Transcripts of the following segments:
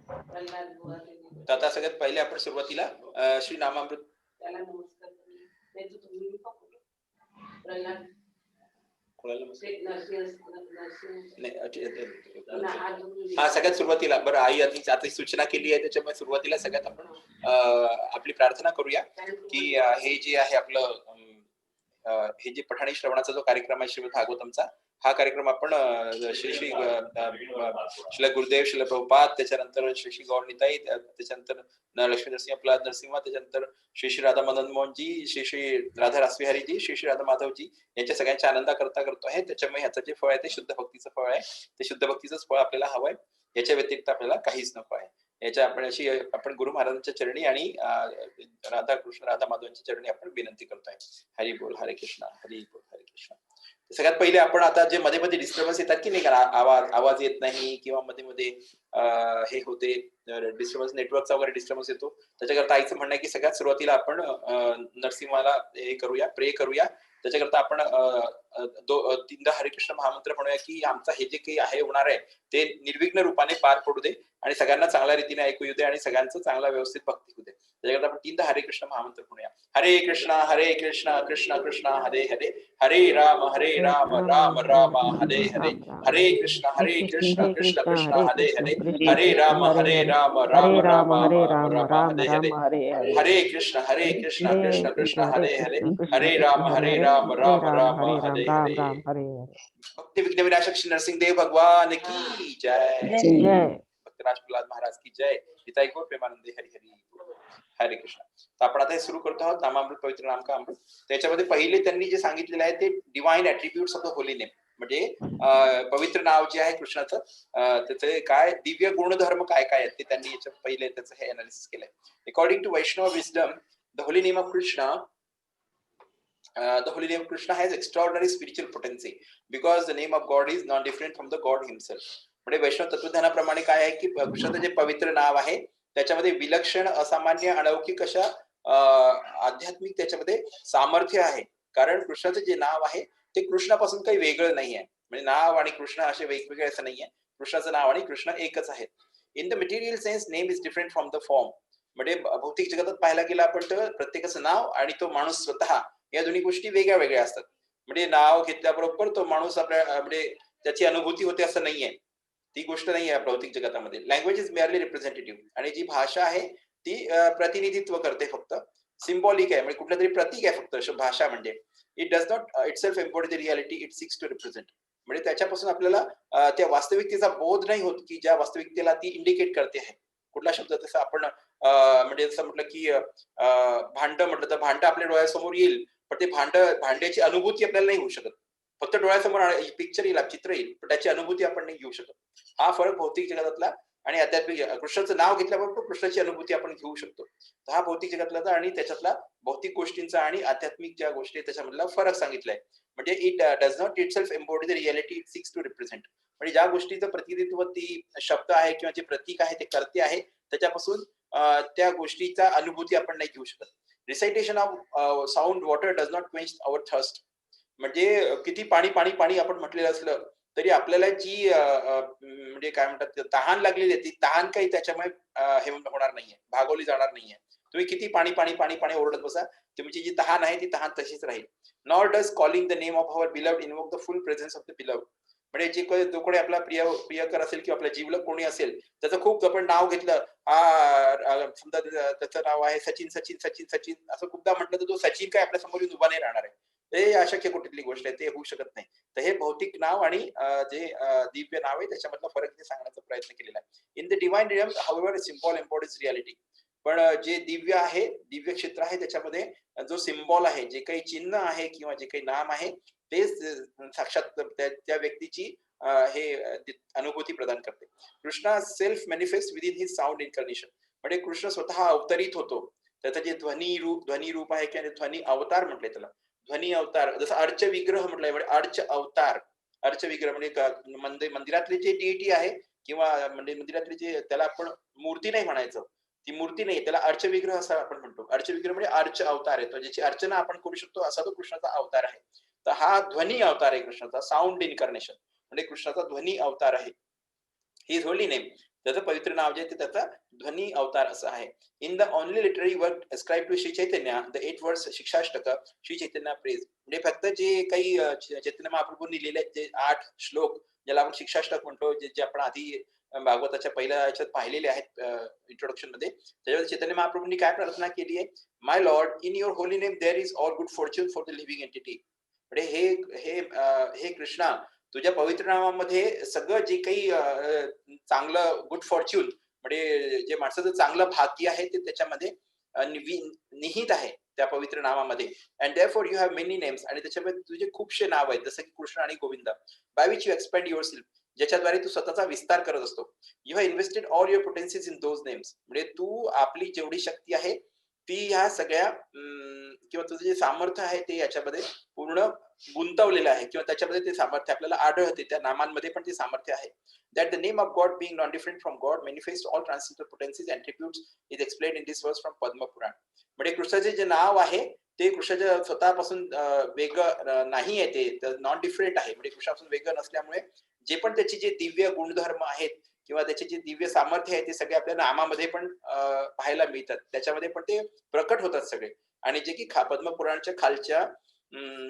तर आता सगळ्यात पहिले आपण सुरुवातीला श्री नामामृत हा सगळ्यात सुरुवातीला बरं आई आता सूचना केली आहे त्याच्यामुळे सुरुवातीला सगळ्यात आपण आपली प्रार्थना करूया की हे जे आहे आपलं हे जे पठाणी श्रवणाचा जो कार्यक्रम आहे श्रीमद भागवतमचा हा कार्यक्रम आपण श्री श्री श्री गुरुदेव श्री प्रभुपाद त्याच्यानंतर श्री श्री गौर निताई त्याच्यानंतर लक्ष्मी नरसिंह प्रल्हाद नरसिंह त्याच्यानंतर श्री श्री राधा मदन मोहनजी श्री श्री राधा रासविहारीजी श्री श्री राधा माधवजी यांच्या सगळ्यांच्या आनंदा करता करतो आहे. त्याच्यामुळे ह्याचं जे फळ आहे ते शुद्ध भक्तीचं फळ आहे. ते शुद्ध भक्तीचंच फळ आपल्याला हवंय. याच्या व्यतिरिक्त आपल्याला काहीच नको आहे. याच्या आपण गुरु महाराजांच्या चरणी आणि राधा कृष्ण राधा माधवांच्या चरणी आपण विनंती करतोय. हरी बोल हरे कृष्णा हरी बोल हरे कृष्णा. सगळ्यात पहिले आपण आता जे मध्ये मध्ये डिस्टर्बन्स येतात की नाही का आवाज येत नाही किंवा मध्ये मध्ये हे होते डिस्टर्बन्स नेटवर्कचा वगैरे डिस्टर्बन्स येतो त्याच्याकरता आईचं म्हणणं आहे की सगळ्यात सुरुवातीला आपण नरसिंहाला हे करूया प्रे करूया. त्याच्याकरता आपण तीनदा हरिकृष्ण महामंत्र म्हणूया की आमचा हे जे काही आहे होणार आहे ते निर्विघ्न रूपाने पार पडू दे आणि सगळ्यांना चांगल्या रीतीने ऐकू येऊ दे आणि सगळ्यांचं चांगला व्यवस्थित भक्ती होऊ दे. त्याच्याकरता आपण तीनदा हरिकृष्ण महामंत्र म्हणूया. हरे कृष्णा कृष्ण कृष्ण हरे हरे हरे राम राम राम हरे हरे हरे कृष्ण कृष्ण कृष्ण हरे हरे हरे राम राम राम राम हरे हरे हरे कृष्ण कृष्ण कृष्ण हरे हरे हरे राम राम हरे हरे. भक्ति विघ्न विनाशक श्री नरसिंह देव भगवान की जय. भक्तराज प्रल्हाद महाराज की जय. पिताई गौर प्रेमानंदे हरि हरि हरे कृष्ण. तर आपण आता हे सुरू करतो आहोत नामामृत पवित्र नाम का अमृत. त्याच्यामध्ये पहिले त्यांनी जे सांगितलेलं आहे ते divine attributes of the holy name म्हणजे पवित्र नाव जे आहे कृष्णाचं त्याचे काय दिव्य गुणधर्म काय काय आहेत ते त्यांनी याच्या पहिले त्याचं हे अनालिसिस केलंय. According to Vaishnava wisdom the holy name of Krishna the holy name Krishna has extraordinary spiritual potency because the name of God is not different from the God himself. म्हणजे वैष्णव तत्वज्ञानाप्रमाणे काय आहे की कृष्णाचं जे पवित्र नाव आहे त्याच्यामध्ये विलक्षण असामान्य अलौकिक अशा आध्यात्मिक त्याच्यामध्ये सामर्थ्य आहे. कारण कृष्णाचं जे नाव आहे ते कृष्णापासून काही वेगळं नाही आहे. म्हणजे नाव आणि कृष्ण असे वेगवेगळे असं नाही आहे. कृष्णाचं नाव आणि कृष्ण एकच आहेत. In the material sense name is different from the form. म्हणजे भौतिक जगात पाहायला गेला आपण तर प्रत्येकाचं नाव आणि तो माणूस स्वतः या दोन्ही गोष्टी वेगळ्या वेगळ्या असतात. म्हणजे नाव घेतल्याबरोबर तो माणूस आपल्या म्हणजे त्याची अनुभूती होते असं नाहीये. ती गोष्ट नाही आहे भौतिक जगतामध्ये. लँग्वेज इज मेअरली रिप्रेझेंटेटिव्ह आणि जी भाषा आहे ती प्रतिनिधित्व करते फक्त. सिम्बॉलिक आहे म्हणजे कुठलं तरी प्रतीक आहे फक्त भाषा म्हणजे. It does not itself embody the reality it seeks to represent. म्हणजे त्याच्यापासून आपल्याला त्या वास्तविकतेचा बोध नाही होत की ज्या वास्तविकतेला ती इंडिकेट करते आहे. कुठला शब्द तसं आपण म्हणजे जसं म्हटलं की भांड म्हटलं तर भांड आपल्या डोळ्यासमोर येईल पण ते भांड्याची अनुभूती आपल्याला नाही होऊ शकत. फक्त डोळ्यासमोर पिक्चर येईल चित्र येईल पण त्याची अनुभूती आपण नाही घेऊ शकत. हा फरक भौतिक जगातला आणि आध्यात्मिक कृष्णाचं नाव घेतल्याबरोबर कृष्णाची अनुभूती आपण घेऊ शकतो. तर हा भौतिक जगातला आणि त्याच्यातला भौतिक गोष्टींचा आणि आध्यात्मिक ज्या गोष्टी त्याच्यामधला फरक सांगितलाय. म्हणजे it does not itself embody the reality it seeks to represent. म्हणजे ज्या गोष्टीचं प्रतिनिधित्व ती शब्द आहे किंवा जे प्रतीक आहे ते करते आहे त्याच्यापासून त्या गोष्टीचा अनुभूती आपण नाही घेऊ शकत. Recitation of sound water does not quench our thirst. म्हणजे किती पाणी पाणी पाणी आपण म्हटलेलं असलं तरी आपल्याला जी म्हणजे काय म्हणतात तहान लागलेली आहे ती तहान काही त्याच्यामुळे हे होणार नाहीये भागवली जाणार नाहीये. तुम्ही किती पाणी पाणी पाणी पाणी ओरडत बसा तुमची जी तहान आहे ती तहान तशीच राहील. Nor does calling the name of our beloved invoke the full presence of the beloved. म्हणजे जो कोणी आपला प्रियकर असेल किंवा आपला जीवलग कोणी असेल त्याचं खूप आपण नाव घेतलं समजा त्याचं नाव आहे सचिन सचिन सचिन सचिन असं खूपदा म्हटलं तर तो सचिन काय आपल्या समोर उभा नाही राहणार आहे. हे अशक्य कुठली गोष्ट आहे ते होऊ शकत नाही. तर हे भौतिक नाव आणि जे दिव्य नाव आहे त्याच्यामधला फरक इथे सांगण्याचा प्रयत्न केलेला आहे. In the divine realm however symbol embodies reality. पण जे दिव्य आहे दिव्य क्षेत्र आहे त्याच्यामध्ये जो सिम्बॉल आहे जे काही चिन्ह आहे किंवा जे काही नाम आहे ते साक्षात त्या व्यक्तीची हे अनुभूती प्रदान करते. Krishna self manifest within his sound incarnation. म्हणजे कृष्ण स्वतः अवतरित होतो. त्याचं जे ध्वनी रूप आहे किंवा ध्वनी अवतार म्हटले त्याला ध्वनी अवतार. जसं अर्च विग्रह म्हटलंय म्हणजे अर्च अवतार. अर्च विग्रह म्हणजे मंदिरातले जे डीईटी आहे किंवा म्हणजे मंदिरातले जे त्याला आपण मूर्ती नाही म्हणायचं. ती मूर्ती नाही त्याला अर्च विग्रह असं आपण म्हणतो. अर्च विग्रह म्हणजे अर्च अवतार आहे. ज्याची अर्चना आपण करू शकतो असा तो कृष्णाचा अवतार आहे. तर हा ध्वनी अवतार आहे कृष्णाचा. साऊंड इन्कर्नेशन म्हणजे कृष्णाचा ध्वनी अवतार आहे. ही होली नेम. त्याचं पवित्र नाव जे आहे ते त्याचा ध्वनी अवतार असं आहे. In the only literary work ascribed to Shri Chaitanya the 8 words Shikshashtaka Shri Chaitanya prays, म्हणजे फक्त जे काही चैतन्य महाप्रभूंनी लिहिले आहेत ते 8 श्लोक ज्याला आपण शिक्षाष्टक म्हणतो, जे आपण आधी भागवताच्या पहिल्या याच्यात पाहिलेले आहेत इंट्रोडक्शन मध्ये. त्याच्यामध्ये चैतन्य महाप्रभूंनी काय प्रार्थना केली आहे, my lord in your holy name there is all good fortune for the living entity. म्हणजे हे कृष्णा, तुझ्या पवित्र नावामध्ये सगळं जे काही चांगलं गुड फॉर्च्यून म्हणजे जे माणसाचं चांगलं भाग्य आहे ते त्याच्यामध्ये निहित आहे त्या पवित्र नावामध्ये. And therefore you have many names, आणि त्याच्यामध्ये तुझे खूपशे नाव आहेत जसं की कृष्ण आणि Govind. By which you expand yourself, ज्याच्याद्वारे तू स्वतःचा विस्तार करत असतो. You have invested all your potentials in those names, म्हणजे तू आपली जेवढी शक्ती आहे ती ह्या सगळ्या किंवा तुझं जे सामर्थ्य आहे ते याच्यामध्ये पूर्ण गुंतवलेलं आहे, किंवा त्याच्यामध्ये ते सामर्थ्य आपल्याला आढळते, त्या नामांमध्ये पण ते सामर्थ्य आहे. That the name of God being non different from God manifests all transcendental potencies and attributes is explained in this verse from Padma Puran. म्हणजे कृष्णाचे जे नाव आहे ते कृष्णाच्या स्वतःपासून वेगळं नाही आहे, ते नॉन डिफरंट आहे. म्हणजे कृष्णापासून वेगळं नसल्यामुळे जे पण त्याचे जे दिव्य गुणधर्म आहेत किंवा त्याचे जे दिव्य सामर्थ्य आहे ते सगळे आपल्या नामामध्ये पण पाहायला मिळतात, त्याच्यामध्ये पण ते प्रकट होतात सगळे. आणि जे की पद्मपुराणच्या खालच्या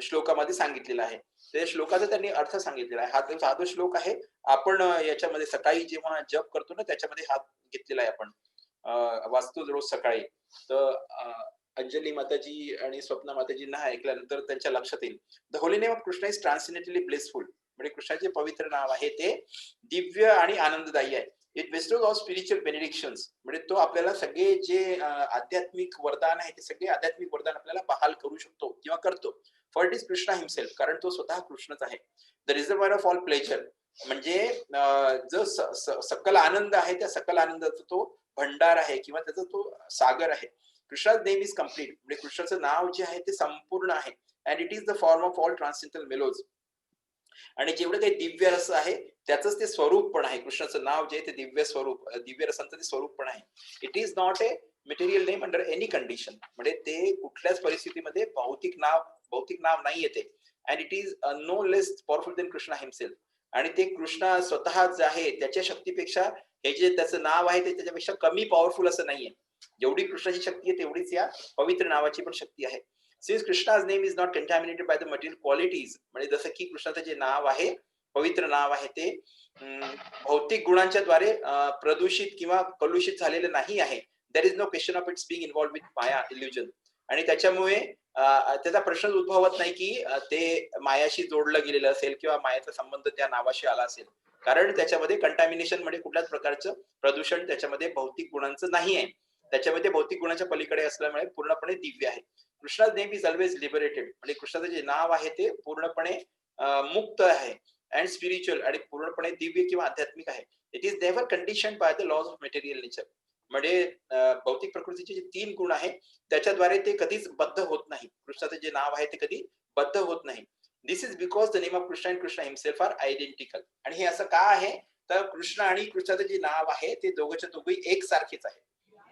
श्लोकामध्ये सांगितलेलं आहे, त्या श्लोकाचा त्यांनी अर्थ सांगितलेला आहे. हा साधा श्लोक आहे. आपण याच्यामध्ये सकाळी जेव्हा जप करतो ना त्याच्यामध्ये हात घेतलेला आहे आपण वाचतो रोज सकाळी. तर अंजली माताजी आणि स्वप्ना माताजींना ऐकल्यानंतर त्यांच्या लक्षात येईल, the holy name of Krishna is transcendentally blissful, म्हणजे कृष्णाचे पवित्र नाव आहे ते दिव्य आणि आनंददायी आहे. इट बेस्टोज ऑफ स्पिरिच्युअल बेनिडिक्शन्स, म्हणजे तो आपल्याला सगळे जे आध्यात्मिक वरदान आहे ते सगळे आध्यात्मिक वरदान आपल्याला बहाल करू शकतो किंवा करतो. For it is Krishna himself, कारण तो स्वतः कृष्णच आहे. The reservoir of all pleasure, म्हणजे जो सकल आनंद आहे त्या सकल आनंदाचा तो भंडार आहे किंवा त्याचा तो सागर आहे. कृष्णाज नेम इज कम्प्लीट, म्हणजे कृष्णाचं नाव जे आहे ते संपूर्ण आहे. And it is the form of all transcendental mellows, आणि जेवढं काही दिव्य रस आहे त्याचंच ते स्वरूप पण आहे. कृष्णाचं नाव जे आहे ते दिव्य स्वरूप, दिव्य रसांचं ते स्वरूप पण आहे. It is not a material name under any condition, म्हणजे ते कुठल्याच परिस्थितीमध्ये भौतिक नाव नाही येते. And it is no less powerful than Krishna himself, आणि ते कृष्णा स्वतः जे आहे त्याच्या शक्तीपेक्षा हे जे त्याचं नाव आहे ते त्याच्यापेक्षा कमी पॉवरफुल असं नाहीये. जेवढी कृष्णाची शक्ती आहे तेवढीच या पवित्र नावाची पण शक्ती आहे. Since Krishna's name is not contaminated by the material qualities, म्हणजे जसं की कृष्णाचं जे नाव आहे पवित्र नाव आहे ते भौतिक गुणांच्या द्वारे प्रदूषित किंवा कलुषित झालेलं नाही आहे. There is no question of its being involved with maya illusion, आणि त्याच्यामुळे त्याचा प्रश्न उद्भवत नाही की ते मायाशी जोडलं गेलेलं असेल किंवा मायाचा संबंध त्या नावाशी आला असेल, कारण त्याच्यामध्ये कंटॅमिनेशन म्हणजे कुठल्याच प्रकारचं प्रदूषण त्याच्यामध्ये भौतिक गुणांचं नाही आहे. त्याच्यामध्ये भौतिक गुणाच्या पलीकडे असल्यामुळे पूर्णपणे दिव्य आहे. Krishna's name is always liberated, म्हणजे कृष्णाचं जे नाव आहे ते पूर्णपणे मुक्त आहे. अँड स्पिरिच्युअल, आणि पूर्णपणे दिव्य किंवा आध्यात्मिक आहे. It is never condition by the laws of material nature, म्हणजे भौतिक प्रकृतीचे जे 3 गुण आहेत त्याच्याद्वारे ते कधीच बद्ध होत नाही. कृष्णाचं जे नाव आहे ते कधी बद्ध होत नाही. This is because the name of Krishna and Krishna himself are identical, आणि हे असं का आहे तर कृष्ण आणि कृष्णाचं जे नाव आहे ते दोघंच्या दोघे एकसारखेच आहे.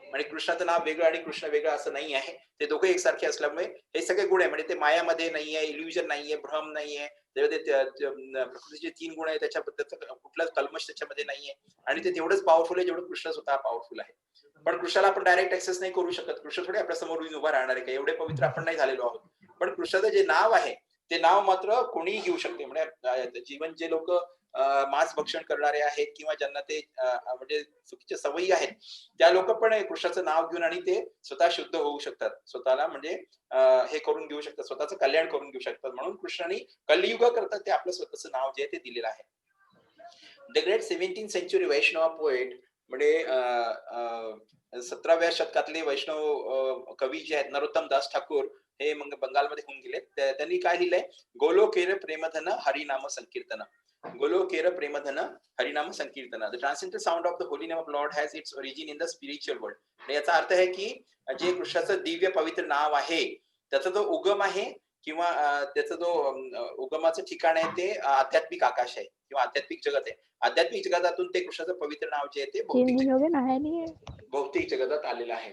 म्हणजे कृष्णाचं नाव वेगळं आणि कृष्ण वेगळं असं नाही आहे, ते दोघे एकसारखे असल्यामुळे हे सगळे गुण आहे, म्हणजे ते मायामध्ये नाहीये, इल्युजन नाहीये, भ्रम नाहीये, प्रकृतीचे 3 गुण आहे त्याच्याबद्दल कुठलाच कल्मश त्याच्यामध्ये नाहीये, आणि ते तेवढंच पॉवरफुल आहे जेवढं कृष्ण स्वतः पॉवरफुल आहे. पण कृष्णाला आपण डायरेक्ट ऍक्सेस नाही करू शकत. कृष्ण थोडे आपल्या समोर येऊन उभा राहणार आहे का, एवढे पवित्र आपण नाही झालेलो आहोत. पण कृष्णाचं जे नाव आहे ते नाव मात्र कोणीही घेऊ शकते. म्हणजे जीवन जे लोक मांस भक्षण करणारे आहेत किंवा ज्यांना ते म्हणजे चुकीच्या सवयी आहेत त्या लोक पण कृष्णाचं नाव घेऊन आणि ते स्वतः शुद्ध होऊ शकतात, स्वतःला म्हणजे हे करून घेऊ शकतात, स्वतःचं कल्याण करून घेऊ शकतात. म्हणून कृष्णाने कलियुग करतात ते आपलं स्वतःचं नाव जे आहे ते दिलेलं आहे. The great 17th century Vaishnava poet, म्हणजे 17व्या शतकातले वैष्णव कवी जे आहेत नरोत्तम दास ठाकूर, हे मग बंगालमध्ये होऊन गेले. त्यांनी काय लिहिलंय, गोलोकेर प्रेमधन हरिनाम संकीर्तन, गोलोकेर प्रेमधन हरिनाम संकीर्तन. The transcendental sound of the holy name of Lord has its origin in the spiritual world. याचा अर्थ आहे की जे कृष्णाचं दिव्य पवित्र नाव आहे त्याचा जो उगम आहे किंवा त्याचा जो उगमाचं ठिकाण आहे ते आध्यात्मिक आकाश आहे किंवा आध्यात्मिक जगत आहे. आध्यात्मिक जगतातून ते कृष्णाचं पवित्र नाव जे आहे ते भौतिक जगतात आलेलं आहे.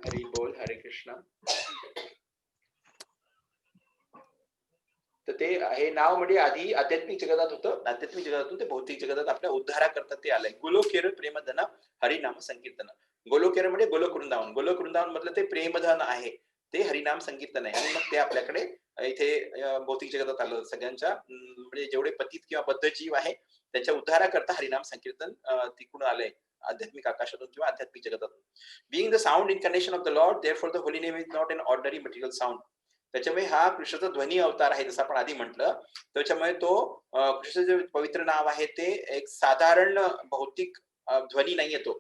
हरी बोल, हरे कृष्ण. तर ते हे नाव म्हणजे आधी आध्यात्मिक जगतात होतं, आध्यात्मिक जगतातून ते भौतिक जगतात आपल्या उद्धाराकरता ते आलंय. गोलोकेर प्रेमधन हरिनाम संकीर्तन. गोलोकेर म्हणजे गोलोक वृंदावन. गोलोक वृंदावन मधलं ते प्रेमधन आहे. ते हरिनाम संकीर्तन आहे आणि मग ते आपल्याकडे इथे भौतिक जगतात आलं. सगळ्यांच्या म्हणजे जेवढे पतित किंवा बद्ध जीव आहे त्यांच्या उद्धाराकरता हरिनाम संकीर्तन तिकडून आलंय. आध्यात्मिक आकाशातून किंवा आध्यात्मिक जगतातून. Being the sound incarnation of the Lord, therefore the holy name is not an ordinary material sound. त्याच्यामुळे हा कृष्णाचा ध्वनी अवतार आहे जसं आपण आधी म्हटलं. त्याच्यामुळे तो कृष्णाचं जे पवित्र नाव आहे ते एक साधारण भौतिक ध्वनी नाहीये तो.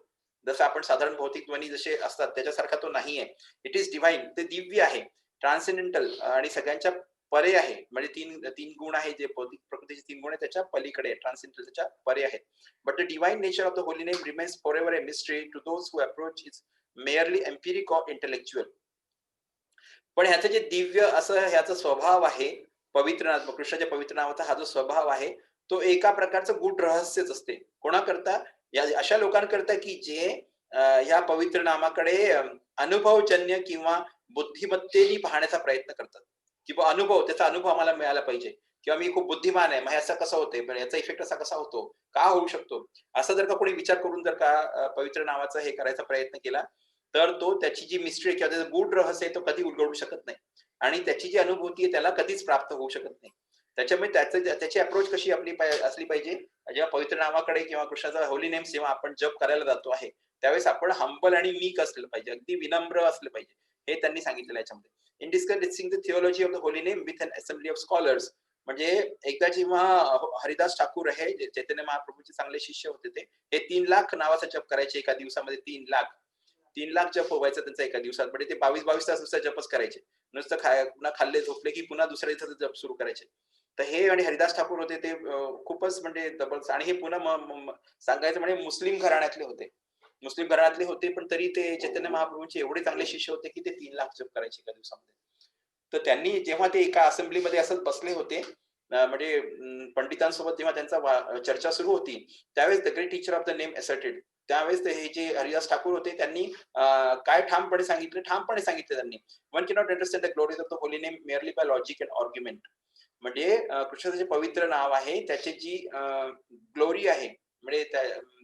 जसं आपण साधारण भौतिक ध्वनी जसे असतात त्याच्यासारखा तो नाहीये. इट इज डिव्हाइन, ते दिव्य आहे, ट्रान्सेंडेंटल आणि सगळ्यांच्या परे आहे. म्हणजे तीन गुण आहे जे भौतिक प्रकृतीचे 3 गुण आहेत त्याच्या पलीकडे ट्रान्सेंडेंटल त्याच्या परे आहेत. But the divine nature of the holy name remains forever a mystery to those who approach it merely empiric or intellectual. पण ह्याचं जे दिव्य असं ह्याचा स्वभाव आहे, पवित्र नाम कृष्णाच्या पवित्र नावाचा हा जो स्वभाव आहे, तो एका प्रकारचं गूढ रहस्यच असते. कोणाकरता? या अशा लोकांकरता की जे ह्या पवित्र नामाकडे अनुभवजन्य किंवा बुद्धिमत्तेने पाहण्याचा प्रयत्न करतात. किंवा अनुभव, त्याचा अनुभव आम्हाला मिळाला पाहिजे किंवा मी खूप बुद्धिमान आहे, मग असं कसं होतंय? पण याचा इफेक्ट असा कसा होतो? का होऊ शकतो? असं जर का कोणी विचार करून जर का पवित्र नावाचा हे करायचा प्रयत्न केला, तर तो त्याची जी मिस्ट्री किंवा त्याचं गूढ रहस्य आहे तो कधी उलगडू शकत नाही आणि त्याची जी अनुभूती आहे त्याला कधीच प्राप्त होऊ शकत नाही. त्याच्यामुळे त्याची अप्रोच कशी आपली असली पाहिजे, जेव्हा पवित्र नामाकडे किंवा कृष्णाचा होली नेम जेव्हा आपण जप करायला जातो आहे, त्यावेळेस आपण हंबल आणि मीक असलं पाहिजे, अगदी विनम्र असलं पाहिजे. हे त्यांनी सांगितलेलं आहे याच्यामध्ये. In discussing the theology of the holy name with an assembly of scholars. म्हणजे एकदा जेव्हा हरिदास ठाकूर आहे, चैतन्य महाप्रभूचे चांगले शिष्य होते ते, हे 3,00,000 नावाचा जप करायचे एका दिवसामध्ये. 3,00,000 जप व्हायचा त्यांचा एका दिवसात. म्हणजे ते 22-22 तास नुसतं जपच करायचे. नुसतं पुन्हा खाल्ले झोपले की पुन्हा दुसऱ्या दिवसाचा जप सुरू करायचे. तर हे आणि हरिदास ठाकूर होते ते खूपच म्हणजे जबरदस्त आणि हे पुन्हा सांगायचं म्हणजे मुस्लिम घराण्यातले होते. मुस्लिम घराण्यातले होते पण तरी ते चैतन्य महाप्रभूंचे एवढे चांगले शिष्य होते की ते 3,00,000 जप करायचे एका दिवसामध्ये. तर त्यांनी जेव्हा ते एका असेंब्लीमध्ये असंच बसले होते, म्हणजे पंडितांसोबत जेव्हा त्यांचा चर्चा सुरू होती, त्यावेळेस the great teacher of the name asserted. त्यावेळेस हे जे हरिदास ठाकूर होते त्यांनी काय ठामपणे सांगितले त्यांनी, one cannot understand the glories of the holy name merely by logic and argument. म्हणजे कृष्णाचं जे पवित्र नाव आहे त्याची जी ग्लोरी आहे, म्हणजे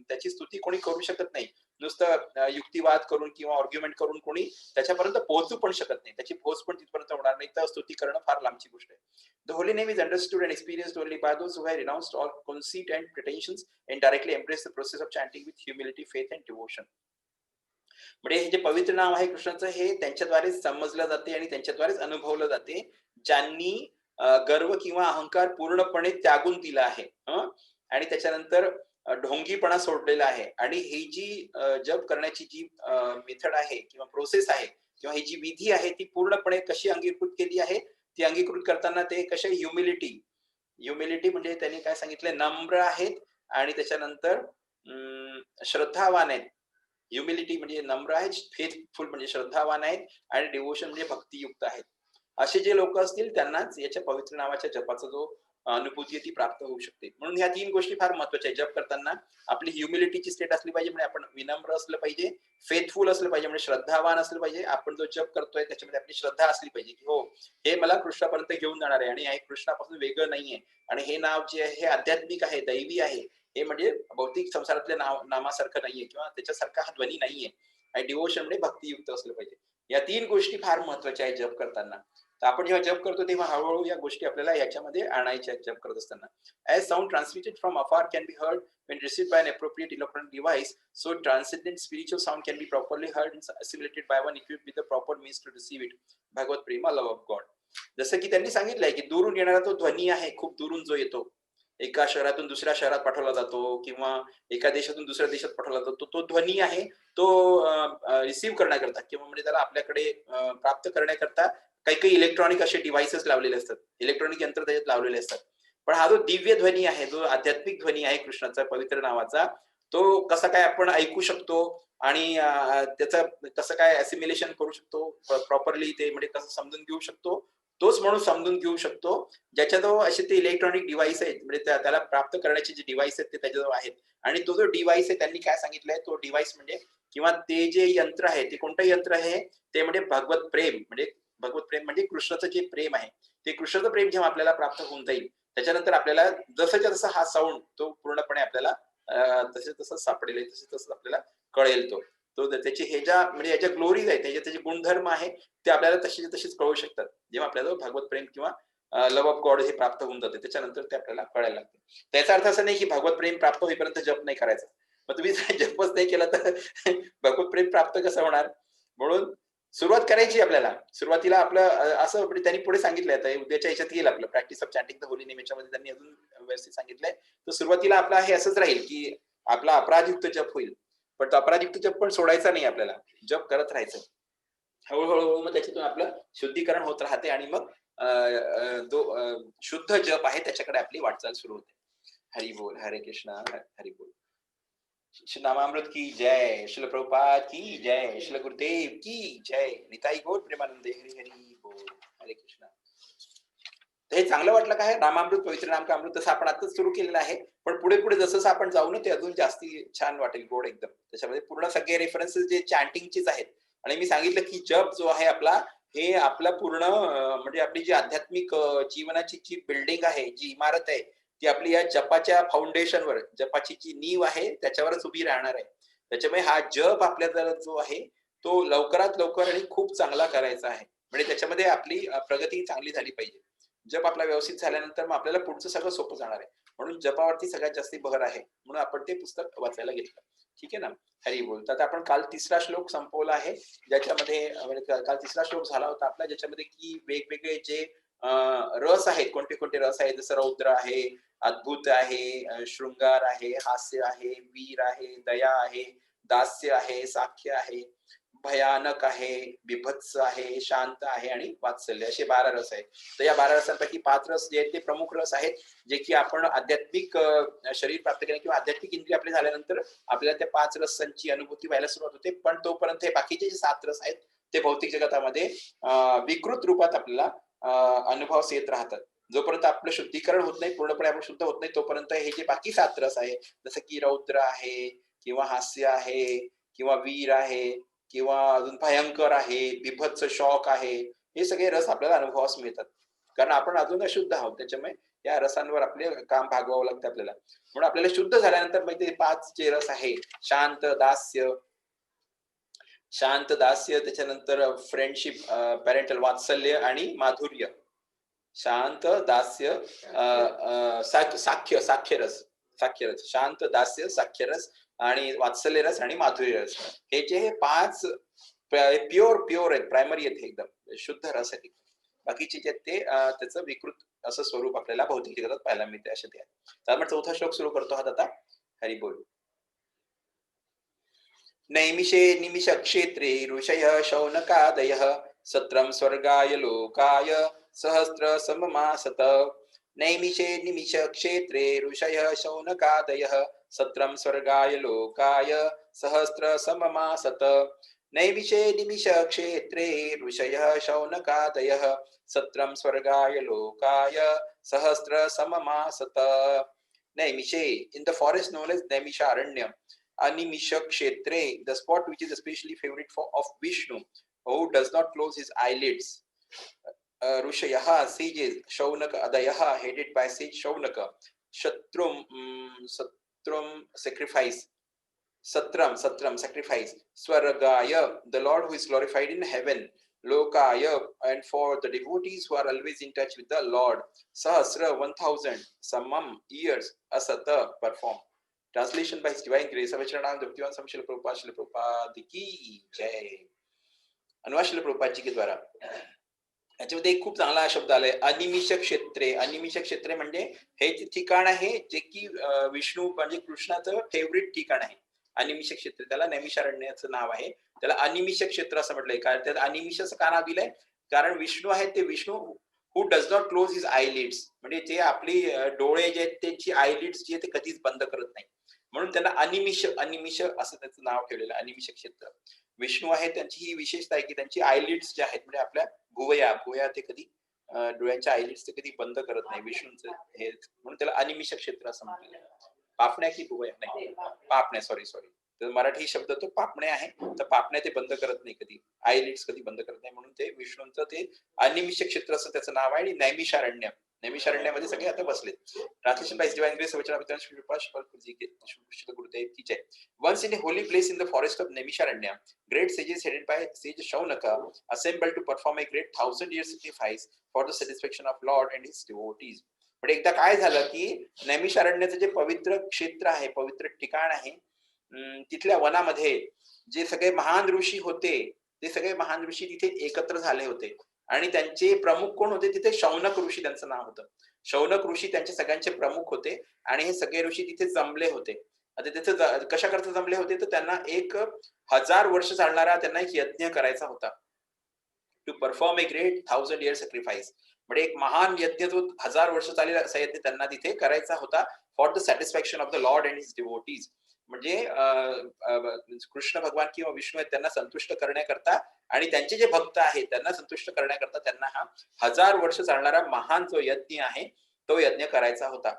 त्याची स्तुती कोणी करू शकत नाही. नुसतं युक्तिवाद करून किंवा आर्ग्युमेंट करून कोणी त्याच्यापर्यंत पोहोचू पण शकत नाही. त्याची पोहोच पण तिथपर्यंत होणार नाही. तर स्तुती करणं फार लांबची गोष्ट आहे. The holy name is understood and experienced only by those who have renounced all conceit and pretensions and directly embrace the process of chanting with humility, faith and devotion. म्हणजे हे जे पवित्र नाव आहे कृष्णाचं हे त्यांच्याद्वारे समजलं जाते आणि त्यांच्याद्वारेच अनुभवलं जाते, ज्यांनी गर्व किंवा अहंकार पूर्णपणे त्यागून दिला आहे आणि त्याच्यानंतर ढोंगीपणा सोडलेला आहे. आणि ही जी जप करण्याची जी मेथड आहे किंवा प्रोसेस आहे किंवा ही जी विधी आहे ती पूर्णपणे कशी अंगीकृत केली आहे, ती अंगीकृत करताना ते कसे ह्युमिलिटी म्हणजे त्यांनी काय सांगितलं, नम्र आहेत आणि त्याच्यानंतर श्रद्धावान आहेत. ह्युमिलिटी म्हणजे नम्र आहेत, फेथफुल म्हणजे श्रद्धावान आहेत आणि डिवोशन म्हणजे भक्तियुक्त आहेत. असे जे लोक असतील त्यांनाच याच्या पवित्र नावाच्या जपाचा जो अनुभूती आहे ती प्राप्त होऊ शकते. म्हणून ह्या 3 गोष्टी फार महत्वाच्या आहेत. जप करताना आपली ह्युमिलिटीची स्टेट असली पाहिजे, म्हणजे आपण विनम्र असलं पाहिजे, फेथफुल असलं पाहिजे म्हणजे श्रद्धावान असलं पाहिजे. आपण जो जप करतोय त्याच्यामध्ये आपली श्रद्धा असली पाहिजे की हो, हे मला कृष्णापर्यंत घेऊन जाणार आहे आणि हे कृष्णापासून वेगळं नाहीये आणि हे नाव जे आहे हे आध्यात्मिक आहे, दैवी आहे. हे म्हणजे भौतिक संसारातल्या नामासारखं नाहीये किंवा त्याच्यासारखा हा ध्वनी नाहीये. आणि डिवोशन म्हणजे भक्तियुक्त असलं पाहिजे. या 3 गोष्टी फार महत्वाच्या आहेत जप करताना. तर आपण जेव्हा जप करतो तेव्हा हळूहळू या गोष्टी आपल्याला याच्यामध्ये आणायच्या आहेत जप करत असताना. As sound transmitted from afar can be heard when received by an appropriate eloquent device, so transcendent spiritual sound can be properly heard and assimilated by one equipped with the proper means to receive it. Bhagavat prema, love of God. जसं की त्यांनी सांगितलंय की दुरून येणारा तो ध्वनी आहे, खूप दुरून जो येतो, एका शहरातून दुसऱ्या शहरात पाठवला जातो किंवा एका देशातून दुसऱ्या देशात पाठवला जातो, तो ध्वनी आहे तो रिसीव्ह करण्याकरता किंवा म्हणजे त्याला आपल्याकडे प्राप्त करण्याकरता काही काही इलेक्ट्रॉनिक असे डिव्हाइसेस लावलेले असतात, इलेक्ट्रॉनिक यंत्र त्याच्यात लावलेले असतात. पण हा जो दिव्य ध्वनी आहे, जो आध्यात्मिक ध्वनी आहे कृष्णाचा पवित्र नावाचा, तो कसा काय आपण ऐकू शकतो आणि त्याचं कसं काय असिमिलेशन करू शकतो प्रॉपरली, ते म्हणजे कसं समजून घेऊ शकतो, तोच म्हणून समजून घेऊ शकतो ज्याच्याजवळ असे ते इलेक्ट्रॉनिक डिव्हाइस आहेत, म्हणजे त्याला प्राप्त करण्याचे जे डिव्हाइस आहेत ते त्याच्याजवळ आहेत. आणि तो जो डिव्हाइस आहे त्यांनी काय सांगितलंय, तो डिव्हाइस म्हणजे किंवा ते जे यंत्र आहे ते कोणतं यंत्र आहे, ते म्हणजे भगवत प्रेम म्हणजे भगवत प्रेम म्हणजे कृष्णाचं जे प्रेम आहे ते कृष्णाचं प्रेम जेव्हा आपल्याला प्राप्त होऊन जाईल त्याच्यानंतर आपल्याला जसंच्या तसा हा साऊंड तो पूर्णपणे आपल्याला तसे तसं सापडेल, तसे तसं आपल्याला कळेल. तो त्याची हे ज्या म्हणजे याच्या ग्लोरीज आहे, त्याचे गुणधर्म आहे ते आपल्याला तशीच तशीच कळू शकतात जेव्हा आपल्याला भगवत प्रेम किंवा लव्ह ऑफ गॉड हे प्राप्त होऊन जाते त्याच्यानंतर ते आपल्याला कळायला लागते. त्याचा अर्थ असा नाही की भगवत प्रेम प्राप्त होईपर्यंत जप नाही करायचा. मग तुम्ही जपच नाही केला तर भगवत प्रेम प्राप्त कसं होणार? म्हणून सुरुवात करायची आपल्याला. सुरुवातीला आपलं असं म्हणजे त्यांनी पुढे सांगितलंय आता उद्याच्या ह्याच्यात येईल आपलं practice of chatting the holy name याच्यामध्ये त्यांनी अजून व्यवस्थित सांगितलंय. तर सुरुवातीला आपला हे असंच राहील की आपला अपराधयुक्त जप होईल. पण तो अपराधयुक्त जप पण सोडायचा नाही आपल्याला. जप करत राहायचं. हळू-हळू मग त्याच्यातून आपलं शुद्धीकरण होत राहते आणि मग जो शुद्ध जप आहे त्याच्याकडे आपली वाटचाल सुरू होते. हरी बोल, हरे कृष्णा, हरी बोल. श्री नामामृत की जय, श्रील प्रभुपाद की जय, श्रील गुरुदेव की जय, निताई गौर प्रेमानंदे, हरी हरी बोल, हरे कृष्णा. हे चांगलं वाटलं काय नामामृत पवित्र नाम का अमृत तसं आपण आताच सुरू केलेलं आहे. पण पुढे पुढे जसं आपण जाऊ ना ते अजून जास्ती छान वाटेल, गोड एकदम. त्याच्यामध्ये पूर्ण सगळे रेफरन्सेस जे चॅन्टिंगचेच आहेत आणि मी सांगितलं की जप जो आहे आपला हे आपला पूर्ण म्हणजे आपली जी आध्यात्मिक जीवनाची जी बिल्डिंग आहे, जी इमारत आहे, ती आपली या जपाच्या फाउंडेशनवर, जपाची जी नीव आहे त्याच्यावरच उभी राहणार आहे. त्याच्यामुळे हा जप आपल्याला जो आहे तो लवकरात लवकर आणि खूप चांगला करायचा आहे. म्हणजे त्याच्यामध्ये आपली प्रगती चांगली झाली पाहिजे. जप आपला व्यवस्थित झाल्यानंतर मग आपल्याला पुढचं सगळं सोपं जाणार आहे. म्हणून जपावरती सगळ्यात जास्त भर आहे. म्हणून आपण ते पुस्तक वाचायला घेतलं. ठीक आहे ना? हरी बोल. तर आता आपण काल 3रा श्लोक संपवला आहे. ज्याच्यामध्ये म्हणजे काल 3रा श्लोक झाला होता आपला ज्याच्यामध्ये की वेगवेगळे जे रस आहेत, कोणते-कोणते रस आहेत जसं रौद्र आहे, अद्भुत आहे, शृंगार आहे, हास्य आहे, वीर आहे, दया आहे, दास्य आहे, साख्य आहे, भयानक आहे, बीभत्स आहे, शांत आहे आणि वात्सल्य असे 12 रस आहेत. तर या 12 रसांपैकी 5 रस जे आहेत ते प्रमुख रस आहेत, जे की आपण आध्यात्मिक शरीर प्राप्त केलं किंवा आध्यात्मिक इंद्रिय आपले झाल्यानंतर आपल्याला त्या 5 रसांची अनुभूती व्हायला सुरुवात होते. पण तोपर्यंत हे बाकीचे जे 7 रस आहेत ते भौतिक जगतामध्ये विकृत रूपात आपल्याला अनुभवास येत राहतात. जोपर्यंत आपलं शुद्धीकरण होत नाही, पूर्णपणे आपण शुद्ध होत नाही, तोपर्यंत हे जे बाकी 7 रस आहे, जसं की रौद्र आहे किंवा हास्य आहे किंवा वीर आहे किंवा अजून भयंकर आहे, बीभत्स शॉक आहे, हे सगळे रस आपल्याला अनुभवास मिळतात. कारण आपण अजून अशुद्ध आहोत. त्याच्यामुळे या रसांवर आपले काम भागवावं लागतं आपल्याला. म्हणून आपल्याला शुद्ध झाल्यानंतर मग ते 5 जे रस आहे, शांत दास्य त्याच्यानंतर फ्रेंडशिप, पॅरेंटल वात्सल्य आणि माधुर्य. शांत दास्य साख्यरस, शांत दास्य साख्यरस आणि वात्सल्य रस आणि माधुर्य रस. हे जे 5 प्युअर आहेत, प्रायमरी आहेत एकदम शुद्ध रस आहेत. बाकीचे जे ते त्याचं विकृत असं स्वरूप आपल्याला भौतिक जगतात पाहायला मिळते असे ते आहे. तर आपण 4था श्लोक सुरू करतो आहोत आता. हरी बोल. नैमिषे निमिष क्षेत्रे ऋषय शौनकादयः सत्रं स्वर्गाय लोकाय सहस्र सममासत. नैमिषे निमिष क्षेत्रे ऋषय शौनकादयः सत्रं स्वर्गाय लोकाय सहस्र सममासत. नैमिषे निमिष क्षेत्रे ऋषय शौनकादयः सत्रं स्वर्गाय लोकाय सहस्र सममासत. नैमिषे, in the forest known as Naimisharanya, Animisha Kshetre, the spot which is especially favorite of Vishnu, who does not close his eyelids. Rushayaha, sages, Shaunaka Adayaha, headed by sage Shaunaka, Shatrum, sacrifice, Satram, sacrifice, Swaragaya, the Lord who is glorified in heaven, Lokaya, and for the devotees who are always in touch with the Lord, Sahasra, 1000, Samam, years, Asata, perform. Translation by His Divine Grace, Avachanam, the Bhaktivan Sam Srila Prabhupada की जय. अनुवाद श्रील प्रभुपाद जी के द्वारा. याच्यामध्ये एक खूप चांगला शब्द आलाय, अनिमिष क्षेत्रे. अनिमिष क्षेत्रे म्हणजे हे ठिकाण आहे जे की विष्णू म्हणजे कृष्णाचं फेवरेट ठिकाण आहे. अनिमिष क्षेत्र, त्याला नैमिषारण्याचं नाव आहे. त्याला अनिमिष क्षेत्र असं म्हटलंय. कारण त्यात अनिमिष असं का नाव दिलंय? कारण विष्णू आहे ते Vishnu who does not close his eyelids, म्हणजे जे आपली डोळे जे आहेत त्यांची आयलिड्स जे ते कधीच बंद करत नाही. म्हणून त्यांना अनिमिष असं त्याचं नाव ठेवलेलं आहे, अनिमिष क्षेत्र. विष्णू आहे त्यांची ही विशेषता आहे की त्यांची आयलिड्स जे आहेत म्हणजे आपल्या भुवया ते कधी डोळ्यांच्या आयलिड्स ते कधी बंद करत नाही विष्णूंचं हे, म्हणून त्याला अनिमिष क्षेत्र असं म्हटलेलं आहे. पापण्या की भुवया नाही, पापण्या, सॉरी. तर मराठी शब्द तो पापण्या आहे. तर पापण्या ते बंद करत नाही कधी. आयलिड्स कधी बंद करत नाही, म्हणून ते विष्णूंचं ते अनिमिष क्षेत्र असं त्याचं नाव आहे. आणि नैमिषारण्य, नैमिषारण्यामध्ये सगळे आता बसलेत. ट्रान्सलेशन बाय डिवाइन ग्रेस वचनामृतांश कृपा श्री गुरुदेव की जय. Once in a holy place in the forest of Naimisharanya, great sages headed by sage Shaunaka assembled to perform a great 1,000-year sacrifice for the satisfaction of Lord and his devotees. पण एकदा काय झालं की नैमिषारण्याचं जे पवित्र क्षेत्र आहे, पवित्र ठिकाण आहे, तिथल्या वनामध्ये जे सगळे महान ऋषी होते, ते सगळे महान ऋषी तिथे एकत्र झाले होते. आणि त्यांचे प्रमुख कोण होते तिथे? शौनक ऋषी त्यांचं नाव होतं. शौनक ऋषी त्यांचे सगळ्यांचे प्रमुख होते आणि हे सगळे ऋषी तिथे जमले होते. आता तिथे कशा करता जमले होते, तर त्यांना 1000 वर्ष चालणारा त्यांना एक यज्ञ करायचा होता. To perform a great 1000-year sacrifice. म्हणजे एक महान यज्ञ जो 1000 वर्ष चालेल असा यज्ञ त्यांना तिथे करायचा होता for the satisfaction of the Lord and his devotees. म्हणजे कृष्ण भगवान किंवा विष्णू आहेत त्यांना संतुष्ट करण्याकरता आणि त्यांचे जे भक्त आहेत त्यांना संतुष्ट करण्याकरता त्यांना हा 1000 वर्ष चालणारा महान जो यज्ञ आहे तो यज्ञ करायचा होता.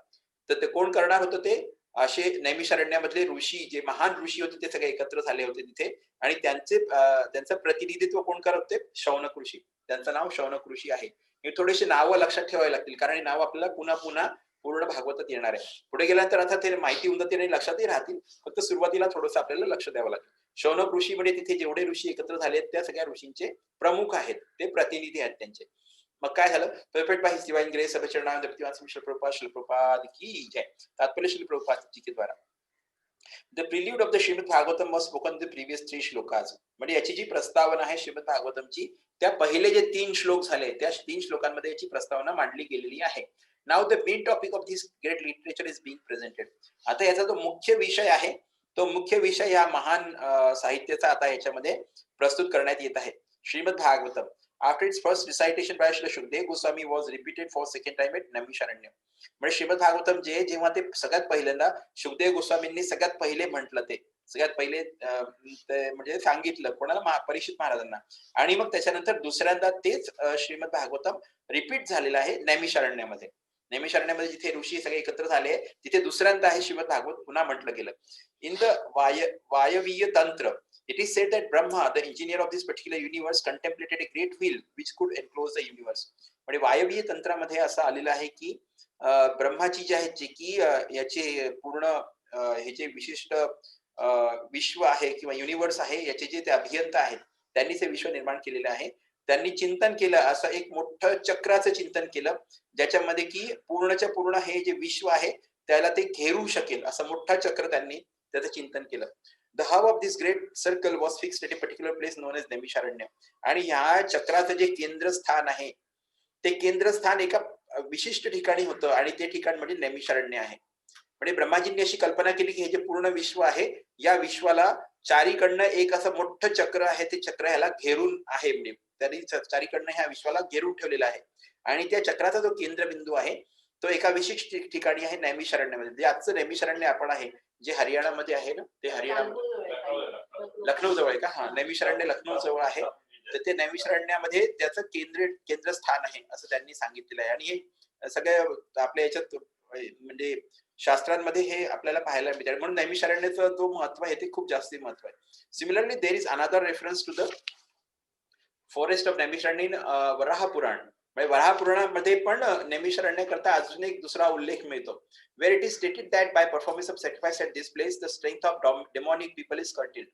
तर ते कोण करणार होतं? ते असे नैमिषारण्यामधले ऋषी, जे महान ऋषी होते ते सगळे एकत्र झाले होते तिथे. आणि त्यांचं प्रतिनिधित्व कोण करत होते? शौनक ऋषी. त्यांचं नाव शौनक ऋषी आहे. हे थोडेसे नावं लक्षात ठेवावी लागतील, कारण हे नाव आपल्याला पुन्हा पुन्हा पूर्ण भागवतात येणार आहे. पुढे गेल्यानंतर आता ते माहिती उन्नतीने लक्षातही राहतील, फक्त सुरुवातीला थोडंसं आपल्याला लक्ष द्यावं लागेल. शौनक ऋषी म्हणजे तिथे जेवढे ऋषी एकत्र झाले त्या सगळ्या ऋषींचे प्रमुख आहेत, ते प्रतिनिधी आहेत त्यांचे. मग काय झालं? Perfect by his divine grace सभचरणानंद भक्तिवान श्री प्रभुपाद की जय. तात्पर्य श्री प्रभुपाद जी के द्वारा. The prelude of the Srimad Bhagavatam was spoken the previous 3 श्लोकाज. म्हणजे याची जी प्रस्तावना आहे श्रीमद भागवतमची, त्या पहिले जे 3 श्लोक झाले त्या 3 श्लोकांमध्ये याची प्रस्तावना मांडली गेलेली आहे. Now the main topic of this great literature is being presented. आता याचा जो मुख्य विषय आहे, तो मुख्य विषय या महान साहित्याचा आता याच्यामध्ये प्रस्तुत करण्यात येत आहे. Shrimad Bhagavatam after its first recitation by Srila Shukdev Goswami was repeated for second time at Naimisharanya. म्हणजे श्रीमद भागवतम जे जेव्हा ते सगळ्यात पहिल्यांदा शुकदेव गोस्वामींनी सगळ्यात पहिले म्हटलं, ते सगळ्यात पहिले म्हणजे सांगितलं कोणाला? परीक्षित महाराजांना. आणि मग त्याच्यानंतर दुसऱ्यांदा तेच श्रीमद भागवतम रिपीट झालेलं आहे नैमिषारण्यामध्ये. नैमिषारण्यामध्ये जिथे ऋषी सगळे एकत्र झाले तिथे दुसऱ्यांदा हे श्रीमद भागवत पुन्हा म्हटलं गेलं. इन द वायवीय तंत्र it is said that Brahma, the engineer of this particular universe, contemplated a great wheel which could enclose the universe. म्हणजे वायवीय तंत्रामध्ये असं आलेलं आहे की ब्रह्माची जी आहे, जे की याचे पूर्ण हे जे विशिष्ट विश्व आहे किंवा युनिवर्स आहे, याचे जे ते अभियंता आहेत त्यांनी ते विश्व निर्माण केलेलं आहे. त्यांनी चिंतन केलं, असं एक मोठं चक्राचं चिंतन केलं, ज्याच्यामध्ये की पूर्णच्या पूर्ण हे जे विश्व आहे त्याला ते घेरू शकेल असं मोठं चक्र त्यांनी त्याचं चिंतन केलं. The hub of this great circle was fixed at a particular place known as Naimisharanya. आणि ह्या चक्राचं जे केंद्रस्थान आहे ते केंद्रस्थान एका विशिष्ट ठिकाणी होतं आणि ते ठिकाण म्हणजे नैमिषारण्य आहे. म्हणजे ब्रह्माजींनी अशी कल्पना केली की हे जे पूर्ण विश्व आहे, या विश्वाला चारीकडनं एक असं मोठं चक्र आहे, ते चक्र ह्याला घेरून आहे. म्हणजे त्यांनी चारीकडनं ह्या विश्वाला घेरून ठेवलेला आहे. आणि त्या चक्राचा जो केंद्रबिंदू आहे तो एका विशिष्ट ठिकाणी आहे नैमिषारण्यामध्ये. जे आजचं नैमिषारण्य आपण आहे, जे हरियाणामध्ये आहे ना, ते हरियाणा लखनौ जवळ आहे का? हा, नैमिषारण्य लखनौ जवळ आहे. तर ते नैमिषारण्यामध्ये त्याचं केंद्रस्थान आहे असं त्यांनी सांगितलेलं आहे. आणि हे सगळ्या आपल्या याच्यात म्हणजे शास्त्रांमध्ये हे आपल्याला पाहायला मिळते. म्हणून नैमिषारण्याचं जो महत्व आहे ते खूप जास्ती महत्व आहे. Similarly there is another reference to the forest of Naimisharanya in Varaha Purana. म्हणजे वराह पुराणामध्ये पण नैमिषारण्य करता अजून एक दुसरा उल्लेख मिळतो. Where it is stated that by performance of sacrifice at this place the strength of demonic people is curtailed.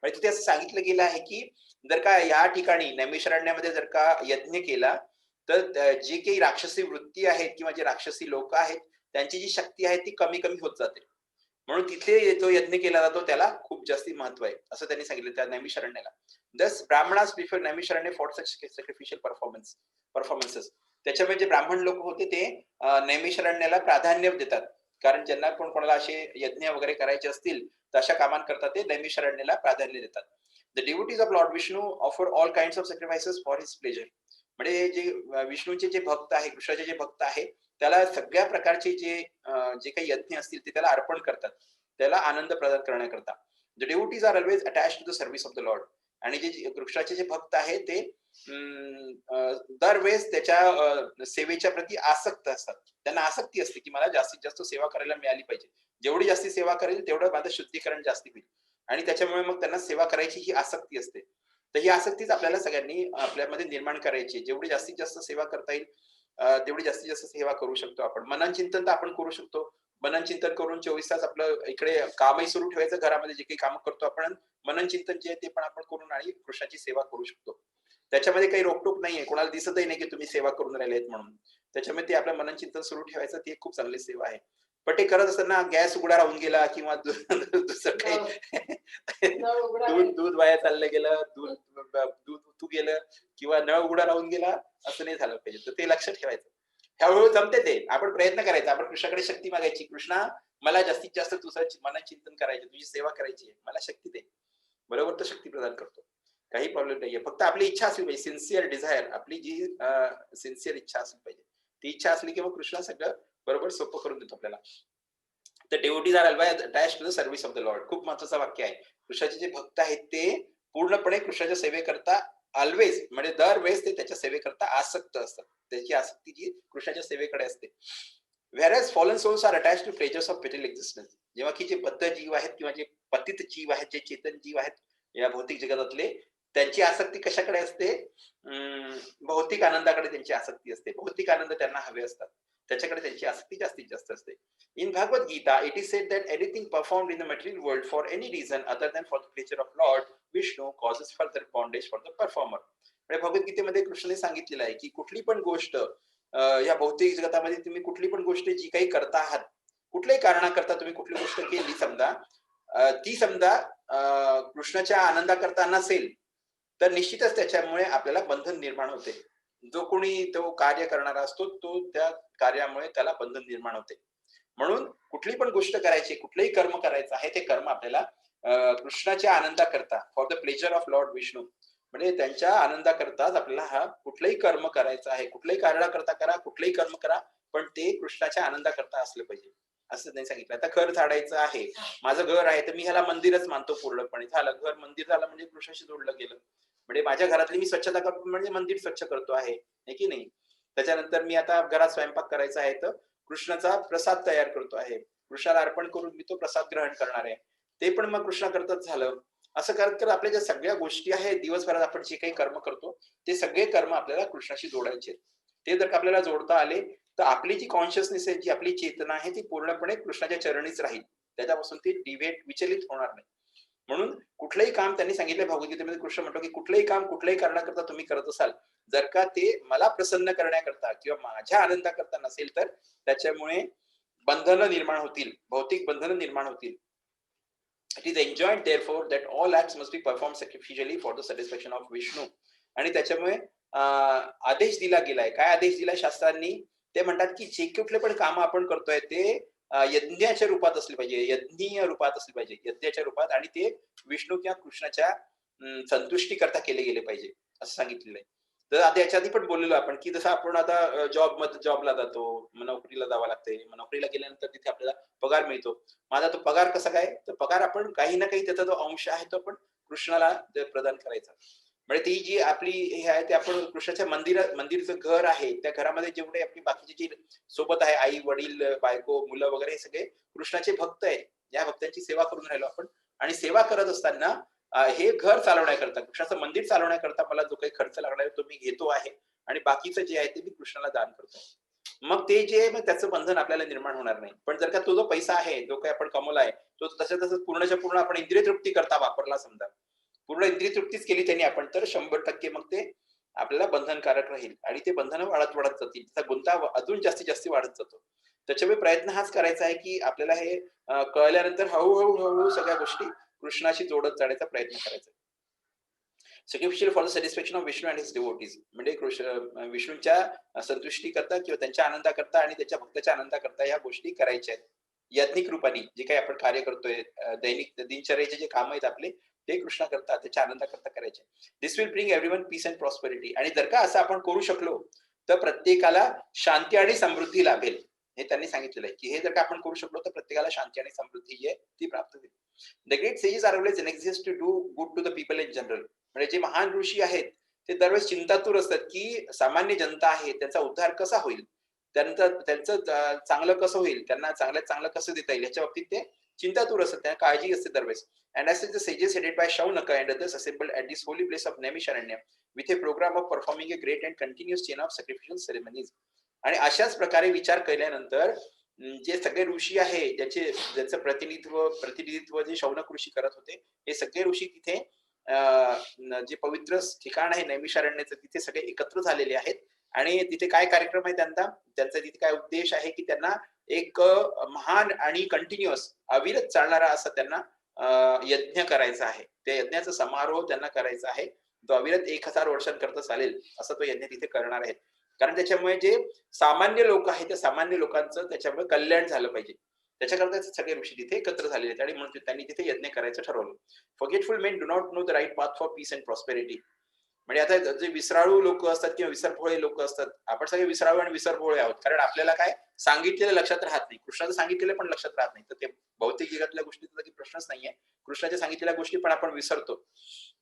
म्हणजे तिथे असं सांगितलं गेलं आहे की जर का या ठिकाणी नैमिषारण्यामध्ये जर का यज्ञ केला तर जी काही राक्षसी वृत्ती आहेत किंवा जे राक्षसी लोक आहेत त्यांची जी शक्ती आहे ती कमी कमी होत जाते. म्हणून तिथे जो यज्ञ केला जातो त्याला खूप जास्ती महत्व आहे असं त्यांनी सांगितलं त्या नैमिषारण्याला. Thus brahmanas prefer Naimisharanya for such sacrificial performances. त्याच्यामध्ये जे ब्राह्मण लोक होते ते नैमिषारण्याला प्राधान्य देतात, कारण ज्यांना पण कोणाला असे यज्ञ वगैरे करायचे असतील तर अशा कामांकरता ते नैमिषारण्याला प्राधान्य देतात. The devotees of lord Vishnu offer all kinds of sacrifices for his pleasure. म्हणजे जे विष्णूचे जे भक्त आहे, कृष्णाचे जे भक्त आहे, त्याला सगळ्या प्रकारचे जे काही यज्ञ असतील ते त्याला अर्पण करतात, त्याला आनंद प्रदान करण्याकरता. The devotees are always attached to the service of the lord. आणि जे कृष्णाचे जे भक्त आहेत ते दरवेळेस त्याच्या सेवेच्या प्रती आसक्त असतात. त्यांना आसक्ती असते की मला जास्तीत जास्त सेवा करायला मिळाली पाहिजे. जेवढी जास्ती सेवा करेल तेवढं माझं शुद्धीकरण जास्ती होईल. आणि त्याच्यामुळे मग त्यांना सेवा करायची ही आसक्ती असते. तर ही आसक्तीच आपल्याला सगळ्यांनी आपल्यामध्ये निर्माण करायची. जेवढी जास्तीत जास्त सेवा करता येईल तेवढी जास्तीत जास्त सेवा करू शकतो आपण. मनन चिंतन तर आपण करू शकतो. मनन चिंतन करून 24 तास आपलं इकडे कामही सुरू ठेवायचं, घरामध्ये जे काही कामं करतो आपण, मनन चिंतन जे आहे ते पण आपण करून आणि कृष्णाची सेवा करू शकतो. त्याच्यामध्ये काही रोकटोक नाहीये. कोणाला दिसतही नाही की तुम्ही सेवा करून राहिलेत म्हणून. त्याच्यामुळे ते आपलं मनन चिंतन सुरू ठेवायचं, ती एक खूप चांगली सेवा आहे. पण ते करत असताना गॅस उघडा राहून गेला किंवा दुसरं काही नळ उघडा दूध दूध वाया चाललं गेलं, दूध दूध उतू गेलं किंवा नळ उघडा राहून गेला, असं नाही झालं पाहिजे. तर ते लक्षात ठेवायचं. हळू जमते ते. आपण प्रयत्न करायचा. आपण कृष्णाकडे शक्ती मागायची. कृष्णा, मला जास्तीत जास्त तुझं मनन चिंतन करायचं, तुझी सेवा करायची आहे. मला शक्ती दे. बरोबर, तो शक्ती प्रदान करतो. काही प्रॉब्लेम नाहीये. फक्त आपली इच्छा असली पाहिजे. सिन्सिअर डिझायर, आपली जी सिन्सिअर इच्छा असली पाहिजे. ती इच्छा असली की मग कृष्ण सगळं बरोबर सोपं करून देतो आपल्याला. तर devotees are always attached to the service of the lord. खूप महत्वाचं वाक्य आहे. कृष्णाचे जे भक्त आहेत ते पूर्णपणे कृष्णाच्या सेवेकरता ऑलवेज, म्हणजे दरवेळेस ते त्याच्या सेवेकरता आसक्त असतात. त्याची आसक्ती जी कृष्णाच्या सेवेकडे असते. Whereas fallen souls are attached to pleasures of material existence. जेव्हा की जे बद्ध जीव आहेत किंवा जे पतित जीव आहेत, जे चेतन जीव आहेत या भौतिक जगतातले, त्यांची आसक्ती कशाकडे असते? भौतिक आनंदाकडे त्यांची आसक्ती असते. भौतिक आनंद त्यांना हवे असतात. त्याच्याकडे त्यांची आसक्ती जास्तीत जास्त असते. In Bhagavad Gita, it is said that anything performed in the material world for any reason other than for the pleasure of Lord Vishnu causes further bondage for the performer. म्हणजे भगवद्गीतेमध्ये कृष्णाने सांगितलेलं आहे की कुठली पण गोष्ट या भौतिक जगतामध्ये तुम्ही कुठली पण गोष्ट जी काही करता आहात, कुठल्याही कारणाकरता तुम्ही कुठली गोष्ट केली समजा, ती समजा कृष्णाच्या आनंदाकरता नसेल, तर निश्चितच त्याच्यामुळे आपल्याला बंधन निर्माण होते. जो कोणी तो कार्य करणारा असतो, तो त्या कार्यामुळे त्याला बंधन निर्माण होते. म्हणून कुठली पण गोष्ट करायची, कुठलंही कर्म करायचं आहे, ते कर्म आपल्याला कृष्णाच्या आनंदाकरता, for the pleasure of lord Vishnu, म्हणजे त्यांच्या आनंदाकरताच आपल्याला हा कुठलंही कर्म करायचं आहे. कुठल्याही कारणाकरता करा, कुठलंही कर्म करा, पण ते कृष्णाच्या आनंदाकरता असलं पाहिजे. असं त्यांनी सांगितलं. आता घर झाडायचं आहे, माझं घर आहे, तर मी ह्याला मंदिरच मानतो पूर्णपणे. झालं, घर मंदिर झालं म्हणजे कृष्णाशी जोडलं गेलं. म्हणजे माझ्या घरातली मी स्वच्छता करतो म्हणजे मंदिर स्वच्छ करतो आहे, हे की नाही? त्याच्यानंतर मी आता घरात स्वयंपाक करायचा आहे, तर कृष्णाचा प्रसाद तयार करतो आहे. कृष्णाला अर्पण करून मी तो प्रसाद ग्रहण करणार आहे. ते पण मग कृष्णाकरताच झालं. असं करत करत आपल्या ज्या सगळ्या गोष्टी आहेत, दिवसभरात आपण जे काही कर्म करतो, ते सगळे कर्म आपल्याला कृष्णाशी जोडायचे. ते जर का आपल्याला जोडता आले, तर आपली जी कॉन्शियसनेस आहे, जी आपली चेतना आहे, ती पूर्णपणे कृष्णाच्या चरणीच राहील. त्याच्यापासून ती विचलित होणार नाही. म्हणून कुठलंही काम त्यांनी सांगितलंय भगवद्गीतेमध्ये, कृष्ण म्हणतो की कुठलंही काम कुठल्याही कारणाकरता तुम्ही करत असाल, जर का ते मला प्रसन्न करण्याकरता किंवा माझ्या आनंदाकरता नसेल, तर त्याच्यामुळे बंधनं निर्माण होतील, भौतिक बंधनं निर्माण होतील. It is enjoined therefore that all acts must be performed sacrificially for the satisfaction of Vishnu. आणि त्याच्यामुळे आदेश दिला गेलाय. काय आदेश दिलाय शास्त्रांनी? ते म्हणतात की जे कुठले पण काम आपण करतोय ते यज्ञाच्या रूपात असले पाहिजे, यज्ञीय रूपात असले पाहिजे, यज्ञाच्या रूपात, आणि ते विष्णू किंवा कृष्णाच्या संतुष्टीकरता केले गेले पाहिजे, असं सांगितलेलं आहे. तर आता याच्या आधी पण बोललेलो आपण की जसं आपण आता जॉबला जातो, मग नोकरीला जावं लागते, मग नोकरीला गेल्यानंतर तिथे आपल्याला पगार मिळतो. माझा तो पगार कसा काय? तर पगार आपण काही ना काही त्याचा जो अंश आहे तो आपण कृष्णाला प्रदान करायचा. म्हणजे ती जी आपली हे आहे ते आपण कृष्णाच्या मंदिरचं घर आहे, त्या घरामध्ये जेवढे आपली बाकीचे जे सोबत आहे, आई वडील बायको मुलं वगैरे, हे सगळे कृष्णाचे भक्त आहेत. या भक्तांची सेवा करून राहिलो आपण. आणि सेवा करत असताना हे घर चालवण्याकरता, कृष्णाचं मंदिर चालवण्याकरता मला जो काही खर्च लागणार आहे तो मी घेतो आहे, आणि बाकीचं जे आहे ते मी कृष्णाला दान करतो. मग ते जे आहे, मग त्याचं बंधन आपल्याला निर्माण होणार नाही. पण जर का तो जो पैसा आहे, जो काही आपण कमवला आहे, तो तसं पूर्णच्या पूर्ण आपण इंद्रिय तृप्ती करता वापरला समजा, पूर्ण इंद्रिय तृप्तीच केली त्यांनी आपण, तर 100% मग ते आपल्याला बंधनकारक राहील आणि ते बंधनं वाढत जातील. त्याचा गुंता अजून जास्तीत जास्त वाढत जातो. त्याच्यामुळे प्रयत्न हाच करायचा आहे की आपल्याला हे कळल्यानंतर हळूहळू सगळ्या गोष्टी कृष्णाशी जोडत जाण्याचा प्रयत्न करायचा. Sacrificial for the satisfaction of Vishnu and his devotees, म्हणजे विष्णूच्या संतुष्टीकरता किंवा त्यांच्या आनंदाकरता आणि त्याच्या भक्ताच्या आनंदाकरता ह्या गोष्टी करायच्या आहेत. याज्ञिक रूपाने जे काही आपण कार्य करतोय, दैनिक दिनचर्येचे जे काम आहेत आपले, ते कृष्णाकरता, त्याच्या आनंदाकरता करायचे. This will bring everyone peace and prosperity. आणि जर का असं आपण करू शकलो, तर प्रत्येकाला शांती आणि समृद्धी लाभेल. हे त्यांनी सांगितलेलं आहे की हे जर का आपण करू शकलो, तर प्रत्येकाला शांती आणि समृद्धी जी आहे ती प्राप्त होईल. The great sages are always anxious to do good to the people in general. म्हणजे जे महान ऋषी आहेत ते दरवेळेस चिंतातूर असतात की सामान्य जनता आहे त्यांचा उद्धार कसा होईल, त्यानंतर त्यांचं चांगलं कसं होईल, त्यांना चांगल्यात चांगलं कसं देता येईल, याच्या बाबतीत ते चिंतातूर असतात, त्यांना काळजी असते दरवेळेस. And as the sages headed by Shaunaka and others assembled at this holy place of Naimisharanya with a program of performing a great and continuous chain of sacrificial ceremonies. आणि अशाच प्रकारे विचार केल्यानंतर जे सगळे ऋषी आहे, ज्यांचं प्रतिनिधित्व जे शौनक ऋषी करत होते, हे सगळे ऋषी तिथे जे पवित्र ठिकाण आहे नैमिषारण्याचं, तिथे सगळे एकत्र झालेले आहेत. आणि तिथे काय कार्यक्रम आहे त्यांचा तिथे काय उद्देश आहे, की त्यांना एक महान आणि कंटिन्युअस अविरत चालणारा असा त्यांना यज्ञ करायचा आहे. त्या यज्ञाचा समारोह त्यांना करायचा आहे. तो अविरत 1000 वर्षांकरता चालेल असा तो यज्ञ तिथे करणार आहेत. कारण त्याच्यामुळे जे सामान्य लोक आहेत, त्या सामान्य लोकांचं त्याच्यामुळे कल्याण झालं पाहिजे. त्याच्याकरता सगळे ऋषी तिथे एकत्र झालेले आहेत आणि म्हणून त्यांनी तिथे यज्ञ करायचं ठरवलं. Forgetful men do not know the right path for peace and prosperity. म्हणजे आता जे विसराळू लोक असतात किंवा विसरभोळे लोक असतात, आपण सगळे विसराळू आणि विसरभोळे आहोत. कारण आपल्याला काय सांगितलेलं लक्षात राहत नाही, कृष्णाचं सांगितलेलं पण लक्षात राहत नाही. तर ते भौतिक जगातल्या गोष्टीचा काही प्रश्नच नाहीये. कृष्णाच्या सांगितलेल्या गोष्टी पण आपण विसरतो.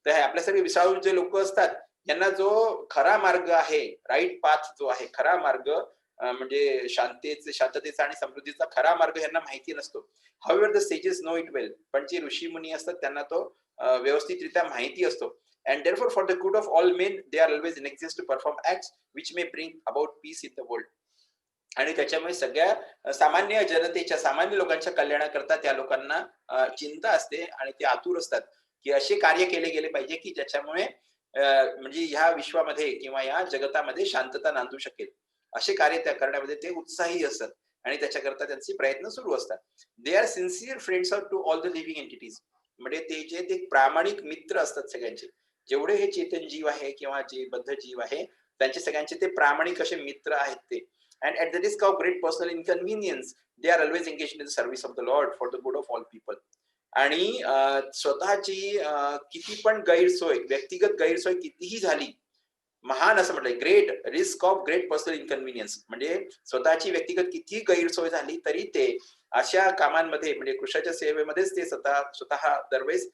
तर हे आपल्या सगळे विसराळू जे लोक असतात, यांना जो खरा मार्ग आहे, राईट पाथ जो आहे, खरा मार्ग म्हणजे शांततेचा आणि समृद्धीचा खरा मार्ग यांना माहिती नसतो. हाऊएव्हर द सेजेस नो इट वेल. पण जे ऋषी मुनी असतात त्यांना तो व्यवस्थितरित्या माहिती असतो. And therefore, for the good of all men, they are always anxious to perform acts which may bring about peace in the world. आणि त्याच्यामुळे सगळ्या सामान्य जनतेच्या, सामान्य लोकांच्या कल्याणाकरता त्या लोकांना चिंता असते आणि ते आतुर असतात, की असे कार्य केले गेले पाहिजे की ज्याच्यामुळे म्हणजे ह्या विश्वामध्ये किंवा या जगतामध्ये शांतता नांदू शकेल. असे कार्य त्या करण्यामध्ये ते उत्साही असतात आणि त्याच्याकरता त्यांचे प्रयत्न सुरू असतात. They are sincere friends of to all the living entities. म्हणजे ते प्रामाणिक मित्र असतात सगळ्यांचे. जेवढे हे चेतन जीव आहे किंवा जे बद्ध जीव आहे, त्यांचे सगळ्यांचे ते प्रामाणिक असे मित्र आहेत ते. And at the risk of great personal inconvenience, they are always engaged in the service of the Lord for the good of all people. आणि स्वतःची किती पण गैरसोय, व्यक्तिगत गैरसोय कितीही झाली, महान असं म्हटलंय, great risk of great personal inconvenience, म्हणजे स्वतःची व्यक्तिगत किती गैरसोय झाली तरी ते अशा कामांमध्ये म्हणजे कृष्णाच्या सेवेमध्येच ते स्वतः दरवेळेस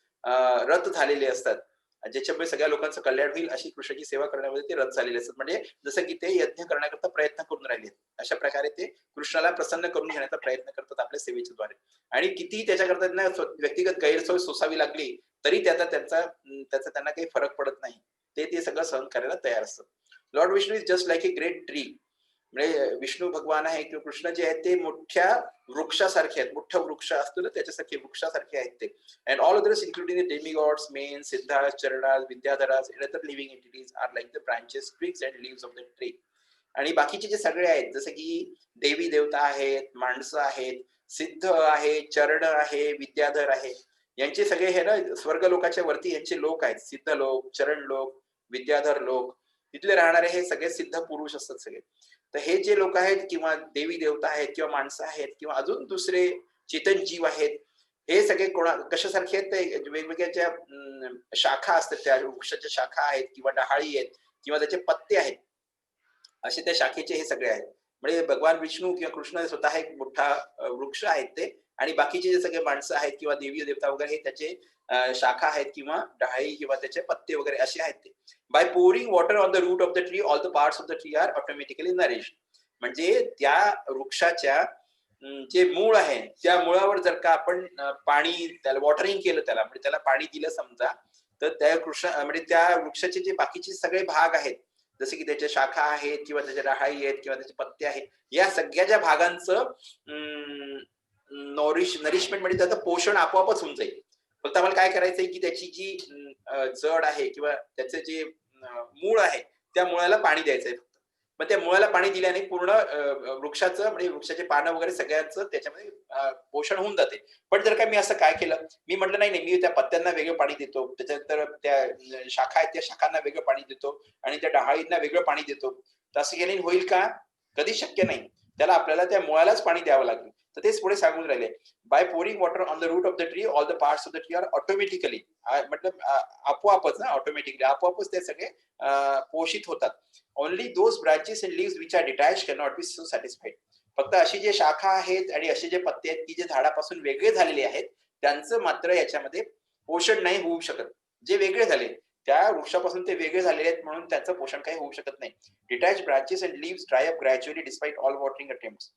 रत झालेले असतात, ज्याच्यामुळे सगळ्या लोकांचं कल्याण होईल अशी कृष्णाची सेवा करण्यामध्ये ते रत झालेले असतात. म्हणजे जसं की ते यज्ञ करण्याकरता प्रयत्न करून राहिले, अशा प्रकारे ते कृष्णाला प्रसन्न करून घेण्याचा प्रयत्न करतात आपल्या सेवेच्या द्वारे. आणि कितीही त्याच्याकरता त्यांना व्यक्तिगत गैरसोय सोसावी लागली तरी त्याचा त्यांना काही फरक पडत नाही. ते सगळं सहन करायला तयार असतात. Lord Vishnu is just like a great tree. म्हणजे विष्णू भगवान आहे किंवा कृष्ण जे आहेत ते मोठ्या वृक्षासारखे आहेत. मोठा वृक्ष असतो ना त्याच्यासारखे वृक्षासारखे आहेत ते. And all others including the demigods, men, siddhas, charanas, vidyadharas and other living entities are like the branches, twigs and leaves of the tree. आणि बाकीचे जे सगळे आहेत जसं की देवी देवता आहेत, माणसं आहेत, सिद्ध आहे, चरण आहे, विद्याधर आहे, यांचे सगळे हे ना स्वर्ग लोकाच्या वरती यांचे लोक आहेत. सिद्ध लोक, चरण लोक, विद्याधर लोक, तिथले राहणारे हे सगळे सिद्ध पुरुष असतात सगळे. तर हे जे लोक आहेत किंवा देवी देवता आहेत किंवा माणसं आहेत किंवा अजून दुसरे चेतन जीव आहेत, हे सगळे कशासारखे आहेत, ते वेगवेगळ्या ज्या शाखा असतात, त्या वृक्षाच्या शाखा आहेत किंवा डहाळी आहेत किंवा त्याचे पत्ते आहेत, असे त्या शाखेचे हे सगळे आहेत. म्हणजे भगवान विष्णू किंवा कृष्ण स्वतः एक मोठा वृक्ष आहेत ते, आणि बाकीचे जे सगळे माणसं आहेत किंवा देवी देवता वगैरे हे त्याचे शाखा आहेत किंवा डाळी किंवा त्याचे पत्ते वगैरे असे आहेत ते. By pouring water on the root of the tree all the parts of the tree are automatically nourished. म्हणजे त्या वृक्षाच्या जे मूळ आहे त्या मुळावर जर का आपण पाणी त्याला वॉटरिंग केलं, त्याला म्हणजे त्याला पाणी दिलं समजा, तर त्या म्हणजे त्या वृक्षाचे जे बाकीचे सगळे भाग आहेत, जसे की त्याच्या शाखा आहेत किंवा त्याच्या डाळी आहेत किंवा त्याचे पत्ते आहेत, या सगळ्या ज्या भागांचं नरिशमेंट म्हणजे त्याचं पोषण आपोआपच होऊन जाईल. फक्त आम्हाला काय करायचंय की त्याची जी जड आहे किंवा त्याचं जे मूळ आहे त्या मुळाला पाणी द्यायचंय फक्त. मग त्या मुळाला पाणी दिल्याने पूर्ण वृक्षाचं म्हणजे वृक्षाचे पानं वगैरे सगळ्यांचं त्याच्यामध्ये पोषण होऊन जाते. पण जर का मी असं काय केलं, मी म्हटलं नाही मी त्या पत्त्यांना वेगळं पाणी देतो, त्याच्यानंतर त्या शाखा आहेत त्या शाखांना वेगळं पाणी देतो आणि त्या डहाळींना वेगळं पाणी देतो, तर असं केल्याने होईल का? कधी शक्य नाही. त्याला आपल्याला त्या मुळालाच पाणी द्यावं लागेल. तर तेच पुढे सांगून राहिले, by pouring water on the root of the tree all the parts of the tree are automatically, मतलब आपोआपच ना, ऑटोमॅटिकली आपोआपच ते सगळे पोषित होतात. Only those branches and leaves which are detached can not be so satisfied. फक्त अशी जे शाखा आहेत आणि असे जे पत्ते आहेत की जे झाडापासून वेगळे झालेले आहेत, त्यांचं मात्र याच्यामध्ये पोषण नाही होऊ शकत. जे वेगळे झाले त्या वृक्षापासून ते वेगळे झालेले आहेत म्हणून त्याचं पोषण काही होऊ शकत नाही. Detached branches and leaves dry up gradually despite all watering attempts.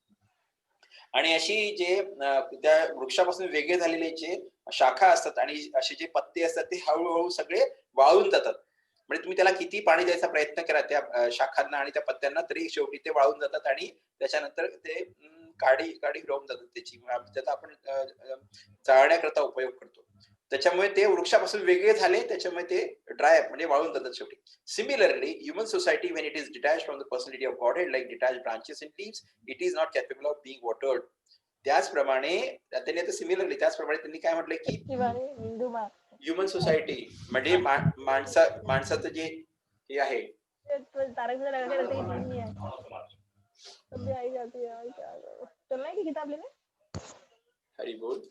आणि अशी जे त्या वृक्षापासून वेगळे झालेले जे शाखा असतात आणि असे जे पत्ते असतात ते हळूहळू सगळे वाळून जातात. म्हणजे तुम्ही त्याला किती पाणी द्यायचा प्रयत्न करा त्या शाखांना आणि त्या पत्त्यांना, तरी शेवटी ते वाळून जातात आणि त्याच्यानंतर ते काडी काडी राहून जातात त्याची. त्याचा आपण जाळण्याकरता उपयोग करतो. त्याच्यामुळे ते वृक्षापासून वेगळे झाले, त्याच्यामुळे ते ड्राय अप म्हणजे वाळून जातात शेवटी. Similarly, human society, when it is detached from the personality of Godhead, like detached branches and leaves, it is not capable of being watered. त्याचप्रमाणे त्यांनी आता सिमिलरली त्याचप्रमाणे त्यांनी काय म्हटलंय की शिवानी हिंदू मा ह्युमन सोसायटी म्हणजे माणसाचं जे हे आहे. तो तारक मेहता लगा के रहते हैं कि नहीं है तब भी आई जाती है और क्या करो चलना है कि किताब लेने हरी बोल.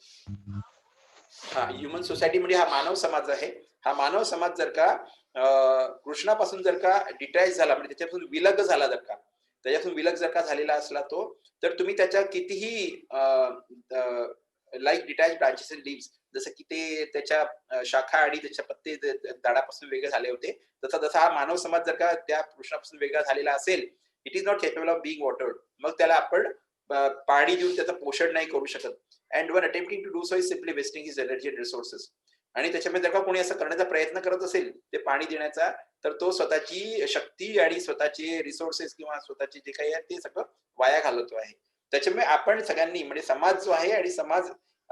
हा ह्युमन सोसायटी म्हणजे हा मानव समाज आहे. हा मानव समाज जर का कृष्णापासून जर का डिटॅच झाला, म्हणजे त्याच्यापासून विलग झाला, जर का त्याच्यापासून विलग जर का झालेला असला तो, तर तुम्ही त्याच्या कितीही like detach branches and leaves, जसं की ते त्याच्या शाखा आणि त्याच्या पत्ते झाडापासून वेगळे झाले होते, तसा जसा हा मानव समाज जर का त्या कृष्णापासून वेगळा झालेला असेल, it is not capable of being watered. मग त्याला आपण पाणी देऊन त्याचं पोषण नाही करू शकत. And one attempting to do so is simply wasting his energy and resources. आणि त्याच्यामध्ये जर का कोणी असं करण्याचा प्रयत्न करत असेल ते पाणी देण्याचा, तर तो स्वतःची शक्ती आणि स्वतःचे रिसोर्सेस किंवा स्वतःचे जे काही आहे ते सगळं वाया घालवतो आहे. त्याच्यामुळे आपण सगळ्यांनी म्हणजे समाज जो आहे आणि समाज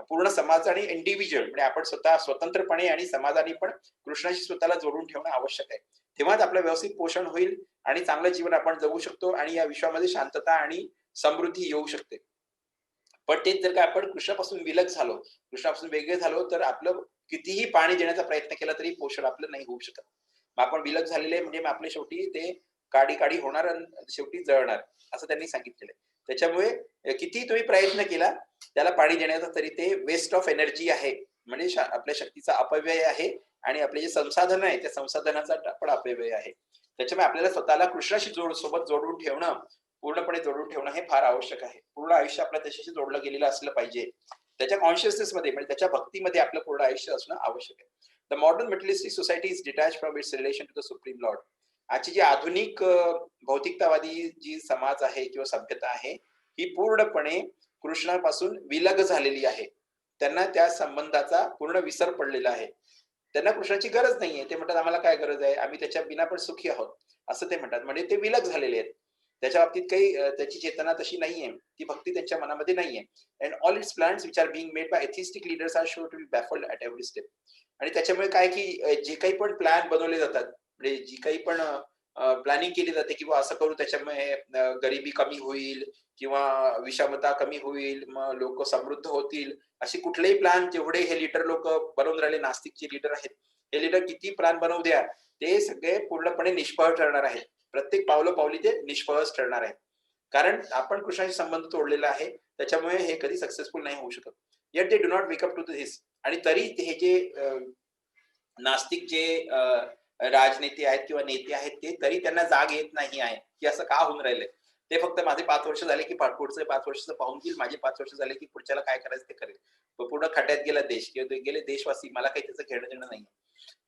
पूर्ण समाज आणि इंडिव्हिज्युअल म्हणजे आपण स्वतः स्वतंत्रपणे आणि समाजाने पण कृष्णाशी स्वतःला जोडून ठेवणं आवश्यक आहे. तेव्हाच आपलं व्यवस्थित पोषण होईल आणि चांगलं जीवन आपण जगू शकतो आणि या विश्वामध्ये शांतता आणि समृद्धी येऊ शकते. पण तेच जर का आपण कृष्णापासून विलग झालो, कृष्णापासून वेगळे झालो, तर आपलं कितीही पाणी देण्याचा प्रयत्न केला तरी पोषण आपलं नाही होऊ शकत. मग आपण विलग झालेले म्हणजे मग आपले शेवटी ते काडी होणार आणि शेवटी जळणार, असं त्यांनी सांगितलेलं आहे. त्याच्यामुळे कितीही तुम्ही प्रयत्न केला त्याला पाणी देण्याचा, तरी ते वेस्ट ऑफ एनर्जी आहे. म्हणजे आपल्या शक्तीचा अपव्यय आहे आणि आपले जे संसाधन आहे त्या संसाधनाचा पण अपव्यय आहे. त्याच्यामुळे आपल्याला स्वतःला कृष्णाशी सोबत जोडून ठेवणं, पूर्णपणे जोडून ठेवणं हे फार आवश्यक आहे. पूर्ण आयुष्य आपलं त्याच्याशी जोडलं गेलेलं असलं पाहिजे. त्याच्या कॉन्शियसनेस मध्ये म्हणजे त्याच्या भक्तीमध्ये आपलं पूर्ण आयुष्य असणं आवश्यक आहे. The modern materialistic society is detach from its relation to the Supreme Lord. आजची जी आधुनिक भौतिकतावादी जी समाज आहे किंवा सभ्यता आहे, ही पूर्णपणे कृष्णापासून विलग झालेली आहे. त्यांना त्या संबंधाचा पूर्ण विसर पडलेला आहे. त्यांना कृष्णाची गरज नाहीये. ते म्हणतात आम्हाला काय गरज आहे, आम्ही त्याच्या बिना पण सुखी आहोत, असं ते म्हणतात. म्हणजे ते विलग झालेले आहेत. त्याच्या बाबतीत काही त्याची चेतना तशी नाहीये, ती भक्ती त्यांच्या मनामध्ये नाहीये. And all its plans which are being made by atheistic leaders are sure to be baffled at every step. आणि त्याच्यामुळे काय की जे काही पण प्लॅन बनवले जातात, म्हणजे जी काही पण प्लॅनिंग केली जाते किंवा असं करू त्याच्यामुळे गरिबी कमी होईल किंवा विषमता कमी होईल, मग लोक समृद्ध होतील, असे कुठलेही प्लॅन जेवढे हे लीडर लोक बनवून राहिले, नास्तिक जे लीडर आहेत, हे लीडर किती प्लॅन बनवू द्या, ते सगळे पूर्णपणे निष्फळ ठरणार आहेत. प्रत्येक पावलोपावली ते निष्फळच ठरणार आहे. कारण आपण कृष्णाशी संबंध तोडलेला आहे, त्याच्यामुळे हे कधी सक्सेसफुल नाही होऊ शकत. Yet they do not wake up to this. आणि तरी हे जे नास्तिक जे राजनेते आहेत किंवा नेते आहेत, ते तरी त्यांना जाग येत नाही आहे की असं का होऊन राहिलंय. ते फक्त माझे 5 वर्ष झाले की पुढचे 5 वर्षाचं पाहून घेईल, माझे 5 वर्ष झाले की पुढच्याला काय करायचं ते करेल. पूर्ण खड्ड्यात गेला देश किंवा गेले देशवासी, मला काही त्याचं घेणं देणं नाही.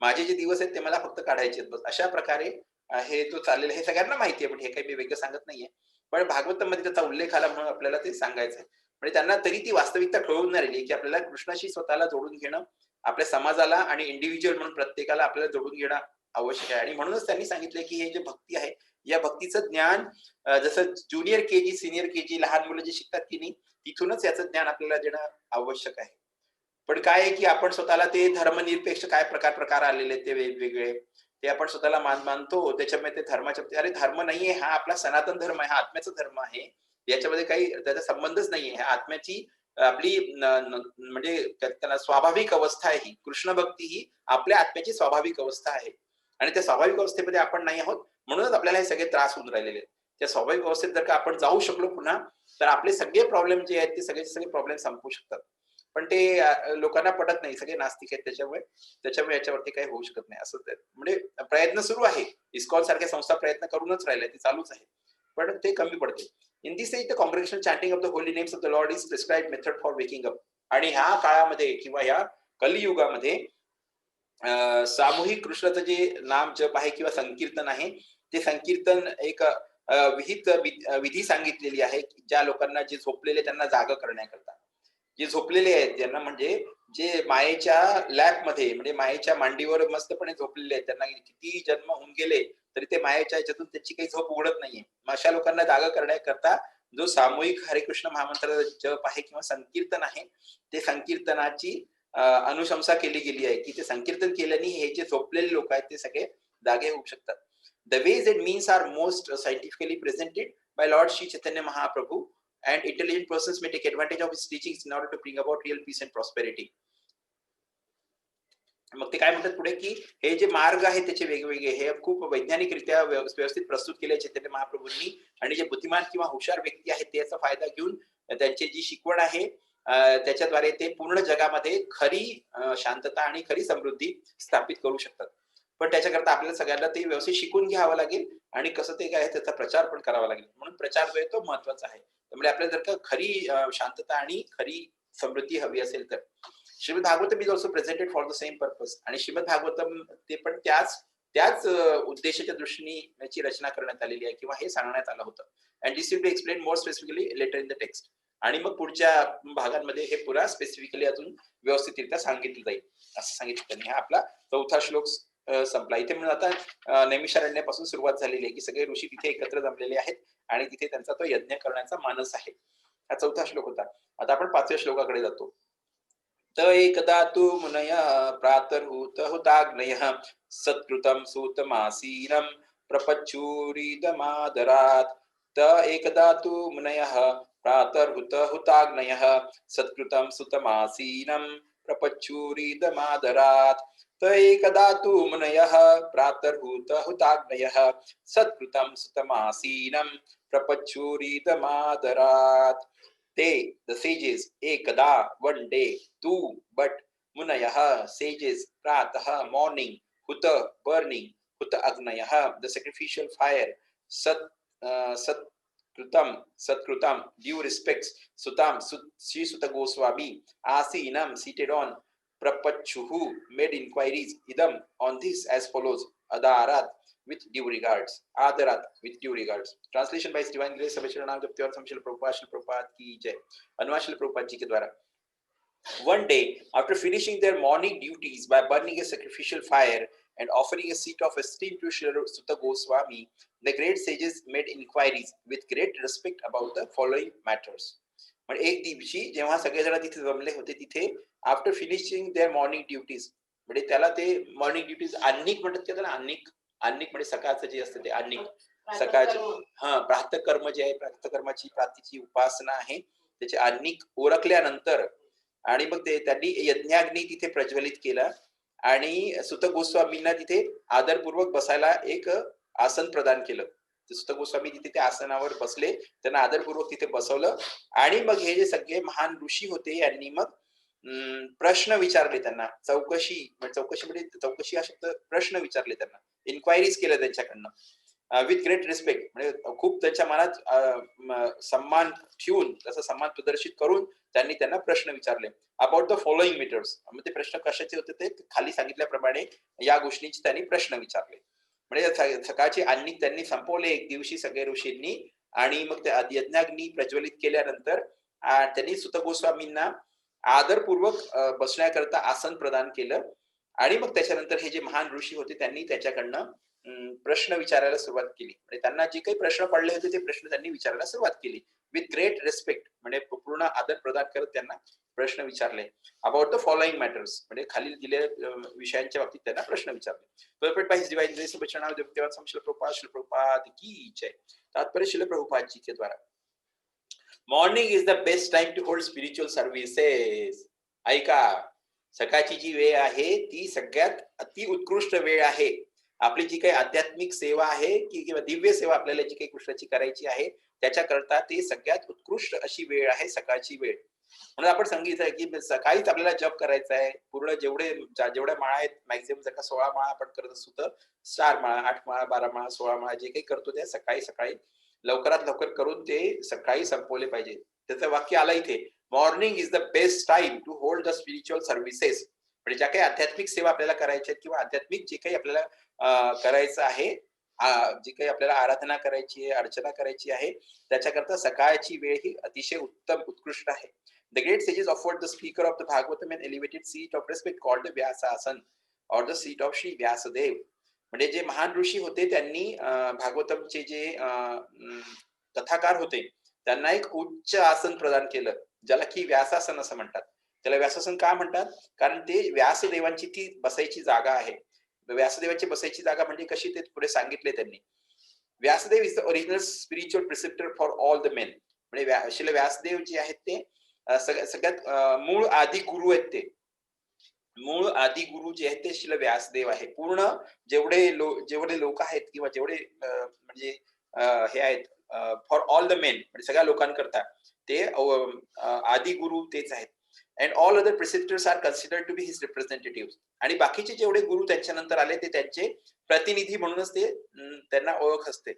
माझे जे दिवस आहेत ते मला फक्त काढायचे आहेत बस. अशा प्रकारे हे जो चाललेला हे सगळ्यांना माहिती आहे, पण हे काही मी वेगळं सांगत नाहीये. पण भागवतामध्ये त्याचा उल्लेख आला म्हणून आपल्याला ते सांगायचं आहे. म्हणजे त्यांना तरी ती वास्तविकता कळून नाही राहिली की आपल्याला कृष्णाशी स्वतःला जोडून घेणं, आपल्या समाजाला आणि इंडिव्हिज्युअल म्हणून प्रत्येकाला आपल्याला जोडून घेणं आवश्यक आहे. आणि म्हणूनच त्यांनी सांगितलंय की हे जे भक्ती आहे, या भक्तीचं ज्ञान जसं ज्युनियर केजी, सीनियर केजी लहान मुलं जे शिकतात की नाही, तिथूनच याचं ज्ञान आपल्याला देणं आवश्यक आहे. पण काय आहे की आपण स्वतःला ते धर्मनिरपेक्ष काय प्रकार आलेले आहेत ते वेगवेगळे, ते आपण स्वतःला मानतो. त्याच्यामुळे ते धर्माच्या, अरे धर्म नाहीये हा, आपला सनातन धर्म आहे, हा आत्म्याचा धर्म आहे. याच्यामध्ये काही त्याचा संबंधच नाहीये. ह्या आत्म्याची आपली म्हणजे त्याला स्वाभाविक अवस्था आहे ही. कृष्ण भक्ती ही आपल्या आत्म्याची स्वाभाविक अवस्था आहे आणि त्या स्वाभाविक अवस्थेमध्ये आपण नाही आहोत, म्हणूनच आपल्याला हे सगळे त्रास होऊन राहिलेले आहेत. त्या स्वाभाविक अवस्थेत जर का आपण जाऊ शकलो पुन्हा, तर आपले सगळे प्रॉब्लेम जे आहेत ते सगळे प्रॉब्लेम संपू शकतात. पण ते लोकांना पटत नाही, सगळे नास्तिक आहेत. त्याच्यामुळे याच्यावरती काही होऊ शकत नाही. असं म्हणजे प्रयत्न सुरू आहे. इस्कॉन सारख्या संस्था प्रयत्न करूनच राहिल्या, ते चालूच आहे, पण ते कमी पडते. In this age the congregational chanting of the holy names of the lord is prescribed method for waking up. आणि ह्या काळामध्ये किंवा ह्या कलियुगामध्ये सामूहिक कृष्णाचं जे नाम जप आहे किंवा संकीर्तन आहे, ते संकीर्तन एक विधी सांगितलेली आहे ज्या लोकांना जे झोपलेले त्यांना जाग करण्याकरता. जे झोपलेले आहेत ज्यांना म्हणजे जे मायेच्या लॅपमध्ये म्हणजे मायेच्या मांडीवर मस्तपणे झोपलेले आहेत, त्यांना किती जन्म होऊन गेले तरी ते मायेच्या ह्याच्यातून त्यांची काही झोप उघडत नाहीये. मग अशा लोकांना जागा करण्याकरता जो सामूहिक हरे कृष्ण महामंत्र जप आहे किंवा संकीर्तन आहे, ते संकीर्तनाची अनुशंसा केली गेली आहे, की ते संकीर्तन केल्याने हे जे झोपलेले लोक आहेत ते सगळे जागे होऊ शकतात. The ways and means are most scientifically presented by Lord Sri Chaitanya Mahaprabhu, and intelligent persons may take advantage of his teachings in order to bring about real peace and prosperity. मग ते काय म्हणतात पुढे, की हे जे मार्ग आहेत त्याचे वेगवेगळे हे खूप वैज्ञानिकरित्या व्यवस्थित प्रस्तुत केले चैतन्य महाप्रभूंनी, आणि जे बुद्धिमान किंवा हुशार व्यक्ती आहेत ते याचा फायदा घेऊन त्यांची जी शिकवण आहे त्याच्याद्वारे ते पूर्ण जगामध्ये खरी शांतता आणि खरी समृद्धी स्थापित करू शकतात. पण त्याच्याकरता आपल्याला सगळ्यांना ते व्यवस्थित शिकून घ्यावं लागेल आणि कसं ते काय त्याचा प्रचार पण करावा लागेल. म्हणून प्रचार जो आहे तो महत्वाचा आहे. त्यामुळे आपल्याला जर का खरी शांतता आणि खरी समृद्धी हवी असेल तर Shrimad Bhagavatam is also presented for the same purpose, आणि श्रीमद भागवतम ते पण त्याच उद्देशाच्या दृष्टीने याची रचना करण्यात आलेली आहे किंवा हे सांगण्यात आलं होतं. And this will be explain more specifically later in the text. आणि मग पुढच्या भागांमध्ये हे पुरा स्पेसिफिकली अजून व्यवस्थितरित्या सांगितलं जाईल असं सांगितलं त्यांनी. हा आपला 4था श्लोक संपला. इथे म्हणून आता नैमिषारण्यापासून सुरुवात झालेली आहे की सगळे ऋषी तिथे एकत्र जमलेले आहेत आणि तिथे त्यांचा तो यज्ञ करण्याचा मानस आहे. हा 4था श्लोक होता. आता आपण 5व्या श्लोकाकडे जातो. त एकदा तु मुनय प्रातर्हूत हुताग्नयः सत्कृतं सूतमासीनं प्रपच्चूरिदमादरात्. त एकदा तु मुनयः प्रातर्हूत हुताग्नयः सत्कृतं सुतमासीनं प्रपच्चूरिदमादरात्. त एकदा तु मुनयः प्रातर्हूत हुताग्नयः सत्कृतं सुतमासीनं प्रपच्चूरिदमादरात्. They, the sages, ekada, one day, tu, but, munayah, sages, pratah, morning, huta, burning, huta agnayah, the sacrificial fire, satkrutam, due respects, sutam, Sri Suta Goswami, asinam, seated on, prapachuhu, made inquiries, idam, on this as follows, adarat, with due regards, adarat, with due regards. Translation by His Divine Grace Sabachranam Japtyar Samshil Prabhupada ki jai. Anwashil Prabhupada ji ke dwara. One day, after finishing their morning duties by burning a sacrificial fire and offering a seat of esteem to Sri Suta Goswami, the great sages made inquiries with great respect about the following matters. पण एक दिवशी जेव्हा सगळेजण तिथे जमले होते तिथे after finishing their morning duties, म्हणजे त्याला ते मॉर्निंग ड्युटीज अन्निक म्हणतात की त्याला अन्निक म्हणजे सकाळचं जे असतं ते अन्निक सकाळचे प्रातःकर्म जे आहे प्रातःकर्माची प्रातीची उपासना आहे त्याचे अन्निक ओळखल्यानंतर आणि मग ते त्यांनी यज्ञाग्नी तिथे प्रज्वलित केला आणि सुत गोस्वामींना तिथे आदरपूर्वक बसायला एक आसन प्रदान केलं. सुत गोस्वामी तिथे त्या आसनावर बसले, त्यांना आदरपूर्वक तिथे बसवलं आणि मग हे जे सगळे महान ऋषी होते यांनी मग प्रश्न विचारले त्यांना. चौकशी हा शब्द प्रश्न विचारले त्यांना, इन्क्वायरीज केल्या त्यांच्याकडनं विथ ग्रेट रिस्पेक्ट, म्हणजे खूप त्यांच्या मनात सन्मान ठेवून तसा सन्मान प्रदर्शित करून त्यांनी त्यांना प्रश्न विचारले अबाउट द फॉलोइंग मॅटर्स. मग ते प्रश्न कशाचे होते ते खाली सांगितल्याप्रमाणे या गोष्टींचे त्यांनी प्रश्न विचारले. म्हणजे सकाळचे अन्निक त्यांनी संपवले एक दिवशी सगळे ऋषींनी आणि मग ते यज्ञाग्नी प्रज्वलित केल्यानंतर त्यांनी सुत गोस्वामींना आदरपूर्वक बसण्याकरता आसन प्रदान केलं आणि मग त्याच्यानंतर हे जे महान ऋषी होते त्यांनी त्याच्याकडनं प्रश्न विचारायला सुरुवात केली. म्हणजे त्यांना जे काही प्रश्न पडले होते ते प्रश्न त्यांनी विचारायला सुरुवात केली विथ ग्रेट रिस्पेक्ट, म्हणजे पूर्ण आदर प्रदान करत त्यांना प्रश्न विचारले अबाउट द फॉलोइंग मॅटर्स, म्हणजे खालील दिलेल्या विषयांच्या बाबतीत त्यांना प्रश्न विचारले. तात्पर्य शिल प्रभुपाद जी के द्वारा. Morning is the best time to hold spiritual services. ऐका, सकाळची जी वेळ आहे ती सगळ्यात अति उत्कृष्ट वेळ आहे. आपली जी काही आध्यात्मिक सेवा आहे किंवा दिव्य सेवा आपल्याला जी काही कृष्णाची करायची आहे त्याच्याकरता ती सगळ्यात उत्कृष्ट अशी वेळ आहे सकाळची वेळ. म्हणून आपण सांगितलं की सकाळीच आपल्याला जप करायचा आहे. पूर्ण जेवढ्या माळा आहेत मॅक्झिमम जर का 16 माळा आपण करत असतो तर 4 माळा 8 माळा 12 माळा 16 माळा जे काही करतो त्या सकाळी लवकरात लवकर करून ते सकाळी संपवले पाहिजे. त्याचं वाक्य आलं इथे, morning is the best time to hold the spiritual services. म्हणजे ज्या काही आध्यात्मिक सेवा आपल्याला करायच्या किंवा आध्यात्मिक जे काही आपल्याला करायचं आहे जी काही आपल्याला आराधना करायची आहे, अर्चना करायची आहे, त्याच्याकरता सकाळची वेळ ही अतिशय उत्तम, उत्कृष्ट आहे. The great sages offered the speaker of the Bhagavatam an elevated seat of respect called the Vyasasana or the seat of Shri Vyasadev. म्हणजे जे महान ऋषी होते त्यांनी भागवतमचे जे कथाकार होते त्यांना एक उच्च आसन प्रदान केलं, ज्याला की व्यासासन असं म्हणतात. त्याला व्यासासन का म्हणतात? कारण ते व्यासदेवांची ती बसायची जागा आहे. व्यासदेवाची बसायची जागा म्हणजे कशी ते पुढे सांगितले त्यांनी. Vyasadeva is the original spiritual preceptor for all the men. म्हणजे श्रील व्यासदेव जे आहेत ते सगळ्यात मूळ आदि गुरु आहेत ते. मूळ आदि गुरु जे आहेत ते श्रील व्यासदेव आहे. पूर्ण जेवढे लोक आहेत किंवा जेवढे म्हणजे हे आहेत फॉर ऑल द मेन म्हणजे सगळ्या लोकांकरता ते आदि गुरु तेच आहेत. And all other preceptors are considered to be his representative. आणि बाकीचे जेवढे गुरु त्यांच्यानंतर आले ते त्यांचे प्रतिनिधी म्हणूनच ते त्यांना ओळख असते.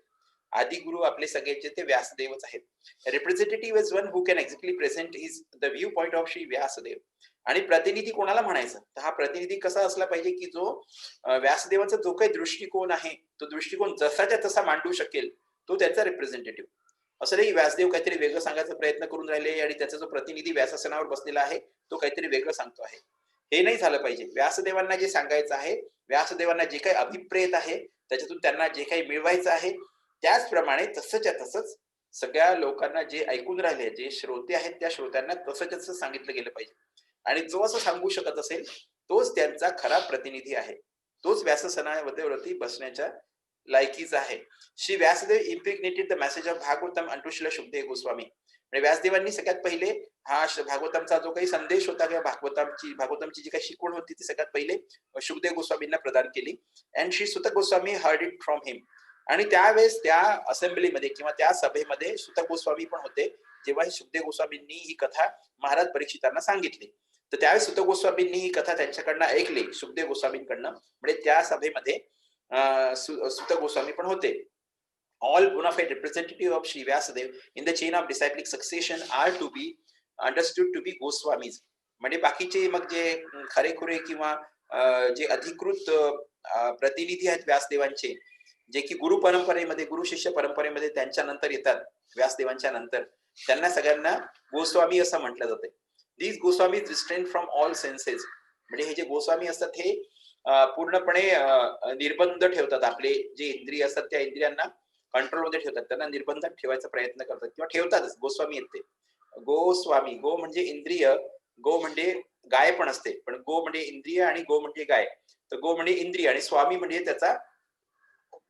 आदि गुरु आपले सगळ्याचे ते व्यासदेवच आहेत. Representative is one who can exactly present his the viewpoint of Shri Vyasadeva. आणि प्रतिनिधी कोणाला म्हणायचं? तर हा प्रतिनिधी कसा असला पाहिजे की जो व्यासदेवाचा जो काही दृष्टिकोन आहे तो दृष्टिकोन जसाच्या तसा मांडू शकेल, तो त्याचा रिप्रेझेंटेटिव्ह. असं नाही व्यासदेव काहीतरी वेगळं सांगायचा प्रयत्न करून राहिले आणि त्याचा जो प्रतिनिधी व्यासासनावर बसलेला आहे तो काहीतरी वेगळं सांगतो आहे, हे नाही झालं पाहिजे. व्यासदेवांना जे सांगायचं आहे, व्यासदेवांना जे काही अभिप्रेत आहे, त्याच्यातून त्यांना जे काही मिळवायचं आहे, त्याचप्रमाणे तसंच्या तसंच सगळ्या लोकांना जे ऐकून राहिले, जे श्रोते आहेत त्या श्रोत्यांना तसंच्या तसं सांगितलं गेलं पाहिजे. आणि जो असं सांगू शकत असेल तोच त्यांचा खरा प्रतिनिधी आहे, तोच व्याससनावरती बसण्याच्या लायकीचा आहे. Shri Vyasadeva impregnated the message of Bhagavatam unto Shrila Shukadeva Goswami. म्हणजे व्यासदेवांनी सगळ्यात पहिले हा भागवतमचा जो काही संदेश होता किंवा भागवतमची जी काही शिकवण होती ती सगळ्यात पहिले शुकदेव गोस्वामींना प्रदान केली. अँड श्री सुत गोस्वामी हर्ड इट फ्रॉम हिम. आणि त्यावेळेस त्या असेंब्लीमध्ये किंवा त्या सभेमध्ये सुत गोस्वामी पण होते, जेव्हा शुकदेव गोस्वामींनी ही कथा महाराज परीक्षितांना सांगितली. तर त्यावेळेस सुत गोस्वामींनी ही कथा त्यांच्याकडनं ऐकली शुकदेव गोस्वामींकडनं. म्हणजे त्या सभेमध्ये सुत गोस्वामी पण होते. All bona fide representative of Sri Vyasadev in the chain of disciplic succession are to be understood to be Goswamis. म्हणजे बाकीचे मग जे खरेखुरे किंवा जे अधिकृत प्रतिनिधी आहेत व्यासदेवांचे, जे की गुरु परंपरेमध्ये गुरु शिष्य परंपरेमध्ये त्यांच्या नंतर येतात, व्यासदेवांच्या नंतर, त्यांना सगळ्यांना गोस्वामी असं म्हटलं जाते. These Goswamis restrained from all senses. म्हणजे हे जे गोस्वामी असतात हे पूर्णपणे निर्बंध ठेवतात. आपले जे इंद्रिय असतात त्या इंद्रियांना कंट्रोलमध्ये ठेवतात, त्यांना निर्बंधात ठेवायचा प्रयत्न करतात किंवा ठेवतातच. गोस्वामी आहेत ते. गोस्वामी, गो म्हणजे इंद्रिय, गो म्हणजे गाय पण असते, पण गो म्हणजे इंद्रिय आणि गो म्हणजे गाय. तर गो म्हणजे इंद्रिय आणि स्वामी म्हणजे त्याचा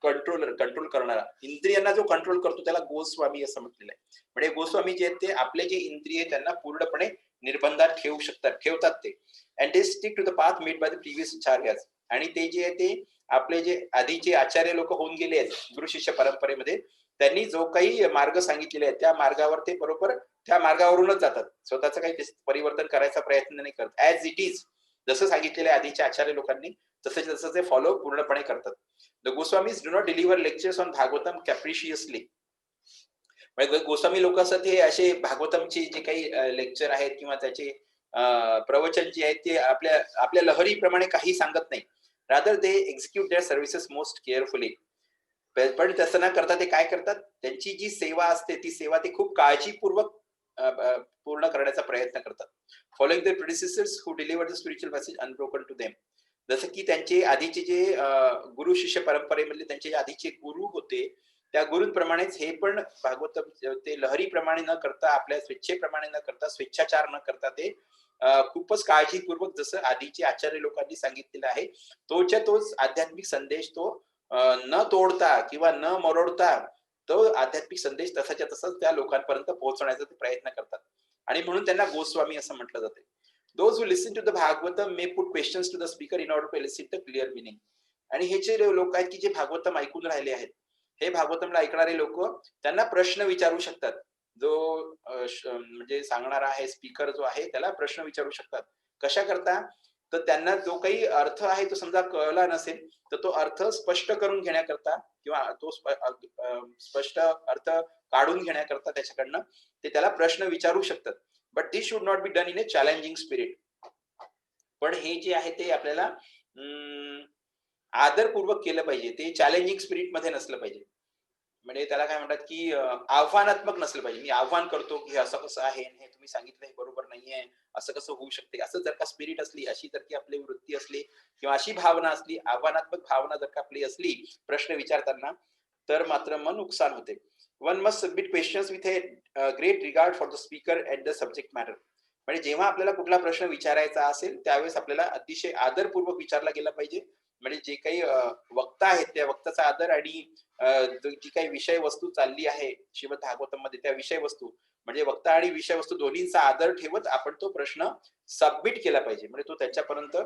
कंट्रोल करणारा. इंद्रियांना जो कंट्रोल करतो त्याला गोस्वामी असं म्हटलेलं आहे. म्हणजे गोस्वामी जे आहेत ते आपले जे इंद्रिय त्यांना पूर्णपणे निर्बंधात ठेवतात ते. And they stick to the path made by the previous acharyas. आणि ते जे आहे ते आपले जे आधीचे आचार्य लोक होऊन गेले आहेत गुरु शिष्य परंपरेमध्ये, त्यांनी जो काही मार्ग सांगितलेले आहे त्या मार्गावर ते बरोबर त्या मार्गावरूनच जातात. स्वतःचं काही परिवर्तन करायचा प्रयत्न नाही करत. ऍज इट इज जसं सांगितलेलं आहे आधीच्या आचार्य लोकांनी तसं ते फॉलो पूर्णपणे करतात. The Goswamis do not deliver lectures on Bhagavatam capriciously. म्हणजे गोस्वामी लोक असतात हे असे भागवतमचे जे काही लेक्चर आहेत किंवा त्याचे प्रवचन जे आहेत ते आपल्या लहरीप्रमाणे काही सांगत नाही. Rather they execute their services most carefully. पण तसं न करता ते काय करतात, त्यांची जी सेवा असते ती सेवा ते खूप काळजीपूर्वक पूर्ण करण्याचा प्रयत्न करतात. Following their predecessors who delivered the spiritual message unbroken to them. जसं की त्यांचे आधीचे जे गुरु शिष्य परंपरेमधले त्यांचे आधीचे गुरु होते त्या गुरूंप्रमाणेच हे पण भागवत ते लहरीप्रमाणे न करता, आपल्या स्वेच्छेप्रमाणे न करता, स्वेच्छाचार न करता ते खूपच काळजीपूर्वक जसं आधीचे आचार्य लोकांनी सांगितलेलं आहे तोच आध्यात्मिक संदेश तो न तोडता किंवा न मरोडता तो आध्यात्मिक संदेश तसाच्या तसाच त्या लोकांपर्यंत पोहोचवण्याचा ते प्रयत्न करतात. आणि म्हणून त्यांना गोस्वामी असं म्हटलं जाते. Those who listen to the Bhagavatam may put questions to the speaker in order to elicit the clear meaning. आणि हे जे लोक आहेत की जे भागवतम ऐकून राहिले आहेत, हे भागवतमला ऐकणारे लोक त्यांना प्रश्न विचारू शकतात. जो म्हणजे सांगणारा आहे, स्पीकर जो आहे त्याला प्रश्न विचारू शकतात. कशा करता? तर त्यांना जो काही अर्थ आहे तो समजा कळला नसेल तर तो अर्थ स्पष्ट करून घेण्याकरता किंवा तो स्पष्ट अर्थ काढून घेण्याकरता त्याच्याकडनं ते त्याला प्रश्न विचारू शकतात. But this should not be done in a challenging spirit. पण हे जे आहे ते आपल्याला आदरपूर्वक केलं पाहिजे. ते चॅलेंजिंग स्पिरिट मध्ये नसलं पाहिजे. म्हणजे त्याला काय म्हणतात, की आव्हानात्मक नसलं पाहिजे. मी आव्हान करतो, की हे असं कसं आहे? हे तुम्ही सांगितलं हे बरोबर नाहीये. असं कसं होऊ शकते? असं जर का स्पिरिट असली, अशी जर की आपली वृत्ती असली किंवा अशी भावना असली, आव्हानात्मक भावना जर का आपली असली प्रश्न विचारताना, तर मात्र मग नुकसान होते. One must submit questions with great regard for the speaker and the subject matter. म्हणजे जेव्हा आपल्याला कुठला प्रश्न विचारायचा असेल, त्यावेळेस आपल्याला अतिशय आदरपूर्वक विचारला गेला पाहिजे. म्हणजे जे काही वक्ता आहेत, त्या वक्त्याचा आदर आणि जी काही विषय वस्तू चालली आहे श्रीमद भागवतमध्ये, त्या विषय वस्तू म्हणजे वक्ता आणि विषय वस्तू दोन्हींचा आदर ठेवत आपण तो प्रश्न सबमिट केला पाहिजे. म्हणजे तो त्याच्यापर्यंत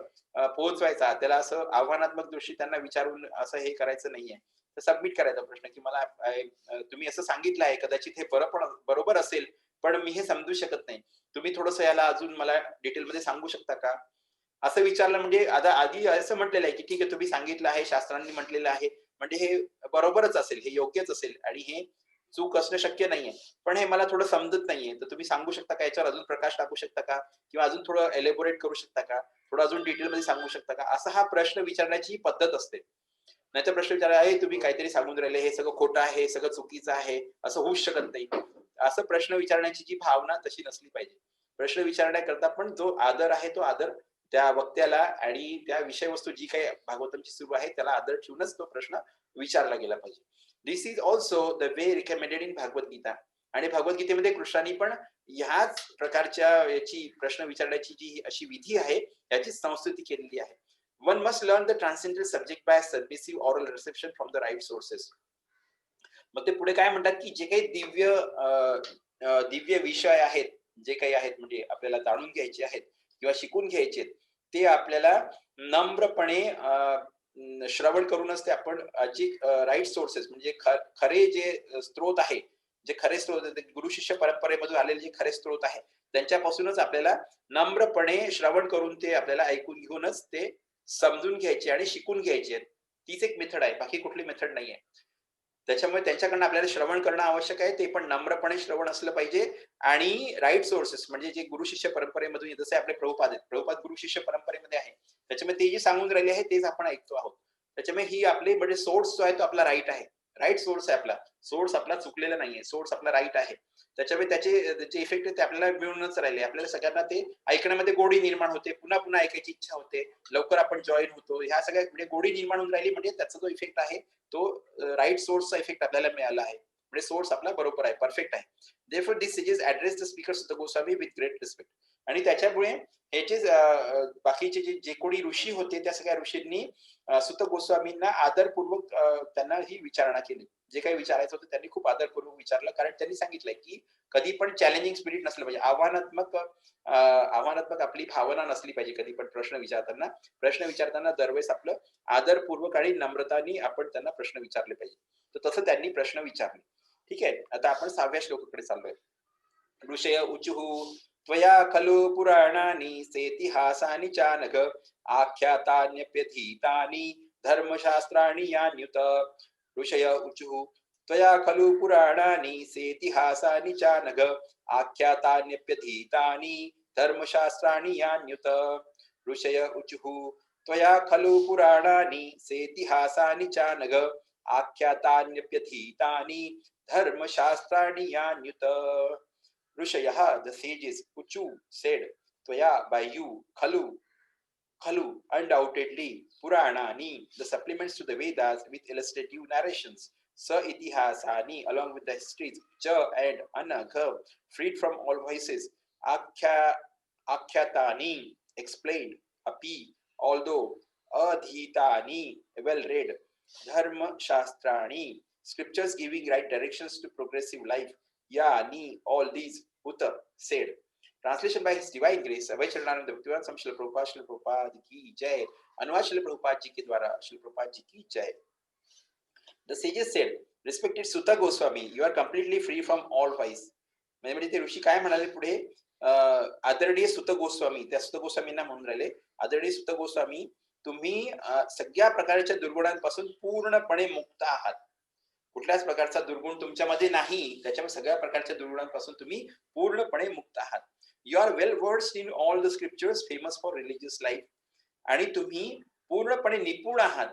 पोहोचवायचा. त्याला असं आव्हानात्मक दृष्टी त्यांना विचारून असं हे करायचं नाहीये. तर सबमिट करायचा प्रश्न, की मला तुम्ही असं सांगितलं आहे, कदाचित हे बरोबर असेल, पण मी हे समजू शकत नाही. तुम्ही थोडंसं याला अजून मला डिटेलमध्ये सांगू शकता का? असं विचारलं म्हणजे आता आधी असं म्हटलेलं आहे, की ठीक आहे तुम्ही सांगितलं आहे, शास्त्रांनी म्हटलेलं आहे, म्हणजे हे बरोबरच असेल, हे योग्यच असेल आणि हे चूक असणं शक्य नाहीये. पण हे मला थोडं समजत नाहीये. तर तुम्ही सांगू शकता का? याच्यावर अजून प्रकाश टाकू शकता का? किंवा अजून थोडं एलॅबोरेट करू शकता का? थोडं अजून डिटेलमध्ये सांगू शकता का? असा हा प्रश्न विचारण्याची पद्धत असते. नाहीतर प्रश्न विचारला, "अरे तुम्ही काहीतरी सांगून राहिले, हे सगळं खोटं आहे, हे सगळं चुकीचं आहे, असं होऊच शकत नाही." असं प्रश्न विचारण्याची जी भावना तशी नसली पाहिजे. प्रश्न विचारण्याकरता पण जो आदर आहे, तो आदर त्या वक्त्याला आणि त्या विषयवस्तू जी काही भागवतमची सुरू आहे, त्याला आदर ठेवूनच तो प्रश्न विचारला गेला पाहिजे. This is also the way recommended in Bhagavad Gita. आणि भगवद्गीतेमध्ये कृष्णांनी पण ह्याच प्रकारच्या याची प्रश्न विचारण्याची जी अशी विधी आहे, याची संस्कृती केलेली आहे. One must learn the transcendental subject by submissive oral reception from the right sources. मग ते पुढे काय म्हणतात, की जे काही दिव्य विषय आहेत, जे काही आहेत म्हणजे आपल्याला जाणून घ्यायचे आहेत किंवा शिकून घ्यायचे आहेत, ते आपल्याला नम्रपणे श्रवण करूनच ते आपण जे राइट सोर्सेस म्हणजे खरे जे स्त्रोत आहे, जे खरे स्त्रोत आहेत, गुरु शिष्य परंपरेमधून आलेले जे खरे स्त्रोत आहे, त्यांच्यापासूनच आपल्याला नम्रपणे श्रवण करून ते आपल्याला ऐकून घेऊनच ते समजून घ्यायचे आणि शिकून घ्यायचे आहेत. तीच एक मेथड आहे. बाकी कुठली मेथड नाहीये. त्याच्यामुळे त्यांच्याकडनं आपल्याला श्रवण करणं आवश्यक आहे. ते पण नम्रपणे श्रवण असलं पाहिजे आणि राइट सोर्सेस म्हणजे जे गुरु शिष्य परंपरेमधून जसे आपले प्रभुपाद आहेत. प्रभुपाद गुरु शिष्य परंपरेमध्ये आहे. त्याच्यामुळे ते जे सांगून राहिले आहे तेच आपण ऐकतो आहोत. त्याच्यामुळे ही आपली म्हणजे सोर्स जो आहे तो आपला राइट आहे. राइट सोर्स आहे आपला. सोर्स आपला चुकलेला नाहीये. सोर्स आपला राइट आहे. त्याच्यामुळे त्याचे इफेक्ट ते आपल्याला मिळूनच राहिले. आपल्याला सगळ्यांना ते ऐकण्यामध्ये गोडी निर्माण होते. पुन्हा-पुन्हा ऐकायची इच्छा होते. लवकर आपण जॉइन होतो. ह्या सगळ्या म्हणजे गोडी निर्माण होऊन राहिली म्हणजे त्याचा जो इफेक्ट आहे तो राइट सोर्सचा इफेक्ट आपल्याला मिळाला आहे. म्हणजे सोर्स आपला बरोबर आहे, परफेक्ट आहे. Therefore these sages address the speaker Sutta Goswami with great respect. आणि त्याच्यामुळे ह्याचे बाकीचे जे कोणी ऋषी होते त्या सगळ्या ऋषींनी सुत गोस्वामींना आदरपूर्वक त्यांना ही विचारणा केली. जे काही विचारायचं होतं त्यांनी खूप आदरपूर्वक विचारलं. कारण त्यांनी सांगितलंय, की कधी पण चॅलेंजिंग स्पिरिट नसलं पाहिजे. आव्हानात्मक आपली भावना नसली पाहिजे कधी पण प्रश्न विचारताना. प्रश्न विचारताना दरवेळेस आपलं आदरपूर्वक आणि नम्रताने आपण त्यांना प्रश्न विचारले पाहिजे. तर तसं त्यांनी प्रश्न विचारले. ठीक आहे. आता आपण 6व्या श्लोकाकडे चाललोय. ऋषय उचुः त्वया खलु पुराणानि सेतिहासानि चानघ आख्यातान्यप्यधीतानि धर्मशास्त्राणि यान्युत. ऋषय उचुः त्वया खलु पुराणानि सेतिहासानि चानघ आख्यातान्यप्यधीतानि धर्मशास्त्राणि यान्युत. ऋषय उचुः त्वया खलु पुराणानि सेतिहासानि चानघ आख्यातान्यप्यधीतानि धर्मशास्त्राणि यान्युत. Rishayah, the sages, Uchu said, Tvaya, by you, Khalu, undoubtedly, Puranani, the supplements to the Vedas with illustrative narrations, Sa Itihasani, along with the histories, Cha and Anagha, freed from all voices, Akhyatani, explained, Api, although, Adhitani, well read, Dharma Shastrani, scriptures giving right directions to progressive life, Yani, all these, Uta said. Translation by His Divine Grace, Abhay Charanand Bhaktivedanta Swami Srila Prabhupada ki jai. अनुवाद श्रील प्रभुपाद जी के द्वारा श्रील प्रभुपाद जी की जय. The sages said, respected Sutta Goswami, you are completely free from all vice. म्हणजे ते ऋषी काय म्हणाले पुढे, आदरणीय सुत गोस्वामी, त्या सुत गोस्वामींना म्हणून राहिले, आदरणीय सुत गोस्वामी, तुम्ही सगळ्या प्रकारच्या दुर्गुणांपासून पूर्णपणे मुक्त आहात. कुठल्याच प्रकारचा दुर्गुण तुमच्यामध्ये नाही. त्याच्यामुळे सगळ्या प्रकारच्या दुर्गुणांपासून तुम्ही पूर्णपणे मुक्त आहात. You are well versed in all the scriptures famous for religious life. आणि तुम्ही पूर्णपणे निपुण आहात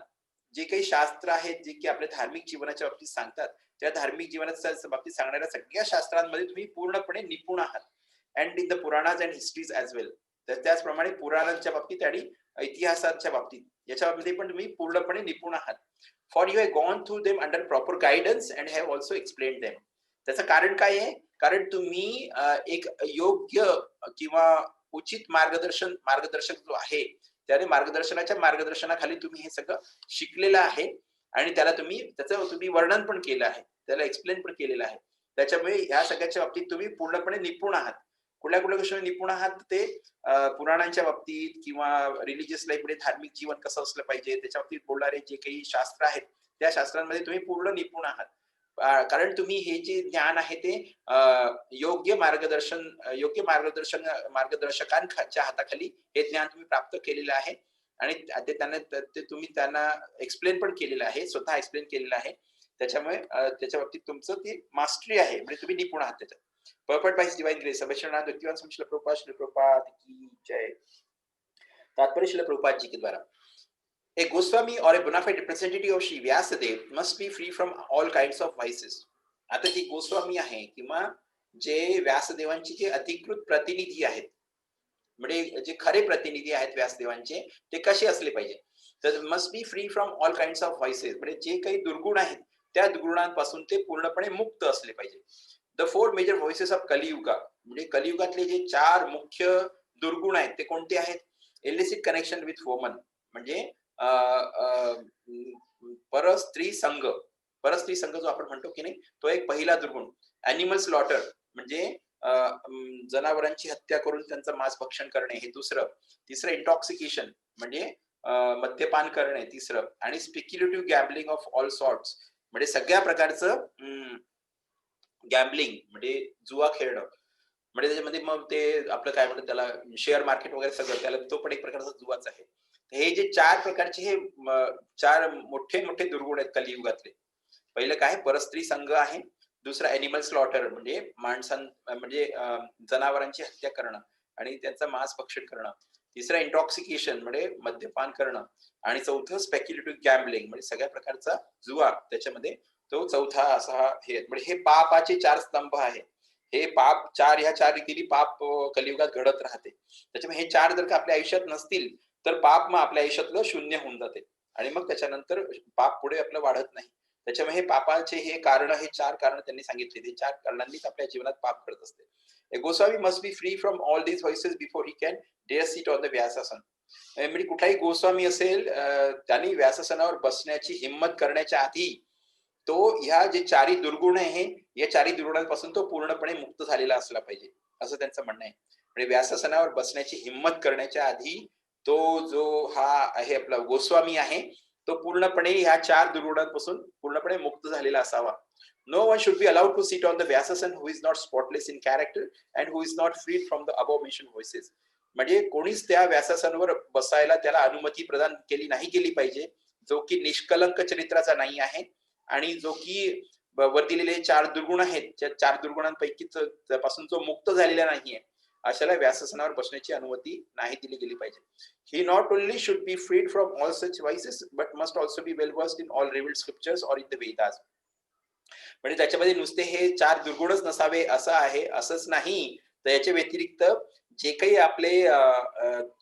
जे काही शास्त्र आहेत, जे की आपल्या धार्मिक जीवनाच्या बाबतीत सांगतात, त्या धार्मिक जीवनाच्या बाबतीत सांगणाऱ्या सगळ्या शास्त्रांमध्ये तुम्ही पूर्णपणे निपुण आहात. And in the Puranas and histories as well. तर त्याचप्रमाणे पुराणांच्या बाबतीत आणि इतिहासाच्या बाबतीत याच्यामध्ये पण तुम्ही पूर्णपणे निपुण आहात. For you have gone through them under proper guidance and have also explain them. त्याचं कारण काय आहे? कारण तुम्ही एक योग्य किंवा उचित मार्गदर्शक जो आहे, त्याने मार्गदर्शनाखाली तुम्ही हे सगळं शिकलेलं आहे आणि त्याचं तुम्ही वर्णन पण केलं आहे. त्याला एक्सप्लेन पण केलेलं आहे. त्याच्यामुळे ह्या सगळ्याच्या बाबतीत तुम्ही पूर्णपणे निपुण आहात. कुठल्या गोष्टीवर निपुण आहात ते पुराणांच्या बाबतीत किंवा रिलिजियस लाईफमध्ये धार्मिक जीवन कसं असलं पाहिजे त्याच्या बाबतीत बोलणारे जे काही शास्त्र आहेत, त्या शास्त्रांमध्ये तुम्ही पूर्ण निपुण आहात. कारण तुम्ही हे जे ज्ञान आहे ते योग्य मार्गदर्शकांच्या हाताखाली हे ज्ञान तुम्ही प्राप्त केलेलं आहे आणि ते तुम्ही त्यांना एक्सप्लेन पण केलेलं आहे, स्वतः एक्सप्लेन केलेलं आहे. त्याच्यामुळे त्याच्या बाबतीत तुमचं ती मास्टरी आहे, म्हणजे तुम्ही निपुण आहात त्याच्यात. Purport by His Divine Grace. सर्वेश्वरनाथ Bhaktivedanta स्वामी श्रील प्रभुपाद की जय. तात्पर्य श्रील प्रभुपाद जी के द्वारा. A Goswami or a bona fide representative of Shri Vyasadev must be free from all kinds of vices. आता जे गोस्वामी आहे किंवा जे व्यासदेवांचे जे अधिकृत प्रतिनिधी आहेत, म्हणजे जे खरे प्रतिनिधी आहेत व्यासदेवांचे, ते कसे असले पाहिजे? तर must be free from all kinds of vices, म्हणजे जे काही दुर्गुण आहेत त्या दुर्गुणांपासून ते पूर्णपणे मुक्त असले पाहिजे. The four major vices of Kaliyuga, म्हणजे कलियुगातले जे 4 मुख्य दुर्गुण आहेत ते कोणते आहेत? इलिसिट कनेक्शन विथ वुमन, म्हणजे परस्त्री संग जो आपण म्हणतो की नाही, तो एक पहिला दुर्गुण. ॲनिमल स्लॉटर, म्हणजे जनावरांची हत्या करून त्यांचं मांस भक्षण करणे, हे दुसरं. तिसरं इंटॉक्सिकेशन, म्हणजे मद्यपान करणे, तिसरं. आणि speculative gambling of all sorts, म्हणजे सगळ्या प्रकारचं गॅम्बलिंग म्हणजे जुवा खेळणं, म्हणजे त्याच्यामध्ये मग ते आपलं काय म्हणतात त्याला, शेअर मार्केट वगैरे सगळं, त्याला तो पण एक प्रकारचा जुवाच आहे. हे जे 4 प्रकारचे हे 4 मोठे दुर्गुण आहेत कलियुगातले. पहिलं काय? परस्त्री संघ आहे. दुसरा ॲनिमल स्लॉटर, म्हणजे जनावरांची हत्या करणं आणि त्यांचं मांस भक्षण करणं. तिसरं इंटॉक्सिकेशन, म्हणजे मद्यपान करणं. आणि चौथं स्पेक्युलेटिव्ह गॅम्बलिंग, म्हणजे सगळ्या प्रकारचा जुवा, त्याच्यामध्ये तो चौथा असा हे. म्हणजे हे पापाचे 4 स्तंभ आहे. हे पाप 4, ह्या 4 रीतीने पाप कलियुगात घडत राहते. त्याच्यामुळे हे 4 जर का आपल्या आयुष्यात नसतील तर पाप मग आपल्या आयुष्यातलं शून्य होऊन जाते आणि मग त्याच्यानंतर पाप पुढे आपलं वाढत नाही. त्याच्यामुळे हे पापाचे हे 4 कारण त्यांनी सांगितले. ते 4 कारणांनीच आपल्या जीवनात पाप घडत असते. A Goswami must be free from all these voices before he can dare sit on the व्यासासन. म्हणजे कुठलाही गोस्वामी असेल, त्यांनी व्यासासनावर बसण्याची हिंमत करण्याच्या आधी तो ह्या जे 4ही दुर्गुण आहे, या 4ही दुर्गुणांपासून तो पूर्णपणे मुक्त झालेला असला पाहिजे, असं त्यांचं म्हणणं आहे. म्हणजे व्यासासनावर बसण्याची हिंमत करण्याच्या आधी तो जो हा आहे आपला गोस्वामी आहे, तो पूर्णपणे ह्या 4 दुर्गुणांपासून पूर्णपणे मुक्त झालेला असावा. No one should be allowed to sit on the Vyasasan who is not spotless in character and who is not freed from the above mentioned voices. म्हणजे कोणीच त्या व्यासासनावर बसायला त्याला अनुमती प्रदान नाही केली पाहिजे, जो की निष्कलंक चरित्राचा नाही आहे आणि जो की वर दिलेले 4 दुर्गुण आहेत, त्या 4 दुर्गुणांपैकी पासून जो मुक्त झालेला नाहीये, अशाला व्यासासनावर बसण्याची अनुमती नाही दिली गेली पाहिजे. He not only should be freed from all such vices but must also be well versed in all revealed scriptures or in the Vedas. म्हणजे त्याच्यामध्ये नुसते हे 4 दुर्गुणच नसावे असं आहे, असंच नाही, तर याच्या व्यतिरिक्त जे काही आपले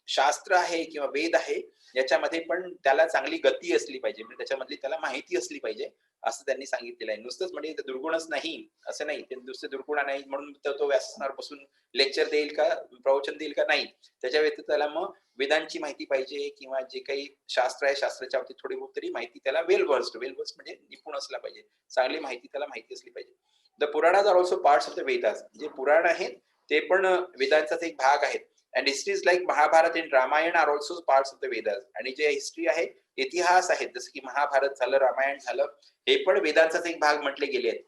शास्त्र आहे किंवा वेद आहे, याच्यामध्ये पण त्याला चांगली गती असली पाहिजे, म्हणजे त्याच्यामधली त्याला माहिती असली पाहिजे, असं त्यांनी सांगितलेलं आहे. नुसतंच म्हणजे दुर्गुणच नाही असं नाही, ते नुसते दुर्गुण नाही म्हणून तो व्यासनावर बसून लेक्चर देईल का, प्रवचन देईल का, नाही. त्याच्या व्यतिरिक्त त्याला मग वेदांची माहिती पाहिजे किंवा जे काही शास्त्र आहे, शास्त्राच्या बाबतीत थोडी बहुत तरी माहिती त्याला वेल वर्स्ड म्हणजे निपुण असला पाहिजे, चांगली माहिती त्याला माहिती असली पाहिजे. The Puranas are also parts of the Vedas, जे पुराण आहेत ते पण वेदांचाच एक भाग आहेत. And histories like Mahabharata and Ramayana are also parts of the Vedas, आणि जे हिस्ट्री आहे, इतिहास आहेत, जसं की महाभारत झालं, रामायण झालं, हे पण वेदांचाच एक भाग म्हटले गेले आहेत.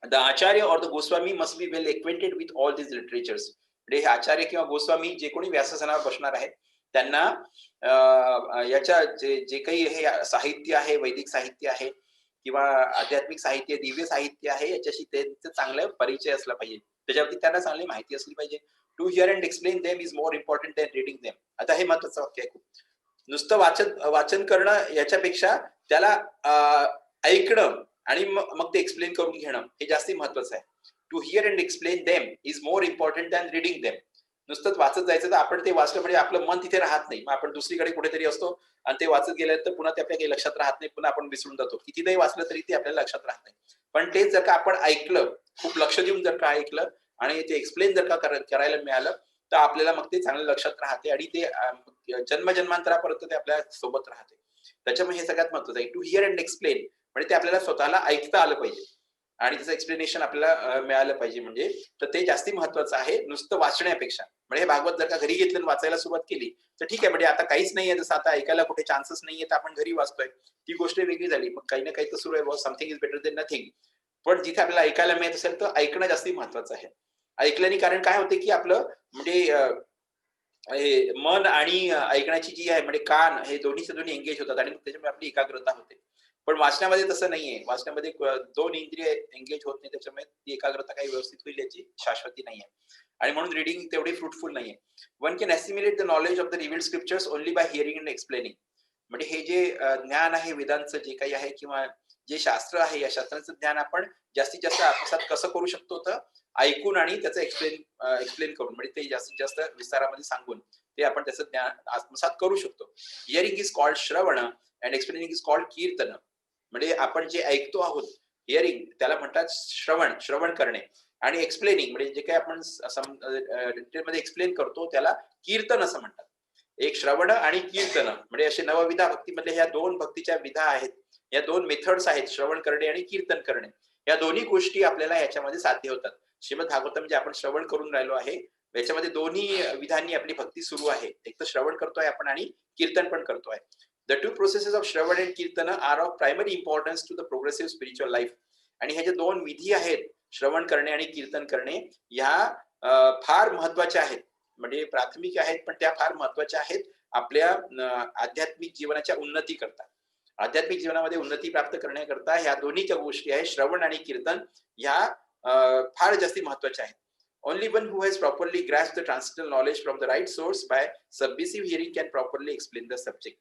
द आचार्य और the Goswami must be well acquainted with all this literatures, म्हणजे हे आचार्य किंवा गोस्वामी जे कोणी व्याससनावर बसणार आहेत त्यांना याच्या जे काही हे साहित्य आहे, वैदिक साहित्य आहे किंवा आध्यात्मिक साहित्य, दिव्य साहित्य आहे, याच्याशी त्यांचा चांगला परिचय असला पाहिजे, त्याच्यावरती त्यांना चांगली माहिती असली पाहिजे. To hear and explain them is more important than reading them. आता हे महत्वाचं वाक्य आहे खूप. नुसतं वाचन करणं याच्यापेक्षा त्याला ऐकणं आणि मग ते एक्सप्लेन करून घेणं हे जास्ती महत्वाचं आहे. To hear and explain them is more important than reading them. नुसतंच वाचत जायचं तर आपण ते वाचलं म्हणजे आपलं मन तिथे राहत नाही. मग आपण दुसरीकडे कुठेतरी असतो आणि ते वाचत गेल्यानंतर पुन्हा ते आपल्या काही लक्षात राहत नाही. पुन्हा आपण विसरून जातो. कितीदाही वाचलं तरी ते आपल्याला लक्षात राहत नाही. पण तेच जर का आपण ऐकलं, खूप लक्ष देऊन जर का ऐकलं आणि ते एक्सप्लेन जर का करायला मिळालं तर आपल्याला मग ते चांगलं लक्षात राहते आणि ते जन्मजन्मांतरापर्यंत ते आपल्या सोबत राहते. त्याच्यामुळे हे सगळ्यात महत्वाचं आहे. टू हिअर अँड एक्सप्लेन म्हणजे ते आपल्याला स्वतःला ऐकता आलं पाहिजे आणि त्याचं एक्सप्लेनेशन आपल्याला मिळालं पाहिजे. म्हणजे तर ते जास्ती महत्वाचं आहे नुसतं वाचण्यापेक्षा. म्हणजे हे भागवत जर का घरी घेतलं आणि वाचायला सुरुवात केली तर ठीक आहे. म्हणजे आता काहीच नाहीये, जसं आता ऐकायला कुठे चान्सेस नाहीये तर आपण घरी वाचतोय, ती गोष्ट वेगळी झाली. मग काही ना काही तर सुरू आहे, something is better than nothing. पण जिथे आपल्याला ऐकायला मिळत असेल तर ऐकणं जास्ती महत्वाचं आहे. ऐकल्याने कारण काय होते की आपलं म्हणजे मन आणि ऐकण्याची जी आहे म्हणजे कान हे दोन्हीचे दोन्ही एंगेज होतात आणि त्याच्यामुळे आपली एकाग्रता होते. पण वाचण्यामध्ये तसं नाहीये. वाचण्यामध्ये 2 इंद्रिय एंगेज होत नाही, त्याच्यामुळे ती एकाग्रता काही व्यवस्थित होईल याची शाश्वती नाहीये आणि म्हणून रीडिंग तेवढी फ्रुटफुल नाहीये. One can estimate the knowledge of the revealed scriptures only by hearing and explaining. म्हणजे हे जे ज्ञान आहे वेदांचं जे काही आहे किंवा जे शास्त्र आहे या शास्त्राचं ज्ञान आपण जास्तीत जास्त आत्मसात कसं करू शकतो तर ऐकून आणि त्याचं एक्सप्लेन करून म्हणजे ते जास्तीत जास्त विस्तारामध्ये सांगून ते आपण त्याचं ज्ञान आत्मसात करू शकतो. हिअरिंग इज कॉल्ड श्रवण अँड एक्सप्लेनिंग इज कॉल्ड कीर्तन. म्हणजे आपण जे ऐकतो आहोत हिअरिंग त्याला म्हणतात श्रवण करणे आणि एक्सप्लेनिंग म्हणजे जे काही आपण डिटेलमध्ये एक्सप्लेन करतो त्याला कीर्तन असं म्हणतात. एक श्रवण आणि कीर्तन म्हणजे असे नवविधा भक्तीमध्ये ह्या 2 भक्तीच्या विधा आहेत. या 2 मेथड्स आहेत, श्रवण करणे आणि कीर्तन करणे. या दोन्ही गोष्टी आपल्याला याच्यामध्ये साध्य होतात. श्रीमद भागवत म्हणजे आपण श्रवण करून राहिलो आहे. याच्यामध्ये दोन्ही विधांनी आपली भक्ती सुरू आहे. एक तर श्रवण करतोय आपण आणि कीर्तन पण करतोय. The two processes of shravan and kirtan are of primary importance to the progressive spiritual life. आणि हे जे 2 विधी आहेत श्रवण करणे आणि कीर्तन करणे ह्या फार महत्वाच्या आहेत. म्हणजे प्राथमिक आहेत पण त्या फार महत्वाच्या आहेत आपल्या आध्यात्मिक जीवनाच्या उन्नती करता. आध्यात्मिक जीवनामध्ये उन्नती प्राप्त करण्याकरता ह्या दोन्ही ज्या गोष्टी आहेत श्रवण आणि कीर्तन ह्या फार जास्ती महत्वाच्या आहेत. Only one who has properly grasped the transcendental knowledge from the right source by submissive hearing can properly explain the subject.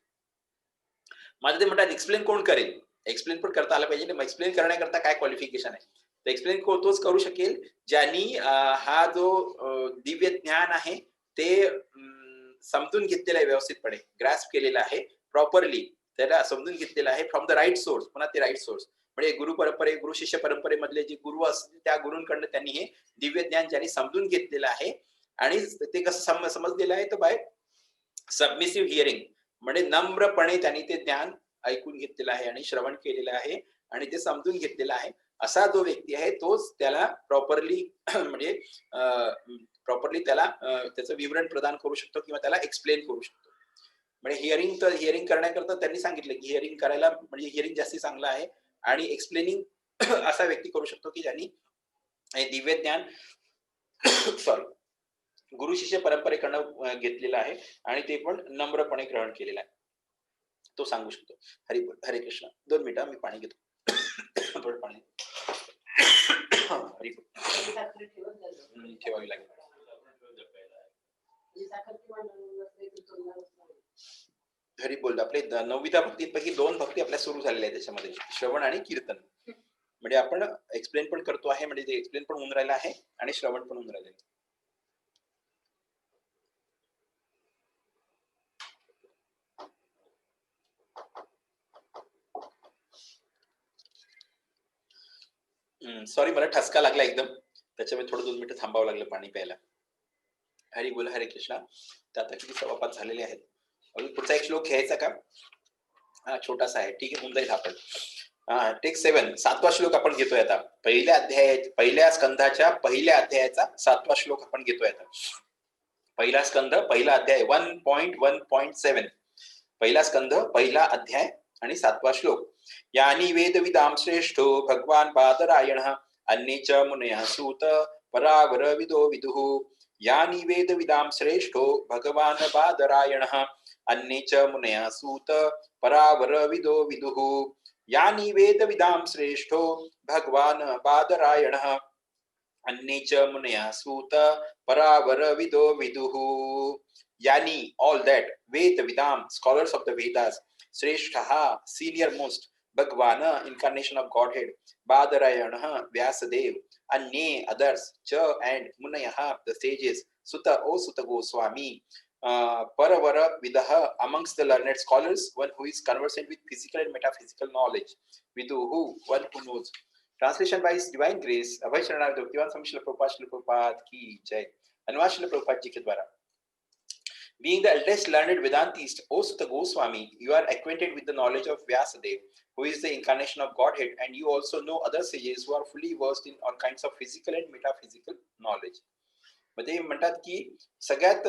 माझं ते म्हणतात एक्सप्लेन कोण करेल? एक्सप्लेन पण करता आलं पाहिजे ना. मग एक्सप्लेन करण्याकरता काय क्वालिफिकेशन आहे? तर एक्सप्लेन तोच करू शकेल ज्यांनी हा जो दिव्य ज्ञान आहे ते समजून घेतलेला आहे व्यवस्थितपणे, ग्रास्प केलेला आहे प्रॉपरली, त्याला समजून घेतलेला आहे फ्रॉम द राईट सोर्स. पुन्हा ते राईट सोर्स म्हणजे गुरु शिष्य परंपरेमधले जे गुरु असतील त्या गुरूंकडनं त्यांनी हे दिव्य ज्ञान ज्यांनी समजून घेतलेलं आहे आणि ते कसं समजलेलं आहे तर बाय सबमिसिव्ह हिअरिंग म्हणजे नम्रपणे त्यांनी ते ज्ञान ऐकून घेतलेलं आहे आणि श्रवण केलेलं आहे आणि ते समजून घेतलेलं आहे. असा जो व्यक्ती आहे तोच त्याला प्रॉपरली म्हणजे प्रॉपरली त्याला त्याचं विवरण प्रदान करू शकतो किंवा त्याला एक्सप्लेन करू शकतो. म्हणजे हिअरिंग करण्याकरता त्यांनी सांगितलं की हिअरिंग करायला म्हणजे हिअरिंग जास्ती चांगलं आहे आणि एक्सप्लेनिंग असा व्यक्ती करू शकतो की ज्यांनी दिव्य ज्ञान सॉरी गुरु शिष्य परंपरेकडनं घेतलेलं आहे आणि ते पण नम्रपणे ग्रहण केलेलं आहे, तो सांगू शकतो. हरे कृष्ण. 2 मिनिटं मी पाणी घेतो. थोडं पाणी ठेवावी लागेल. हरी बोल. आपले 9व्या भक्तींपैकी 2 भक्ती आपल्या सुरू झालेल्या आहेत त्याच्यामध्ये श्रवण आणि कीर्तन. म्हणजे आपण एक्सप्लेन पण करतो आहे म्हणजे ते एक्सप्लेन पण होऊन राहिलं आहे आणि श्रवण पण होऊन राहिलं आहे. सॉरी मला ठसका लागला एकदम, त्याच्यामुळे थोडं 2 मिनिटं थांबावं लागलं पाणी प्यायला. हरी बोल. हरे कृष्णा. तर आता किती 5:15 झालेले आहेत. अजून पुढचा एक श्लोक घ्यायचा का? हा छोटासा आहे, ठीक आहे, होऊन जाईल आपण. टेक 7 7वा श्लोक आपण घेतोय आता. पहिल्या स्कंधाच्या पहिल्या अध्यायाचा 7वा श्लोक आपण घेतोय आता. पहिला स्कंध पहिला अध्याय 1.1.7 पहिला स्कंध पहिला अध्याय आणि 7वा श्लोक. यानी वेदविदां श्रेष्ठो भगवान बादरायणः अन्ये च मुनयः सूत परावर विदो विदुः. यानी वेदविदां श्रेष्ठो भगवान बादरायणः अन्ये च मुनयः सूत परावर विदो विदुः. यानी वेदविदां श्रेष्ठो भगवान बादरायणः अन्ये च मुनयः सूत परावर विदो विदुः. Yani, all that, Ved Vidam, scholars of the Vedas, Shresthaha, senior most, Bhagvana, incarnation of Godhead, Badarayana, Vyasadev, Anye, others, Cha and Munayaha, the sages, Sutta, O Sutta Goswami, Paravara Vidaha, amongst the learned scholars, one who is conversant with physical and metaphysical knowledge, Viduhu, one who knows. Translation by His Divine Grace, Abhay Charanam Bhaktivan Swami Srila Prabhupada की जय. अनुवाद श्रील प्रभुपाद जी के द्वारा. Being the eldest learned Vedantist, O Sutta Goswami, you are acquainted with the knowledge of Vyasadeva, who is the incarnation of Godhead, and you also know other sages who are fully versed in all kinds of physical and metaphysical knowledge. म्हणजे म्हणतात की सगळ्यात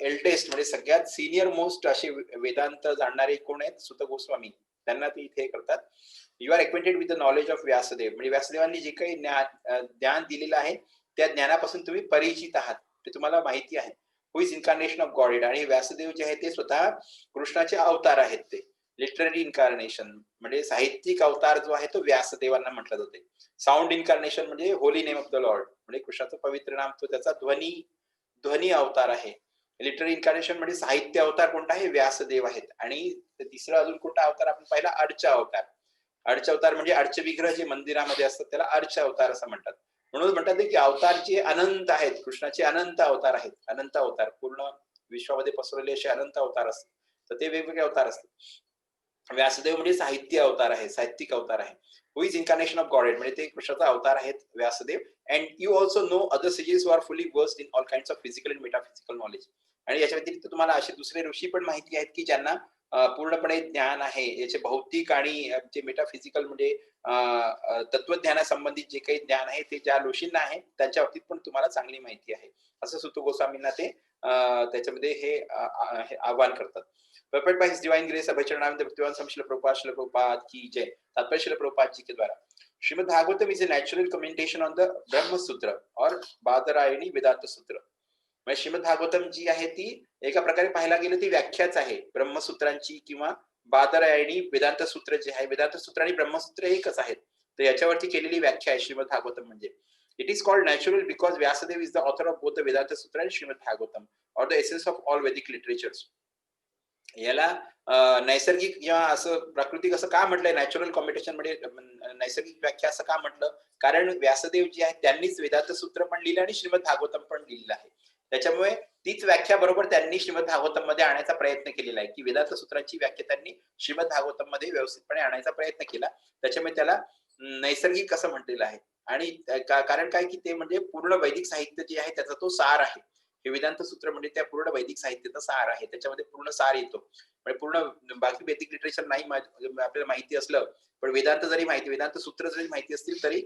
eldest म्हणजे सगळ्यात senior most असे वेदांत जाणणारे कोण आहेत? सुत गोस्वामी. त्यांना ते इथे करतात. You are acquainted with the knowledge of Vyasadeva, म्हणजे व्यासदेवांनी जे काही ज्ञान दिलेलं आहे त्या ज्ञानापासून तुम्ही परिचित आहात, ते तुम्हाला माहिती आहे. Who is incarnation of God. आणि व्यासदेव जे आहे ते स्वतः कृष्णाचे अवतार आहेत. ते लिटररी इन्कार्नेशन म्हणजे साहित्यिक अवतार जो आहे तो व्यासदेवांना म्हटलं जाते. साऊंड इन्कार्नेशन म्हणजे Holy name of the Lord, म्हणजे कृष्णाचं पवित्र नाम, तो त्याचा ध्वनी अवतार आहे. लिटररी इन्कार्नेशन म्हणजे साहित्य अवतार कोणता आहे? व्यासदेव आहेत. आणि तिसरा अजून कोणता अवतार आपण पाहिला? अर्च अवतार. अर्च अवतार म्हणजे अर्चविग्रह जे मंदिरामध्ये असतात त्याला अर्च अवतार असं म्हणतात. म्हणून म्हणतात की अवतारचे अनंत आहेत, कृष्णाचे अनंत अवतार आहेत. अनंत अवतार पूर्ण विश्वामध्ये पसरलेले असे अनंत अवतार असतात, तर ते वेगवेगळे अवतार असतात. व्यासदेव म्हणजे साहित्य अवतार आहे, साहित्यिक अवतार आहे. Who is incarnation of god म्हणजे ते कृष्णाचा अवतार आहेत Vyasadeva. And you also know other sages who are fully versed in all kinds of physical and metaphysical knowledge. आणि याच्या व्यतिरिक्त तुम्हाला असे दुसरे ऋषी पण माहिती आहेत की ज्यांना पूर्णपणे ज्ञान आहे याचे भौतिक आणि जे मेटाफिजिकल म्हणजे तत्वज्ञानासंबंधित जे काही ज्ञान आहे ते ज्या ऋषींना आहे त्यांच्या बाबतीत पण तुम्हाला चांगली माहिती आहे, असं सुत गोस्वामींना ते त्याच्यामध्ये हे आवाहन करतात. Prepared by His Divine Grace, Abhay Charanam Bhaktivan Swami Srila Prabhupada ki jai. तात्पर्य श्रील प्रभुपाद जी के द्वारा. Shrimad Bhagavatam is a natural commentation on the Brahma Sutra or बादरायणी Vedanta Sutra. म्हणजे श्रीमद् भागवतम जी आहे ती एका प्रकारे पाहायला गेलं ती व्याख्याच आहे ब्रह्मसूत्रांची किंवा बादरायणी वेदांत सूत्र जे आहे. वेदांत सूत्र आणि ब्रह्मसूत्र एकच आहेत, तर याच्यावरती केलेली व्याख्या आहे श्रीमद् भागवतम. म्हणजे it is called natural because Vyasadeva is the author of both the Vedanta Sutra आणि Shrimad Bhagavatam or the essence of all Vedic literatures. याला नैसर्गिक किंवा असं प्राकृतिक असं का म्हटलंय? नॅचरल कॉम्बिनेशन म्हणजे नैसर्गिक व्याख्या असं का म्हटलं? कारण व्यासदेव जी आहेत त्यांनीच वेदांत सूत्र पण लिहिलं आणि श्रीमद् भागवतम पण लिहिलं आहे. त्याच्यामुळे तीच व्याख्या बरोबर त्यांनी श्रीमद् भागवतम मध्ये आणण्याचा प्रयत्न केलेला आहे की वेदांत सूत्रांची व्याख्या त्यांनी श्रीमद् भागवतम मध्ये व्यवस्थितपणे आणायचा प्रयत्न केला. त्याच्यामुळे त्याला नैसर्गिक असं म्हटलेलं आहे. आणि कारण काय की ते म्हणजे पूर्ण वैदिक साहित्य जे आहे त्याचा तो सार आहे. हे वेदांत सूत्र म्हणजे त्या पूर्ण वैदिक साहित्याचा सार आहे, त्याच्यामध्ये पूर्ण सार येतो. म्हणजे पूर्ण बाकी वैदिक लिटरेचर नाही आपल्याला माहिती असलं, पण वेदांत जरी माहिती, वेदांत सूत्र जरी माहिती असतील तरी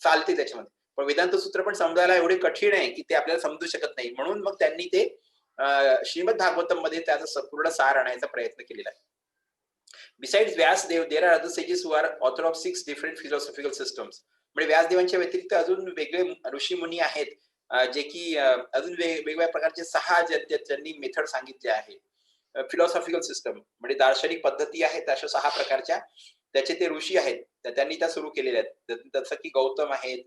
चालते त्याच्यामध्ये. पण वेदांत सूत्र पण समजायला एवढे कठीण आहे की ते आपल्याला समजू शकत नाही. म्हणून मग त्यांनी ते श्रीमद् भागवतम मध्ये त्याचा पूर्ण सार आणायचा प्रयत्न केलेला आहे. Besides Vyasdev, there are other sages who are author of 6 different philosophical systems. म्हणजे व्यासदेवांच्या व्यतिरिक्त अजून वेगळे ऋषी मुनी आहेत जे की अजून वेगवेगळ्या प्रकारचे 6 ज्यांनी मेथड सांगितले आहे. फिलॉसॉफिकल सिस्टम म्हणजे दार्शनिक पद्धती आहेत अशा 6 प्रकारच्या त्याचे ते ऋषी आहेत, त्यांनी त्या सुरू केलेल्या आहेत. जसं की गौतम आहेत,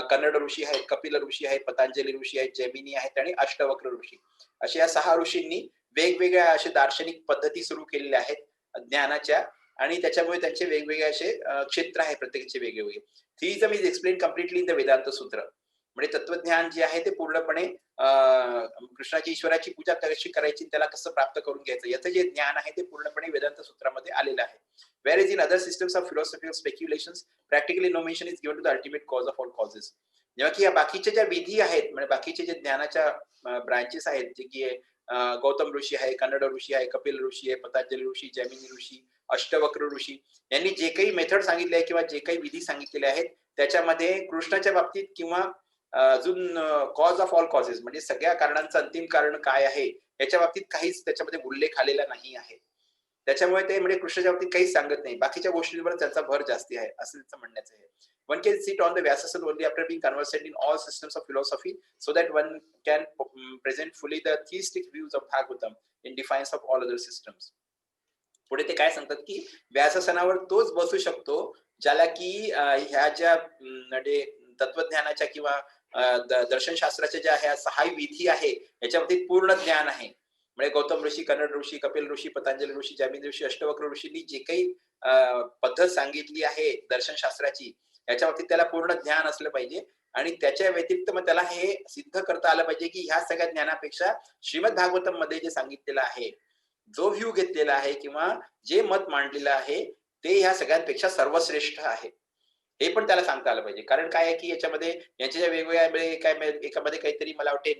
कन्नड ऋषी आहेत, कपिल ऋषी आहेत, पतंजली ऋषी आहेत, जैमिनी आहेत आणि अष्टवक्र ऋषी. अशा या 6 ऋषींनी वेगवेगळ्या अशा दार्शनिक पद्धती सुरू केलेल्या आहेत ज्ञानाच्या, आणि त्याच्यामुळे त्यांचे वेगवेगळे असे क्षेत्र आहे, प्रत्येकाचे वेगवेगळे. Theism is explain completely in the Vedanta Sutra. म्हणजे तत्वज्ञान जे आहे ते पूर्णपणे कृष्णाची ईश्वराची पूजा कशी करायची, त्याला कसं प्राप्त करून घ्यायचं, याचं जे ज्ञान आहे ते पूर्णपणे वेदांत सूत्रामध्ये आलेलं आहे. Whereas in other systems of philosophical speculations, practically no mention is given to the ultimate cause of all causes. जेव्हा की या बाकीच्या ज्या विधी आहेत, म्हणजे बाकीचे जे ज्ञानाच्या ब्रांचेस आहेत, जे की गौतम ऋषी आहे, कन्नड ऋषी आहे, कपिल ऋषी आहे, पतंजली ऋषी, जैमिनी ऋषी, अष्टवक्र ऋषी, यांनी जे काही मेथड सांगितले आहे किंवा जे काही विधी सांगितलेले आहेत त्याच्यामध्ये कृष्णाच्या बाबतीत किंवा अजून कॉज ऑफ ऑल कॉजेस म्हणजे सगळ्या कारणांचं अंतिम कारण काय आहे याच्या बाबतीत काहीच त्याच्यामध्ये उल्लेख आलेला नाही आहे. त्याच्यामुळे ते म्हणजे कृष्णाच्या बाबतीत काहीच सांगत नाही, बाकीच्या गोष्टींवर त्याचा भर जास्ती आहे असं त्याचं म्हणण्याचं आहे. One can sit on the Vyasasana only after being conversant in all systems of philosophy, so that one can present fully the theistic views of Bhagavatam in defiance of all other systems. पुढे ते काय सांगतात की व्याससनावर तोच बसू शकतो ज्याला की ह्या ज्या म्हणजे तत्वज्ञानाच्या किंवा दर्शनशास्त्राच्या ज्या ह्या 6 विधी आहे याच्यामध्ये पूर्ण ज्ञान आहे. म्हणजे गौतम ऋषी, कन्नड ऋषी, कपिल ऋषी, पतंजली ऋषी, जैमिनी ऋषी, अष्टवक्र ऋषींनी जे काही पद्धत सांगितली आहे दर्शनशास्त्राची, याच्या बाबतीत त्याला पूर्ण ज्ञान असलं पाहिजे. आणि त्याच्या व्यतिरिक्त मग त्याला हे सिद्ध करता आलं पाहिजे की ह्या सगळ्या ज्ञानापेक्षा श्रीमद भागवतम मध्ये जे सांगितलेलं आहे, जो व्ह्यू घेतलेला आहे किंवा जे मत मांडलेलं आहे ते ह्या सगळ्यांपेक्षा सर्वश्रेष्ठ आहे, हे पण त्याला सांगता आलं पाहिजे. कारण काय आहे की याच्यामध्ये यांच्या वेगवेगळ्या काय एकामध्ये काहीतरी मला वाटते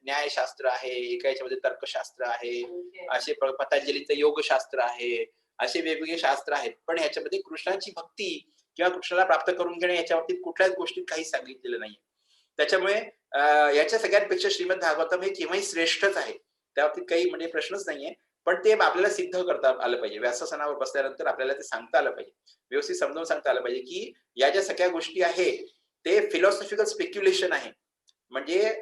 न्यायशास्त्र आहे, एका याच्यामध्ये तर्कशास्त्र आहे, असे पतंजलीचं योगशास्त्र आहे, असे वेगवेगळे शास्त्र आहेत. पण ह्याच्यामध्ये कृष्णाची भक्ती किंवा कृष्णाला प्राप्त करून घेणे याच्या बाबतीत कुठल्याच गोष्टीत काही सांगितलेलं नाही. त्याच्यामुळे याच्या सगळ्यांपेक्षा श्रीमद भागवतम हे केव्हाही श्रेष्ठच आहे, त्या बाबतीत काही म्हणजे प्रश्नच नाहीये. पण ते आपल्याला सिद्ध करता आलं पाहिजे. व्यासस्थानावर बसल्यानंतर आपल्याला ते सांगता आलं पाहिजे, व्यवस्थित समजावून सांगता आलं पाहिजे की या ज्या सगळ्या गोष्टी आहेत ते फिलॉसॉफिकल स्पेक्युलेशन आहे. म्हणजे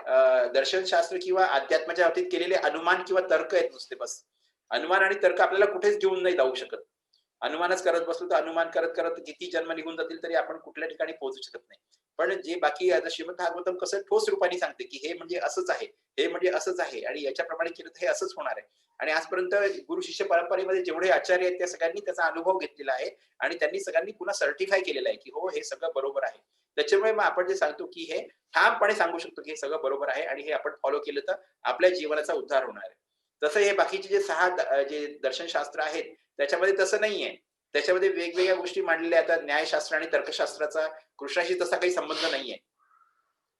दर्शनशास्त्र किंवा अध्यात्माच्या बाबतीत केलेले अनुमान किंवा तर्क आहेत नुसते बस. अनुमान आणि तर्क आपल्याला कुठेच घेऊन नाही जाऊ शकत. अनुमानच करत बसलो तर अनुमान करत करत किती जन्म निघून जातील तरी आपण कुठल्या ठिकाणी पोहोचू शकत नाही. पण जे बाकी आता श्रीमद भागवतम कसं ठोस रूपाने सांगते की हे म्हणजे असंच आहे, हे म्हणजे असंच आहे आणि याच्याप्रमाणे केलं तर हे असंच होणार आहे. आणि आजपर्यंत गुरु शिष्य परंपरेमध्ये जेवढे आचार्य आहेत त्या सगळ्यांनी त्याचा अनुभव घेतलेला आहे आणि त्यांनी सगळ्यांनी पुन्हा सर्टिफाय केलेलं आहे की हो हे सगळं बरोबर आहे. त्याच्यामुळे मग आपण जे सांगतो की हे ठामपणे सांगू शकतो की हे सगळं बरोबर आहे आणि हे आपण फॉलो केलं तर आपल्या जीवनाचा उद्धार होणार आहे. तसं हे बाकीचे जे 6 जे दर्शनशास्त्र आहेत त्याच्यामध्ये तसं नाहीये. त्याच्यामध्ये वेगवेगळ्या गोष्टी मांडलेल्या आहेत. न्यायशास्त्र आणि तर्कशास्त्राचा कृष्णाशी तसा काही संबंध नाहीये,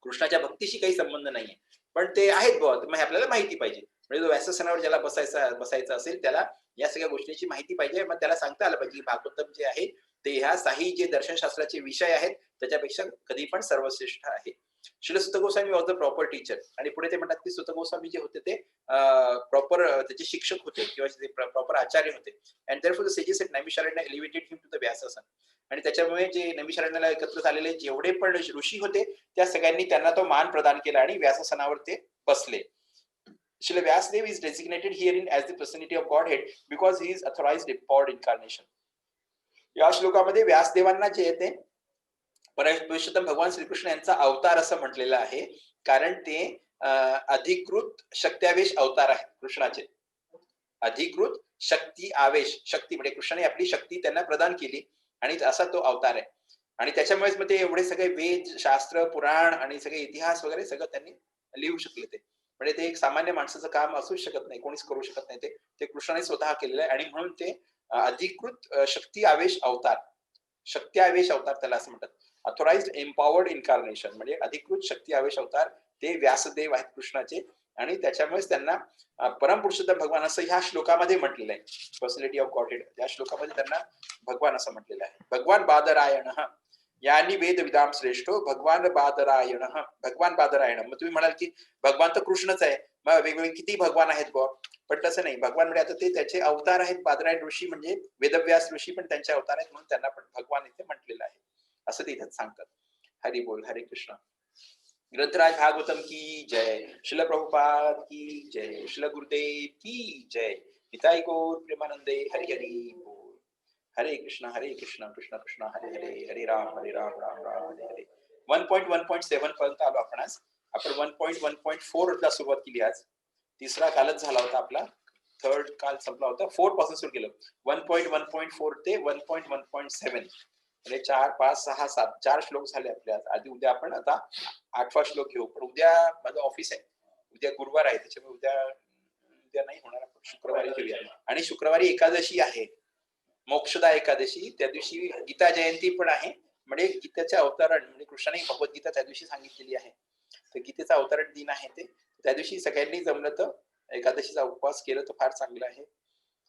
कृष्णाच्या भक्तीशी काही संबंध नाहीये. पण ते आहेत बुवा, मग आपल्याला माहिती पाहिजे. म्हणजे जो व्यासस्थानावर ज्याला बसायचं असेल त्याला या सगळ्या गोष्टींची माहिती पाहिजे. मग त्याला सांगता आलं पाहिजे की भागवतम जे आहे ते ह्या 6 जे दर्शनशास्त्राचे विषय आहेत त्याच्यापेक्षा कधी पण सर्वश्रेष्ठ आहे. श्रील सुत Goswami was the proper teacher. आणि पुढे ते म्हणतात की सुत गोस्वामी जे होते ते प्रॉपर त्याचे शिक्षक होते किंवा प्रॉपर आचार्य होते. And therefore the sages at Naimisharanya elevated him to the Vyasasana. आणि त्याच्यामुळे जे नैमिषारण्याला एकत्र झालेले जेवढे पण ऋषी होते त्या सगळ्यांनी त्यांना तो मान प्रदान केला आणि व्यासासनावर ते बसले. Srila Vyasadeva is designated herein as the personality of Godhead because he is authorized empowered incarnation. या श्लोकामध्ये व्यासदेवांना जे येते पुरुषोत्तम भगवान श्रीकृष्ण यांचा अवतार असं म्हटलेलं आहे, कारण ते अधिकृत शक्त्यावेश अवतार आहेत कृष्णाचे. अधिकृत शक्ती आवेश, शक्ती म्हणजे कृष्णाने आपली शक्ती त्यांना प्रदान केली आणि असा तो अवतार आहे. आणि त्याच्यामुळेच मग ते एवढे सगळे वेद, शास्त्र, पुराण आणि सगळे इतिहास वगैरे सगळं त्यांनी लिहू शकले. ते म्हणजे ते एक सामान्य माणसाचं काम असूच शकत नाही, कोणीच करू शकत नाही. ते कृष्णाने स्वतः केलेलं आहे आणि म्हणून ते अधिकृत शक्ती आवेश अवतार, शक्ती आवेश अवतार त्याला असं म्हणतात. ऑथोराइज्ड एम्पॉवर्ड इन्कार्नेशन म्हणजे अधिकृत शक्ती आवेश अवतार ते व्यासदेव आहेत कृष्णाचे. आणि त्याच्यामुळेच त्यांना परमपुरुषोत्तम भगवान असं ह्या श्लोकामध्ये म्हटलेलं आहे. पर्सनॅलिटी ऑफ गॉडहेड या श्लोकामध्ये त्यांना भगवान असं म्हटलेलं आहे. भगवान बादरायण यानी वेद विदाम श्रेष्ठो भगवान बादरायण. भगवान बादरायण मग तुम्ही म्हणाल की भगवान तर कृष्णच आहे, मग वेगवेगळे किती भगवान आहेत बुवा. पण तसं नाही. भगवान म्हणजे आता ते त्याचे अवतार आहेत. बादरायण ऋषी म्हणजे वेदव्यास ऋषी पण त्यांचे अवतार आहेत, म्हणून त्यांना पण भगवान इथे म्हटलेलं आहे असं ते इथे सांगतात. हरी बोल, हरे कृष्ण. ग्रंथराज भागवतम की जय. श्रील प्रभुपाद की जय. श्रील गुरुदेव की जय. निताई गौर प्रेमानंदे. हरि हरि बोल. हरे कृष्ण कृष्ण कृष्ण हरे हरे, हरे राम राम राम हरे हरे. 1.1.7 पर्यंत आलो आपण आज. आपण 1.1.4 ला सुरुवात केली आज. तिसरा कालच झाला होता आपला. थर्ड काल संपला होता. 4 पासून सुरू केलं. 1.1.4 ते 1.1.7 म्हणजे 4, 5, 6, 7 4 श्लोक झाले आपले आज. आधी उद्या आपण आता 8वा श्लोक घेऊ. पण उद्या माझं ऑफिस आहे, उद्या गुरुवार आहे, त्याच्यामुळे उद्या नाही होणार. आपण शुक्रवारी घेऊया. आणि शुक्रवारी एकादशी आहे, मोक्षदा एकादशी. त्या दिवशी गीता जयंती पण आहे. म्हणजे गीतेचे अवतरण म्हणजे कृष्णाने भगवद्गीता त्या दिवशी सांगितलेली आहे. तर गीतेचा अवतरण दिन आहे ते. त्या दिवशी सगळ्यांनी जमलं तर एकादशीचा उपवास केलं तर फार चांगलं आहे.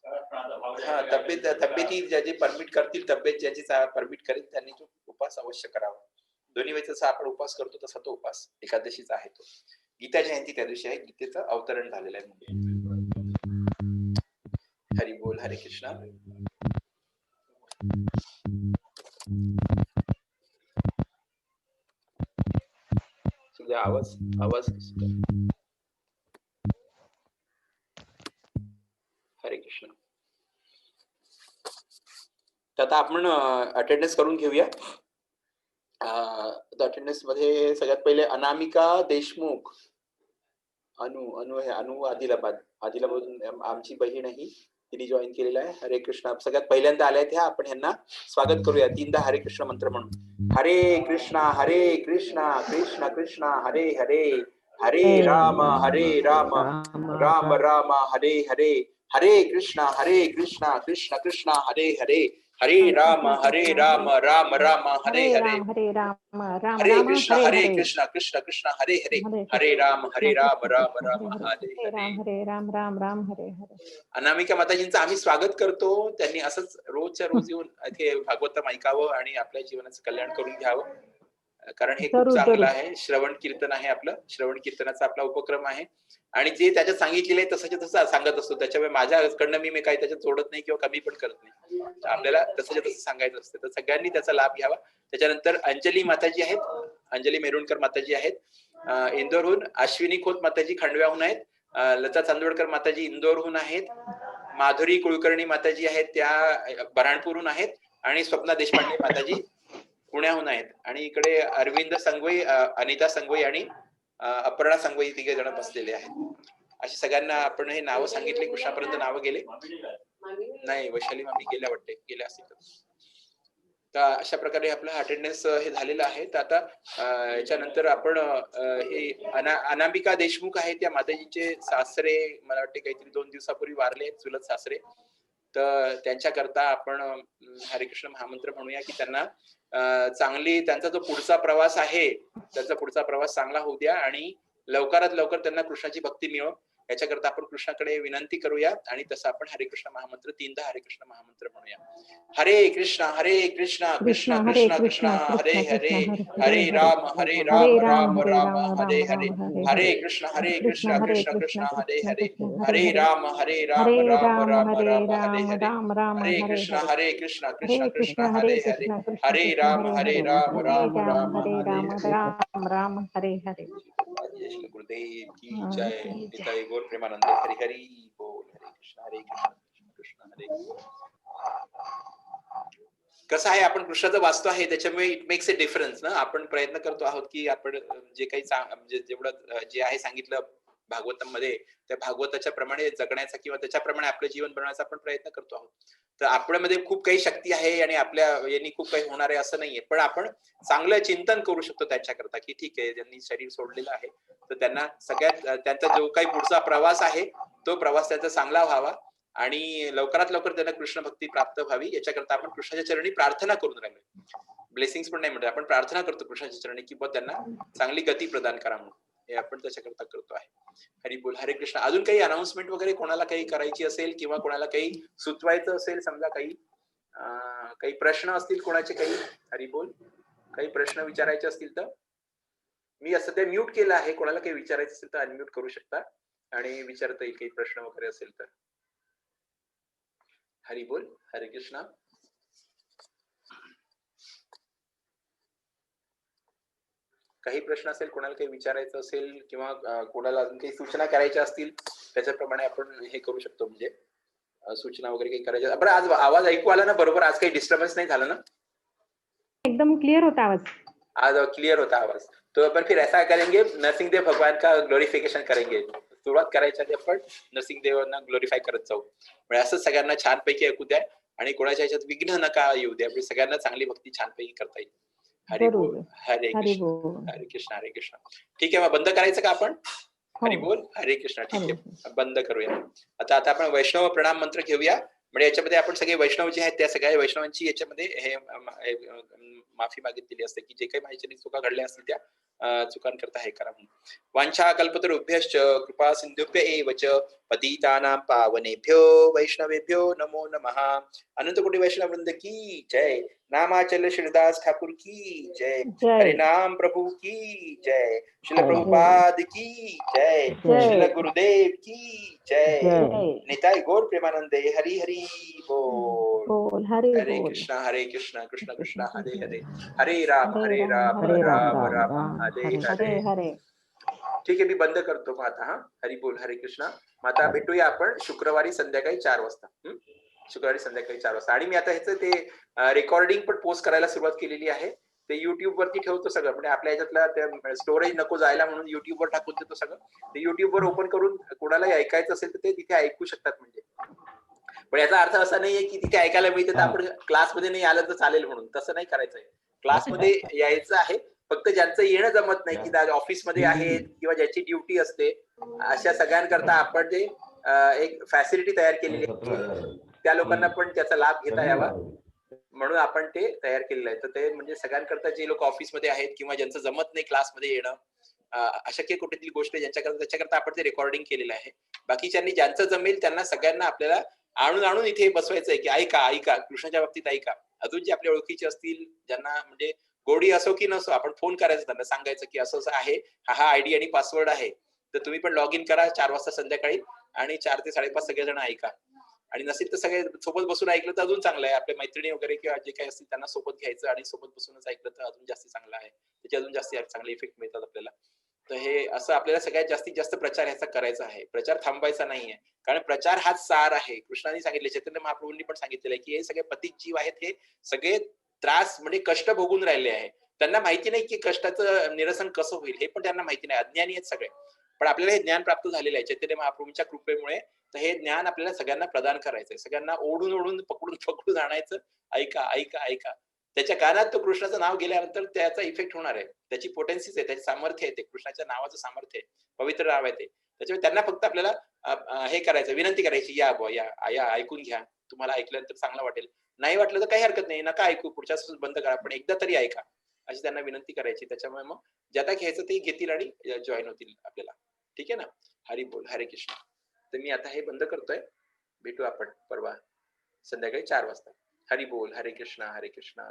हा, तब्येती ज्याची परमिट करतील, तब्येत ज्याची परमिट करेल त्यांनी तो उपवास अवश्य करावा. दोन्ही वेळेस जसा आपण उपवास करतो तसा तो उपवास एकादशीचा आहे. तो गीता जयंती त्या दिवशी आहे, गीतेचं अवतरण झालेलं आहे. हरी बोल, हरे कृष्ण. आवाज हरे कृष्ण. तर आता आपण अटेंडन्स करून घेऊया. अटेंडन्स मध्ये सगळ्यात पहिले अनामिका देशमुख, अनु हे अनु आदिलाबादून आमची बहीण आहे, तिने जॉईन केलेला आहे. हरे कृष्णा. सगळ्यात पहिल्यांदा आल्या ह्या. आपण ह्यांना स्वागत करूया 3दा हरे कृष्ण मंत्र म्हणून. हरे कृष्णा कृष्णा कृष्णा हरे हरे, हरे राम राम राम हरे हरे, हरे कृष्णा कृष्णा कृष्णा हरे हरे, हरे राम राम राम हरे हरे, हरे राम राम हरे राम कृष्णा कृष्ण कृष्ण हरे हरे, हरे राम राम राम हरे हरे. हरे राम राम राम हरे हरे. अनामिका माताजींचं आम्ही स्वागत करतो. त्यांनी असंच रोजच्या रोज येऊन इथे भागवतम ऐकावं आणि आपल्या जीवनाचं कल्याण करून घ्यावं, कारण हे खूप चांगलं आहे. श्रवण कीर्तन आहे आपलं, श्रवण कीर्तनाचा आपला उपक्रम आहे आणि जे त्याच्यात सांगितलेलं आहे तसंच्या तसं सांगत असतो. त्याच्यामुळे माझ्याकडनं मी काही त्याच्यात जोडत नाही किंवा कमी पण करत नाही. आपल्याला तसंच्या तसं सांगायचं असतं, तर सगळ्यांनी त्याचा लाभ घ्यावा. त्याच्यानंतर अंजली माताजी आहेत, अंजली मेरुणकर माताजी आहेत इंदोरहून, अश्विनी खोत माताजी खंडव्याहून आहेत, लता चांदोडकर माताजी इंदोरहून आहेत, माधुरी कुलकर्णी माताजी आहेत त्या बऱ्हाणपूरहून आहेत, आणि स्वप्ना देशपांडे माताजी पुण्याहून आहेत. आणि इकडे अरविंद संगोई, अनिता संगोई आणि अपर्णा संगोई तिघे जण बसलेले आहेत. अशी सगळ्यांना आपण हे नावं सांगितले. कृष्णापर्यंत नावं गेले नाही, वैशाली मामी गेल्या वाटते, गेल्या असतील. तर अशा प्रकारे आपलं अटेंडन्स हे झालेलं आहे. तर आता याच्यानंतर आपण हे अनामिका देशमुख आहेत, त्या माताजींचे सासरे मला वाटते काहीतरी 2 दिवसापूर्वी वारले आहेत, चुलत सासरे. तर त्यांच्याकरता आपण हरिकृष्ण महामंत्र म्हणूया, की त्यांना चांगली, त्यांचा जो पुढचा प्रवास आहे त्यांचा पुढचा प्रवास चांगला होऊ द्या आणि लवकरात लवकर त्यांना कृष्णाची भक्ती मिळो, याच्याकरता आपण कृष्णाकडे विनंती करूया. आणि तसं आपण हरिकृष्ण महामंत्र 3दा हरिकृष्ण महामंत्र म्हणूया. हरे कृष्णा कृष्णा कृष्ण कृष्ण हरे हरे, हरे राम राम राम हरे हरे, हरे कृष्ण कृष्ण कृष्ण हरे हरे, हरे राम राम राम हरे हरे, हरे कृष्ण कृष्ण हरे हरे, हरे राम राम राम हरे हरे. राम हरे हरे. जय श्री गुरुदेव की जय. निताई गौर प्रेमानंद. हरि हरि बोल. हरे कृष्ण कृष्ण हरे. कसं आहे, आपण कृष्णाचं वाचतो आहे त्याच्यामुळे इट मेक्स अ डिफरन्स ना. आपण प्रयत्न करतो आहोत की आपण जे काही जेवढं जे आहे सांगितलं भागवतम मध्ये, त्या भागवताच्या प्रमाणे जगण्याचा किंवा त्याच्याप्रमाणे आपलं जीवन बनवण्याचा आपण प्रयत्न करतो आहोत. तर आपल्यामध्ये खूप काही शक्ती आहे आणि आपल्या यांनी खूप काही होणार आहे असं नाहीये, पण आपण चांगलं चिंतन करू शकतो त्यांच्याकरता, की ठीक आहे ज्यांनी शरीर सोडलेलं आहे तर त्यांना सगळ्यात त्यांचा जो काही पुढचा प्रवास आहे तो प्रवास त्यांचा चांगला व्हावा आणि लवकरात लवकर त्यांना कृष्ण भक्ती प्राप्त व्हावी, याच्याकरता आपण कृष्णाच्या चरणी प्रार्थना करून राहिलो. ब्लेसिंग्स पण नाही म्हणतो, आपण प्रार्थना करतो कृष्णाच्या चरणी की त्यांना चांगली गती प्रदान करा म्हणून. हे आपण त्याच्याकरता करतो आहे. हरी बोल. हरे कृष्ण. अजून काही अनाउन्समेंट वगैरे कोणाला काही करायची असेल किंवा कोणाला काही सुचवायचं असेल, समजा काही प्रश्न असतील कोणाचे, काही हरी बोल काही प्रश्न विचारायचे असतील तर मी सध्या म्यूट केलं आहे. कोणाला काही विचारायचं असेल तर अनम्यूट करू शकता आणि विचारता येईल काही प्रश्न वगैरे असेल तर. हरी बोल. हरे कृष्णा. काही प्रश्न असेल, कोणाला काही विचारायचं असेल किंवा कोणाला अजून काही सूचना करायच्या असतील त्याच्याप्रमाणे आपण हे करू शकतो. म्हणजे सूचना वगैरे काही करायच्या. बरं, आज आवाज ऐकू आला ना बरोबर? आज काही डिस्टर्बन्स नाही झालं ना? एकदम क्लियर होता आवाज. आज क्लियर होता आवाज. तो अपन फिर ऐसा करेंगे, नरसिंहदेव भगवान का ग्लोरिफिकेशन करेंगे. सुरुवात करायच्या आधी आपण नरसिंहदेवांना ग्लोरिफाय करत जाऊ. म्हणजे असं सगळ्यांना छानपैकी ऐकू द्या आणि कोणाच्या ह्याच्यात विघ्न नका येऊ द्या. म्हणजे सगळ्यांना चांगली भक्ती छानपैकी करता येईल. हरी बोल. हरे कृष्ण. हरे कृष्ण. हरे कृष्ण. ठीक आहे, मग बंद करायचं का आपण? हरी बोल. हरे कृष्ण. ठीक आहे, बंद करूया. आता आपण वैष्णव प्रणाम मंत्र घेऊया. म्हणजे याच्यामध्ये आपण सगळे वैष्णव जे आहेत त्या सगळ्या वैष्णवांची याच्यामध्ये हे माफी मागितलेली असते की जे काही माझ्या चुका घडल्या असतील त्या चुकांकरता हे करा म्हणून. वांछा कल्पतरुभ्यश्च कृपा सिंधुभ्य एव च पतितानां पावनेभ्यो वैष्णवेभ्यो नमो नमः. अनंत कोटी वैष्णव वृंद की जय. नामाचल श्रीदास ठाकुर की जय. हरे नाम प्रभु की जय. श्रील प्रभुपाद की जय. श्रील गुरुदेव की जय. निताई गौर प्रेमानंदे. हरि हरि बोल. हरे कृष्णा कृष्ण कृष्ण हरे हरे, हरे राम राम राम हरे हरे. ठीक आहे, मी बंद करतो मग आता. हरी बोल. हरे कृष्णा. मग आता भेटूया आपण शुक्रवारी संध्याकाळी 4 वाजता. शुक्रवारी संध्याकाळी 4 वाजता. आणि मी आता ह्याचं ते रेकॉर्डिंग पण पोस्ट करायला सुरुवात केलेली आहे. ते युट्यूब वरती ठेवतो सगळं, म्हणजे आपल्या ह्याच्यातला स्टोरेज नको जायला म्हणून युट्यूब वर टाकून देतो सगळं. ते युट्यूब वर ओपन करून कोणालाही ऐकायचं असेल तर ते तिथे ऐकू शकतात म्हणजे. पण याचा अर्थ असा नाहीये की तिथे ऐकायला मिळते तर आपण क्लासमध्ये नाही आलं तर चालेल म्हणून, तसं नाही करायचंय. क्लासमध्ये यायचं आहे, फक्त ज्यांचं येणं जमत नाही की ऑफिसमध्ये आहेत किंवा ज्याची ड्युटी असते, अशा सगळ्यांकरता आपण ते एक फॅसिलिटी तयार केलेली आहे. त्या लोकांना पण त्याचा लाभ घेता यावा म्हणून आपण ते तयार केलेलं आहे. तर ते म्हणजे सगळ्यांकरता जे लोक ऑफिसमध्ये आहेत किंवा ज्यांचं जमत नाही क्लासमध्ये येणं, अशक्य कुठेतरी गोष्ट त्याच्याकरता आपण ते रेकॉर्डिंग केलेलं आहे. बाकीच्यांनी ज्यांचं जमेल त्यांना सगळ्यांना आपल्याला आणून इथे बसवायचंय की ऐका कृष्णाच्या बाबतीत ऐका. अजून जे आपल्या ओळखीचे असतील ज्यांना म्हणजे गोडी असो की नसो, आपण फोन करायचा, त्यांना सांगायचं की असं असं आहे, हा आयडी आणि पासवर्ड आहे, तर तुम्ही पण लॉग इन करा 4 वाजता संध्याकाळी आणि 4 ते 5:30 सगळेजण ऐका. आणि नसेल तर सगळे सोबत बसून ऐकलं तर अजून चांगलं आहे. आपल्या मैत्रिणी वगैरे किंवा जे काही असतील त्यांना सोबत घ्यायचं आणि सोबत बसूनच ऐकलं तर अजून जास्त चांगलं आहे. त्याचे अजून जास्त चांगले इफेक्ट मिळतात आपल्याला. तर हे असं आपल्याला सगळ्यात जास्तीत जास्त प्रचार ह्याचा करायचा आहे. प्रचार थांबायचा नाहीये. कारण प्रचार हाच सार आहे. कृष्णाने सांगितले, चैतन्य महाप्रभूंनी पण सांगितलेलं आहे की हे सगळे पतित जीव आहेत, हे सगळे त्रास म्हणजे कष्ट भोगून राहिले आहे. त्यांना माहिती नाही की कष्टाचं निरसन कसं होईल, हे पण त्यांना माहिती नाही. अज्ञानी आहेत सगळे. पण आपल्याला हे ज्ञान प्राप्त झालेलं आहे चैतन्य महाप्रभूंच्या कृपेमुळे. तर हे ज्ञान आपल्याला सगळ्यांना प्रदान करायचंय. सगळ्यांना ओढून पकडून आणायचं. ऐका. त्याच्या कानात तो कृष्णाचं नाव गेल्यानंतर त्याचा इफेक्ट होणार आहे. त्याची पोटेन्सीच आहे, त्याचे सामर्थ्य आहे, ते कृष्णाच्या नावाचं सामर्थ्य आहे, पवित्र नाव आहे ते. त्याच्यामुळे त्यांना फक्त आपल्याला हे करायचं, विनंती करायची, या ऐकून घ्या, तुम्हाला ऐकल्यानंतर चांगलं वाटेल. नाही वाटलं तर काही हरकत नाही, नका ऐकू, पुढच्या बंद करा, पण एकदा तरी ऐका, अशी त्यांना विनंती करायची. त्याच्यामुळे मग ज्याला घ्यायचं ते घेतील आणि जॉईन होतील आपल्याला. ठीक आहे ना. हरी बोल, हरे कृष्ण. तर मी आता हे बंद करतोय. भेटू आपण परवा संध्याकाळी 4 वाजता. हरी बोल, हरे कृष्ण कृष्ण